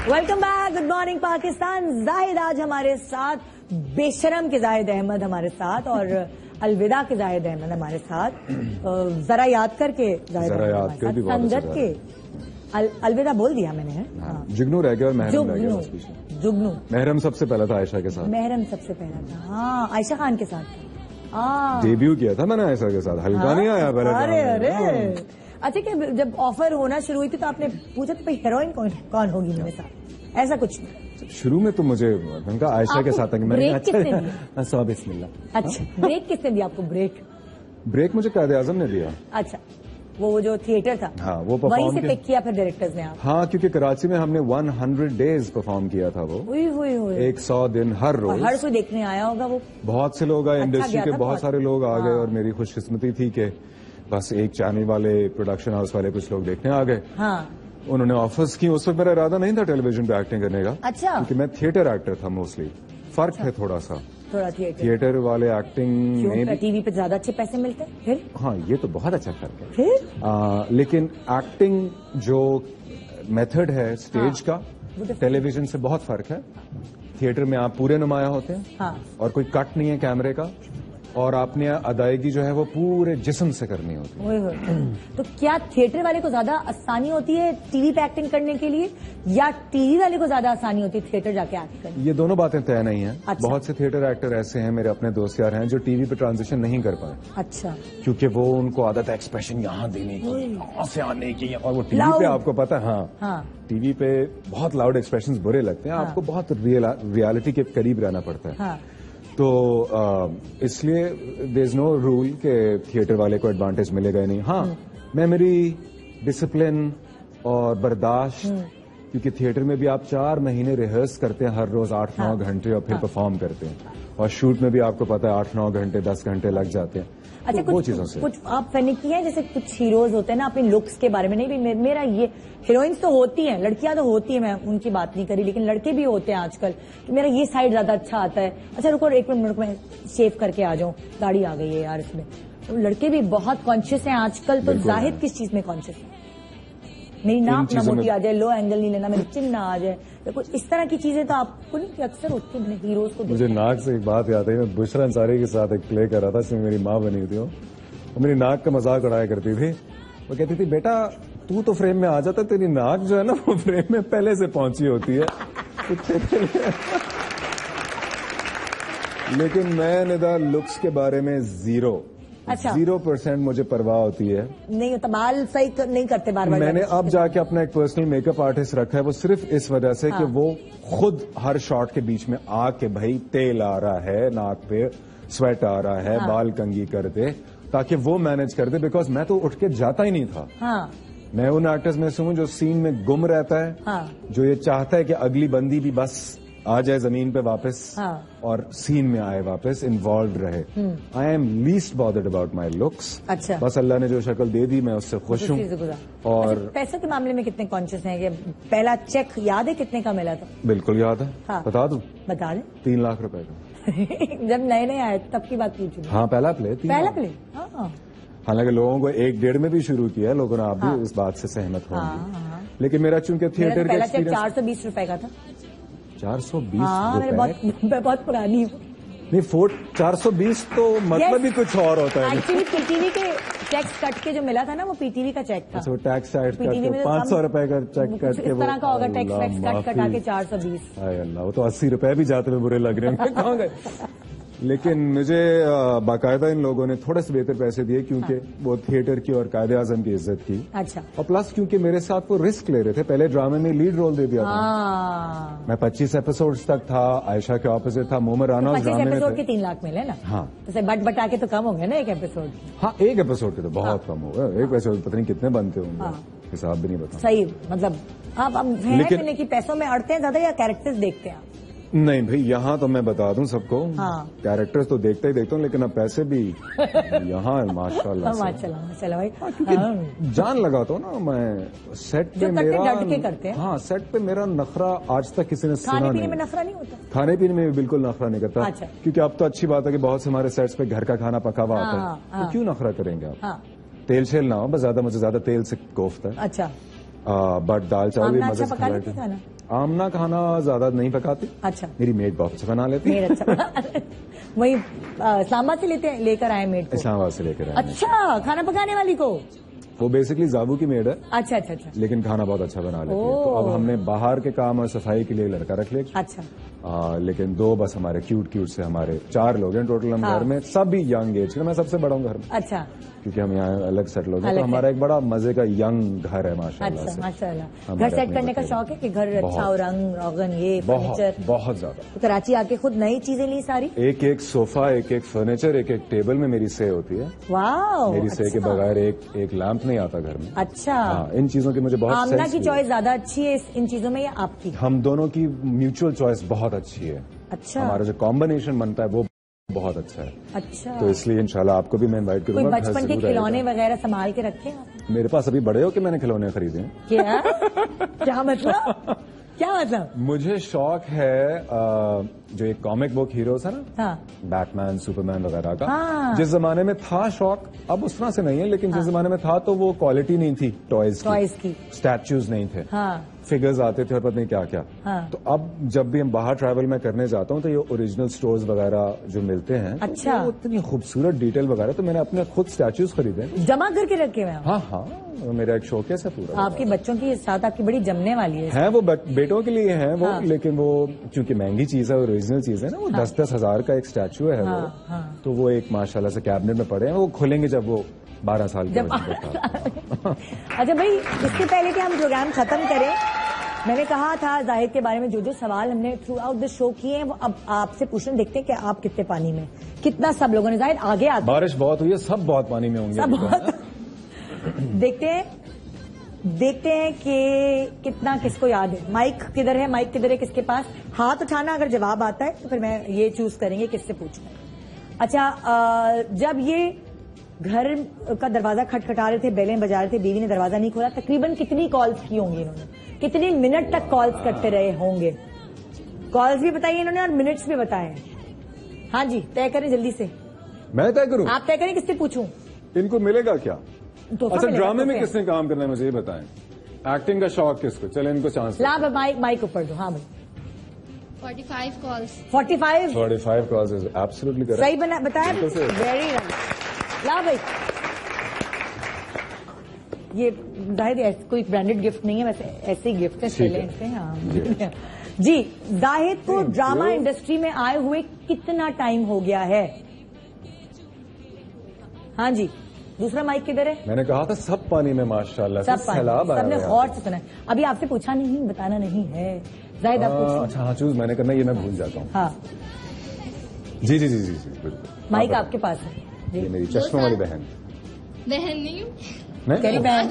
Welcome back, good morning Pakistan. Zahid आज हमारे साथ, बेशरम के जाहिद अहमद हमारे साथ, और अलविदा के जाहिद अहमद हमारे साथ। जरा याद करके संगत के अलविदा बोल दिया मैंने, है? हाँ। जुगनू रह गया और महरम रह गया। जुगनू महरम सबसे पहला था आयशा के साथ। महरम सबसे पहला था, हाँ, आयशा खान के साथ डेब्यू किया था मैंने आयशा के साथ। हल्का नहीं आया पहले। अरे अच्छा, कि जब ऑफर होना शुरू हुई थी तो आपने पूछा तो भाई हीरोइन कौन होगी मेरे साथ? ऐसा कुछ नहीं। शुरू में तो मुझे उनका आयशा के साथ ब्रेक किसने दिया? बिस्मिल्लाह। अच्छा, ब्रेक किसने दिया आपको? ब्रेक मुझे कायदे आजम ने दिया। अच्छा, वो जो थिएटर था, हाँ, वो वहीं से पिक किया फिर डायरेक्टर्स ने आप? हाँ, क्योंकि कराची में हमने 100 डेज परफॉर्म किया था। वो 100 दिन हर रोज, हर कोई देखने आया होगा। वो बहुत से लोग आए, इंडस्ट्री के बहुत सारे लोग आ गए, और मेरी खुशकिस्मती थी कि बस एक चैनल वाले, प्रोडक्शन हाउस वाले कुछ लोग देखने आ गए। हाँ, उन्होंने ऑफर्स की। उस वक्त मेरा इरादा नहीं था टेलीविजन पे एक्टिंग करने का। अच्छा, क्योंकि मैं थिएटर एक्टर था मोस्टली। फर्क है थोड़ा थिएटर वाले एक्टिंग में टीवी पे ज्यादा अच्छे पैसे मिलते हैं फिर। हाँ, ये तो बहुत अच्छा फर्क है फिर। लेकिन एक्टिंग जो मेथड है स्टेज का, टेलीविजन से बहुत फर्क है। थिएटर में आप पूरे नुमाया होते हैं, और कोई कट नहीं है कैमरे का, और आपने अदायगी जो है वो पूरे जिस्म से करनी होती है। तो क्या थिएटर वाले को ज्यादा आसानी होती है टीवी पे एक्टिंग करने के लिए, या टीवी वाले को ज्यादा आसानी होती है थिएटर जाके एक्ट करने? ये दोनों बातें तय नहीं है। अच्छा। बहुत से थिएटर एक्टर ऐसे हैं, मेरे अपने दोस्त यार हैं, जो टीवी पे ट्रांजिशन नहीं कर पाए। अच्छा, क्योंकि वो उनको आदत है एक्सप्रेशन यहाँ देने की, यहाँ से आने की, और वो टीवी पे आपको पता है। हाँ, टीवी पे बहुत लाउड एक्सप्रेशन बुरे लगते हैं। आपको बहुत रियलिटी के करीब रहना पड़ता है। तो इसलिए देयर इज नो रूल के थिएटर वाले को एडवांटेज मिलेगा ही नहीं। हाँ, मेमोरी, डिसिप्लिन और बर्दाश्त, क्योंकि थिएटर में भी आप 4 महीने रिहर्स करते हैं हर रोज 8-9 घंटे और फिर परफॉर्म करते हैं, और शूट में भी आपको पता है 8-9 घंटे 10 घंटे लग जाते हैं। अच्छा, तो वो चीजों से कुछ आप फनी की है, जैसे कुछ हीरोज होते हैं ना अपनी लुक्स के बारे में, नहीं भी मेरा ये हीरोइंस तो होती हैं, लड़कियां तो होती हैं, मैं उनकी बात नहीं करी, लेकिन लड़के भी होते हैं आजकल कि मेरा ये साइड ज्यादा अच्छा आता है। अच्छा रुको एक मिनट में शेव करके आ जाऊं, दाढ़ी आ गई है यार इसमें। तो लड़के भी बहुत कॉन्शियस हैं आजकल, तो जाहिद किस चीज में कॉन्शियस है? मेरी नाक ना मोटी आ जाए, लो एंगल नहीं लेना, मेरी चिन ना आ जाए, तो कुछ इस तरह की चीजें तो आपको नहीं अक्सर होती है हीरोज को। मुझे नाक से एक बात याद है, मैं बुशरा अंसारी के साथ एक प्ले कर रहा था, जिसमें मेरी माँ बनी हुई थी, और मेरी नाक का मजाक उड़ाया करती थी। वो कहती थी, बेटा तू तो फ्रेम में आ जाता, तेरी नाक जो है ना वो फ्रेम में पहले से पहुंची होती है। लेकिन मैं निदा लुक्स के बारे में 0% मुझे परवाह होती है। नहीं होता, बाल सही नहीं करते बार बार। मैंने अब जाके अपना एक पर्सनल मेकअप आर्टिस्ट रखा है, वो सिर्फ इस वजह से कि वो खुद हर शॉट के बीच में आके भाई तेल आ रहा है नाक पे, स्वेट आ रहा है, बाल कंघी कर दे, ताकि वो मैनेज कर दे, बिकॉज मैं तो उठ के जाता ही नहीं था। मैं उन एक्टर्स में से हूं जो सीन में गुम रहता है, जो ये चाहता है कि अगली बंदी भी बस आ जाए जमीन पे वापस और सीन में आए वापस, इन्वॉल्व रहे। I am least bothered about my looks. अच्छा, बस अल्लाह ने जो शक्ल दे दी मैं उससे खुश हूँ। और अच्छा, पैसे के मामले में कितने कॉन्शियस हैं? कि पहला चेक याद है कितने का मिला था? बिल्कुल याद है। बता दूं? बता दें। 3 लाख रुपए का। जब नए नए आए तब की बात पूछू। हाँ, पहला प्ले। हालांकि लोगों को 1-1.5 में भी शुरू किया है, लोगों ने, आप भी इस बात से सहमत होंगे। लेकिन मेरा चूंकि थिएटर पहला चेक 420 रुपए का था। 420 रुपए? बहुत पुरानी हूँ। नहीं, 420 तो मतलब ही कुछ और होता है। एक्चुअली पीटीवी के टैक्स कट के जो मिला था ना, वो पीटीवी का चेक था। अच्छा, टैक्स कट के 500 रुपए का चेक कट के, इस तरह का होगा, टैक्स कट कटा के 420। हाय अल्लाह, वो तो 80 रुपए भी जाते में बुरे लग रहे हैं। कहाँ गए? लेकिन मुझे बाकायदा इन लोगों ने थोड़े से बेहतर पैसे दिए, क्योंकि वो थिएटर की और कायदे आजम की इज्जत की। अच्छा। और प्लस क्योंकि मेरे साथ वो रिस्क ले रहे थे, पहले ड्रामे में लीड रोल दे दिया था। मैं 25 एपिसोड्स तक था, आयशा के ऑपोजिट था, मोमर राना उस ड्रामे में। 25 एपिसोड के 3 लाख मिले ना? हाँ। तो बटा के तो कम हो गया ना एक एपिसोड? हाँ, एक एपिसोड के तो बहुत कम हो गया। एक एपिसोड पता नहीं कितने बनते होंगे, हिसाब भी नहीं बता। सही, मतलब आप लेकिन कि पैसों में अड़ते हैं ज्यादा या कैरेक्टर्स देखते हैं? नहीं भाई, यहाँ तो मैं बता दूं सबको, कैरेक्टर्स तो देखते ही देखता हूँ, लेकिन अब पैसे भी यहाँ माशाल्लाह भाई। क्योंकि जान लगाता हूँ ना मैं सेट पे, मेरा डट के करते हैं। हाँ, सेट पे मेरा नखरा आज तक किसी ने सुना नहीं। खाने पीने में नखरा नहीं होता? खाने पीने में भी बिल्कुल नखरा नहीं करता। अच्छा। क्योंकि अब तो अच्छी बात है कि बहुत से हमारे सेट्स पे घर का खाना पका हुआ आता है, तो क्यों नखरा करेंगे आप? तेल शेल ना हो, बस ज्यादा तेल से कोफ्ता। अच्छा। बट दाल चावल भी मजे से। आमना खाना ज्यादा नहीं पकाती। अच्छा। मेरी मेड बहुत अच्छा बना लेती है। वही इस्लामाबाद से लेकर आए मेड को? इस्लामाबाद से लेकर आए। अच्छा, खाना पकाने वाली को? वो बेसिकली जाबू की मेड है। अच्छा अच्छा अच्छा। लेकिन खाना बहुत अच्छा बना लेती है। तो अब हमने बाहर के काम और सफाई के लिए लड़का रख लिया। अच्छा। लेकिन 2 बस हमारे क्यूट से, हमारे 4 लोग हैं टोटल हम घर में, सभी यंग एज के। मैं सबसे बड़ा हूँ घर में। अच्छा। क्योंकि हम यहाँ अलग सेटल हो गए, तो हमारा एक बड़ा मजे का यंग घर है माशाल्लाह। अच्छा, माशाल्लाह। घर सेट करने का शौक है कि घर अच्छा हो, रंग रोगन, ये फर्नीचर? बहुत ज्यादा। तो कराची आके खुद नई चीजें ली सारी? एक सोफा, एक फर्नीचर, एक टेबल में मेरी से होती है। वाह। मेरी से के बगैर एक लैंप नहीं आता घर में। अच्छा। इन चीजों की मुझे बहुत। आमना की चॉइस ज्यादा अच्छी है इन चीजों में या आपकी? हम दोनों की म्यूचुअल चॉइस बहुत अच्छी है। अच्छा। हमारा जो कॉम्बिनेशन बनता है वो बहुत अच्छा है। अच्छा। तो इसलिए इंशाल्लाह आपको भी मैं इनवाइट करूंगा। कोई बचपन के खिलौने वगैरह संभाल के रखे हैं? मेरे पास अभी बड़े हो कि मैंने खिलौने खरीदे हैं। क्या? क्या मतलब? क्या मतलब? मुझे शौक है जो एक कॉमिक बुक हीरोज है ना, बैटमैन, सुपरमैन वगैरह का। जिस जमाने में था शौक, अब उस तरह से नहीं है, लेकिन जिस जमाने में था तो वो क्वालिटी नहीं थी टॉयज की, स्टैच्यूज नहीं थे, फिगर्स आते थे और पता नहीं क्या क्या। तो अब जब भी हम बाहर ट्रैवल में करने जाता हूँ तो ये ओरिजिनल स्टोर्स वगैरह जो मिलते हैं, अच्छा, तो इतनी खूबसूरत डिटेल वगैरह, तो मैंने अपने खुद स्टैच्यूज खरीदे, जमा करके रखे हुए। हाँ, मेरा एक शौकेस है पूरा। आपके बच्चों की साथ आपकी बड़ी जमने वाली है। वो बेटों के लिए है वो, लेकिन वो क्योंकि महंगी चीज है, ओरिजिनल चीज है ना, वो 10-10 हजार का एक स्टैचू है वो, तो वो एक माशाल्लाह से कैबिनेट में पड़े हैं, वो खोलेंगे जब वो 12 साल के। अच्छा भाई, इसके पहले कि हम प्रोग्राम खत्म करें, मैंने कहा था जाहिद के बारे में जो सवाल हमने थ्रू आउट द शो किए हैं वो अब आपसे पूछने, देखते हैं कि आप कितने पानी में, कितना सब लोगों ने। जाहिद आगे आते, बारिश बहुत हुई है, सब बहुत पानी में होंगे, सब बहुत। देखते हैं कि कितना किसको याद है। माइक किधर है, माइक किधर है किसके पास? हाथ उठाना, अगर जवाब आता है तो फिर मैं ये चूज करेंगे किससे पूछना। अच्छा, जब ये घर का दरवाजा खटखटा रहे थे, बेलें बजा रहे थे, बीवी ने दरवाजा नहीं खोला, तकरीबन कितनी कॉल्स की होंगी इन्होंने, कितने मिनट तक कॉल्स करते रहे होंगे? कॉल्स भी बताइए इन्होंने और मिनट्स भी बताए। हाँ जी, तय करें जल्दी से। मैं तय करूं? आप तय करें, किससे पूछूं? इनको मिलेगा क्या? अच्छा, ड्रामे में तो किसने काम करना है मुझे ये बताएं। एक्टिंग का शौक किसको? चले इनको चांस। ला माइक ऊपर दो। हाँ भाई, 45 calls. 45 calls is absolutely correct. सही बताया, वेरी नाइस। ला भाई, ये जाहिद कोई ब्रांडेड गिफ्ट नहीं है, वैसे ऐसे ही गिफ्ट है, चले से। हाँ जी, जाहिद को ड्रामा इंडस्ट्री में आए हुए कितना टाइम हो गया है? हाँ जी, दूसरा माइक किधर है? मैंने कहा था सब पानी में माशाल्लाह, सब सैलाब आया। सबने गौर से सुना। अभी आपसे पूछा नहीं, बताना नहीं है। जाहिद आप पूछो। अच्छा हाँ, चूज मैंने करना, ये मैं भूल जाता हूँ। हाँ जी जी जी जी जी, बिल्कुल। माइक आपके पास है। ये मेरी चश्मों वाली बहन नहीं हूँ, तेरी बहन।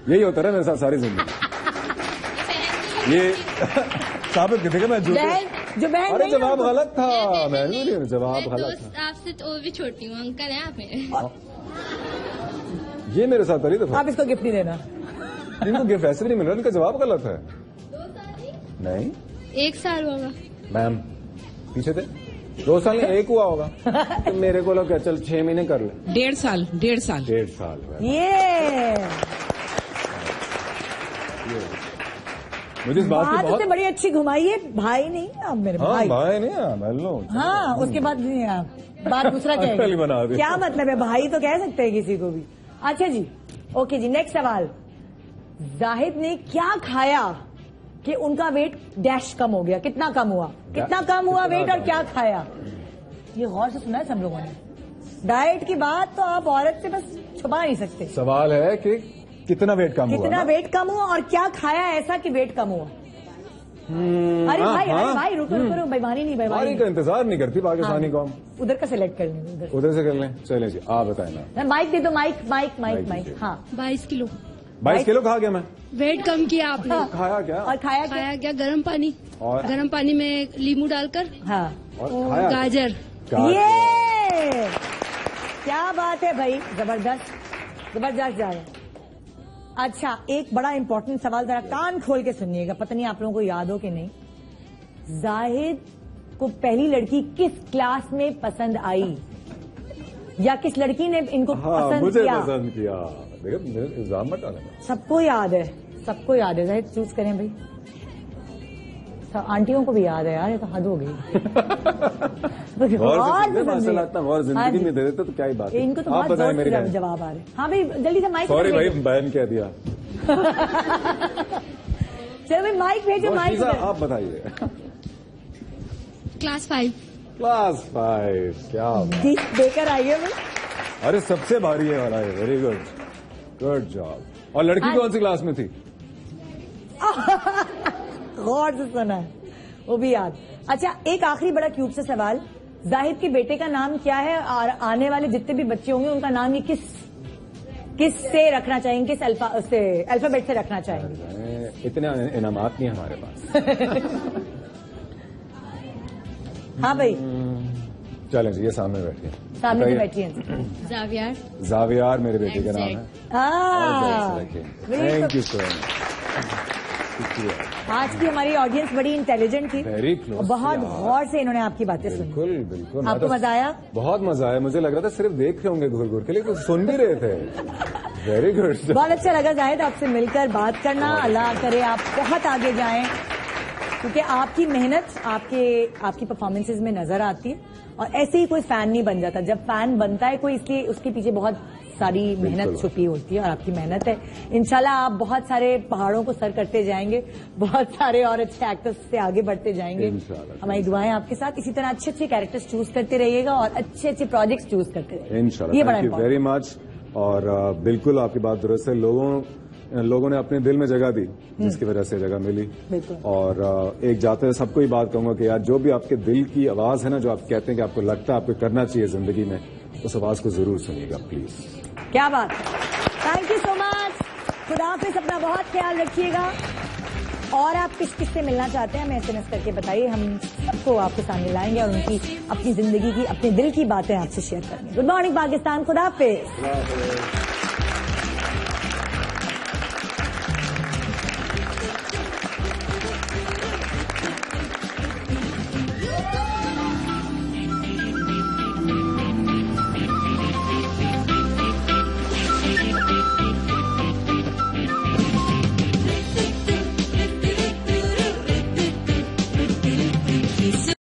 यही होता रहा मेरे साथ सारी जिंदगी। ये साबित कितने का मैं जो बहन। अरे जवाब गलत था, मैं जवाब गलत था। आपसे तो भी छोटी हूँ, अंकल है आप मेरे। ये मेरे साथ करी तो आप इसको गिफ्ट नहीं देना। इनको गिफ्ट ऐसे भी नहीं मिल रहा, इनका जवाब गलत है। 2 साल नहीं, 1 साल होगा मैम, पीछे थे। 2 साल में 1 हुआ होगा। तो मेरे को लोग चल 6 महीने कर ले। 1.5 साल। 1.5 साल। ये मुझे इस बात की बहुत बड़ी अच्छी घुमाई है। भाई नहीं आप मेरे। हाँ, भाई नहीं मैं लो। हाँ, उसके बाद बात दूसरा क्या क्या मतलब है? भाई तो कह सकते हैं किसी को भी। अच्छा जी, ओके जी, नेक्स्ट सवाल। जाहिद ने क्या खाया कि उनका वेट डैश कम हो गया? कितना कम हुआ? कितना कम हुआ वेट और क्या खाया? ये गौर से सुना है सब लोगों ने। डाइट की बात तो आप औरत से बस छुपा नहीं सकते। सवाल है कि कितना वेट कम हुआ? कितना वेट कम हुआ और क्या खाया ऐसा कि वेट कम हुआ? अरे भाई रुको, बेईमानी नहीं, बेईमानी का इंतजार नहीं करती पाकिस्तानी कौम। उधर का सिलेक्ट कर लें, उधर से कर लें। चले जी, आप बताएं ना। माइक दे दो, माइक। हाँ, 22 किलो। 22 किलो खा गया मैं। वेट कम किया आपने। हाँ। खाया क्या? और खाया क्या? गर्म पानी। और गर्म पानी में नींबू डालकर। हाँ, और खाया गाजर। ये क्या बात है भाई, जबरदस्त जा रहा है। अच्छा, एक बड़ा इंपॉर्टेंट सवाल, जरा कान खोल के सुनिएगा, पता नहीं आप लोगों को याद हो कि नहीं। जाहिद को पहली लड़की किस क्लास में पसंद आई, या किस लड़की ने इनको पसंद मुझे किया? पसंद किया। देखो इल्जाम मत डालना। सबको याद है, सबको याद है। जाहिद चूज करें भाई। आंटियों को भी याद है यार, ये तो हद हो गई। और जिंदगी में दे देते तो क्या ही बात है। इनको तो आप बताएं मेरे जवाब आ रहे। हाँ भाई, जल्दी से माइक। सॉरी भाई, बहन कह दिया। चलो भाई, माइक भेजो, माइक। आप बताइए। क्लास 5। क्या देकर आइए भाई। अरे सबसे भारी है वाला है। Very good job. और लड़की कौन सी क्लास में थी? गौर से सुना है, वो भी याद। अच्छा, एक आखिरी बड़ा क्यूट सा सवाल। जाहिद के बेटे का नाम क्या है और आने वाले जितने भी बच्चे होंगे उनका नाम ये किस से रखना चाहेंगे? किस अल्फाबेट से रखना चाहेंगे? इतने इनामात नहीं हमारे पास। हाँ भाई, चलें जी, ये सामने बैठिए। सामने बैठिए। जावियार मेरे बेटे का नाम है। Thank you so much. आज की हमारी ऑडियंस बड़ी इंटेलिजेंट थी, वेरी क्लोज, बहुत गौर से इन्होंने आपकी बातें सुनी। बिल्कुल। आपको मजा आया? बहुत मजा आया। मुझे लग रहा था सिर्फ देख रहे होंगे घूर घूर के, लेकिन सुन भी रहे थे। Very good. बहुत अच्छा लगा जाहिद आपसे मिलकर बात करना। अल्लाह करे आप बहुत आगे जाएं, क्योंकि आपकी मेहनत आपकी परफॉर्मेंसेज में नजर आती है। और ऐसे ही कोई फैन नहीं बन जाता। जब फैन बनता है कोई, इसलिए उसके पीछे बहुत सारी मेहनत छुपी होती है, और आपकी मेहनत है। इंशाल्लाह आप बहुत सारे पहाड़ों को सर करते जाएंगे, बहुत सारे और अच्छे एक्टर्स से आगे बढ़ते जाएंगे। हमारी दुआएं आपके साथ। इसी तरह अच्छे अच्छे कैरेक्टर्स चूज करते रहिएगा और अच्छे अच्छे प्रोजेक्ट्स चूज करते रहिएगा। इंशाल्लाह। Thank you very much. और बिल्कुल आपकी बात दुरुस्त है। लोगों लोगों ने अपने दिल में जगह दी, जिसकी वजह से जगह मिली। और एक जाते हुए सबको ही बात कहूंगा कि यार जो भी आपके दिल की आवाज है ना, जो आप कहते हैं कि आपको लगता है आपको करना चाहिए जिंदगी में, उस आवाज को जरूर सुनिएगा प्लीज। क्या बात, थैंक यू सो मच। खुदा हाफिज़, अपना बहुत ख्याल रखिएगा। और आप किस किस से मिलना चाहते हैं हमें SMS करके बताइए, हम सबको आपके सामने लाएंगे और उनकी अपनी जिंदगी की, अपने दिल की बातें आपसे शेयर करेंगे। गुड मॉर्निंग पाकिस्तान, खुदा हाफिज़।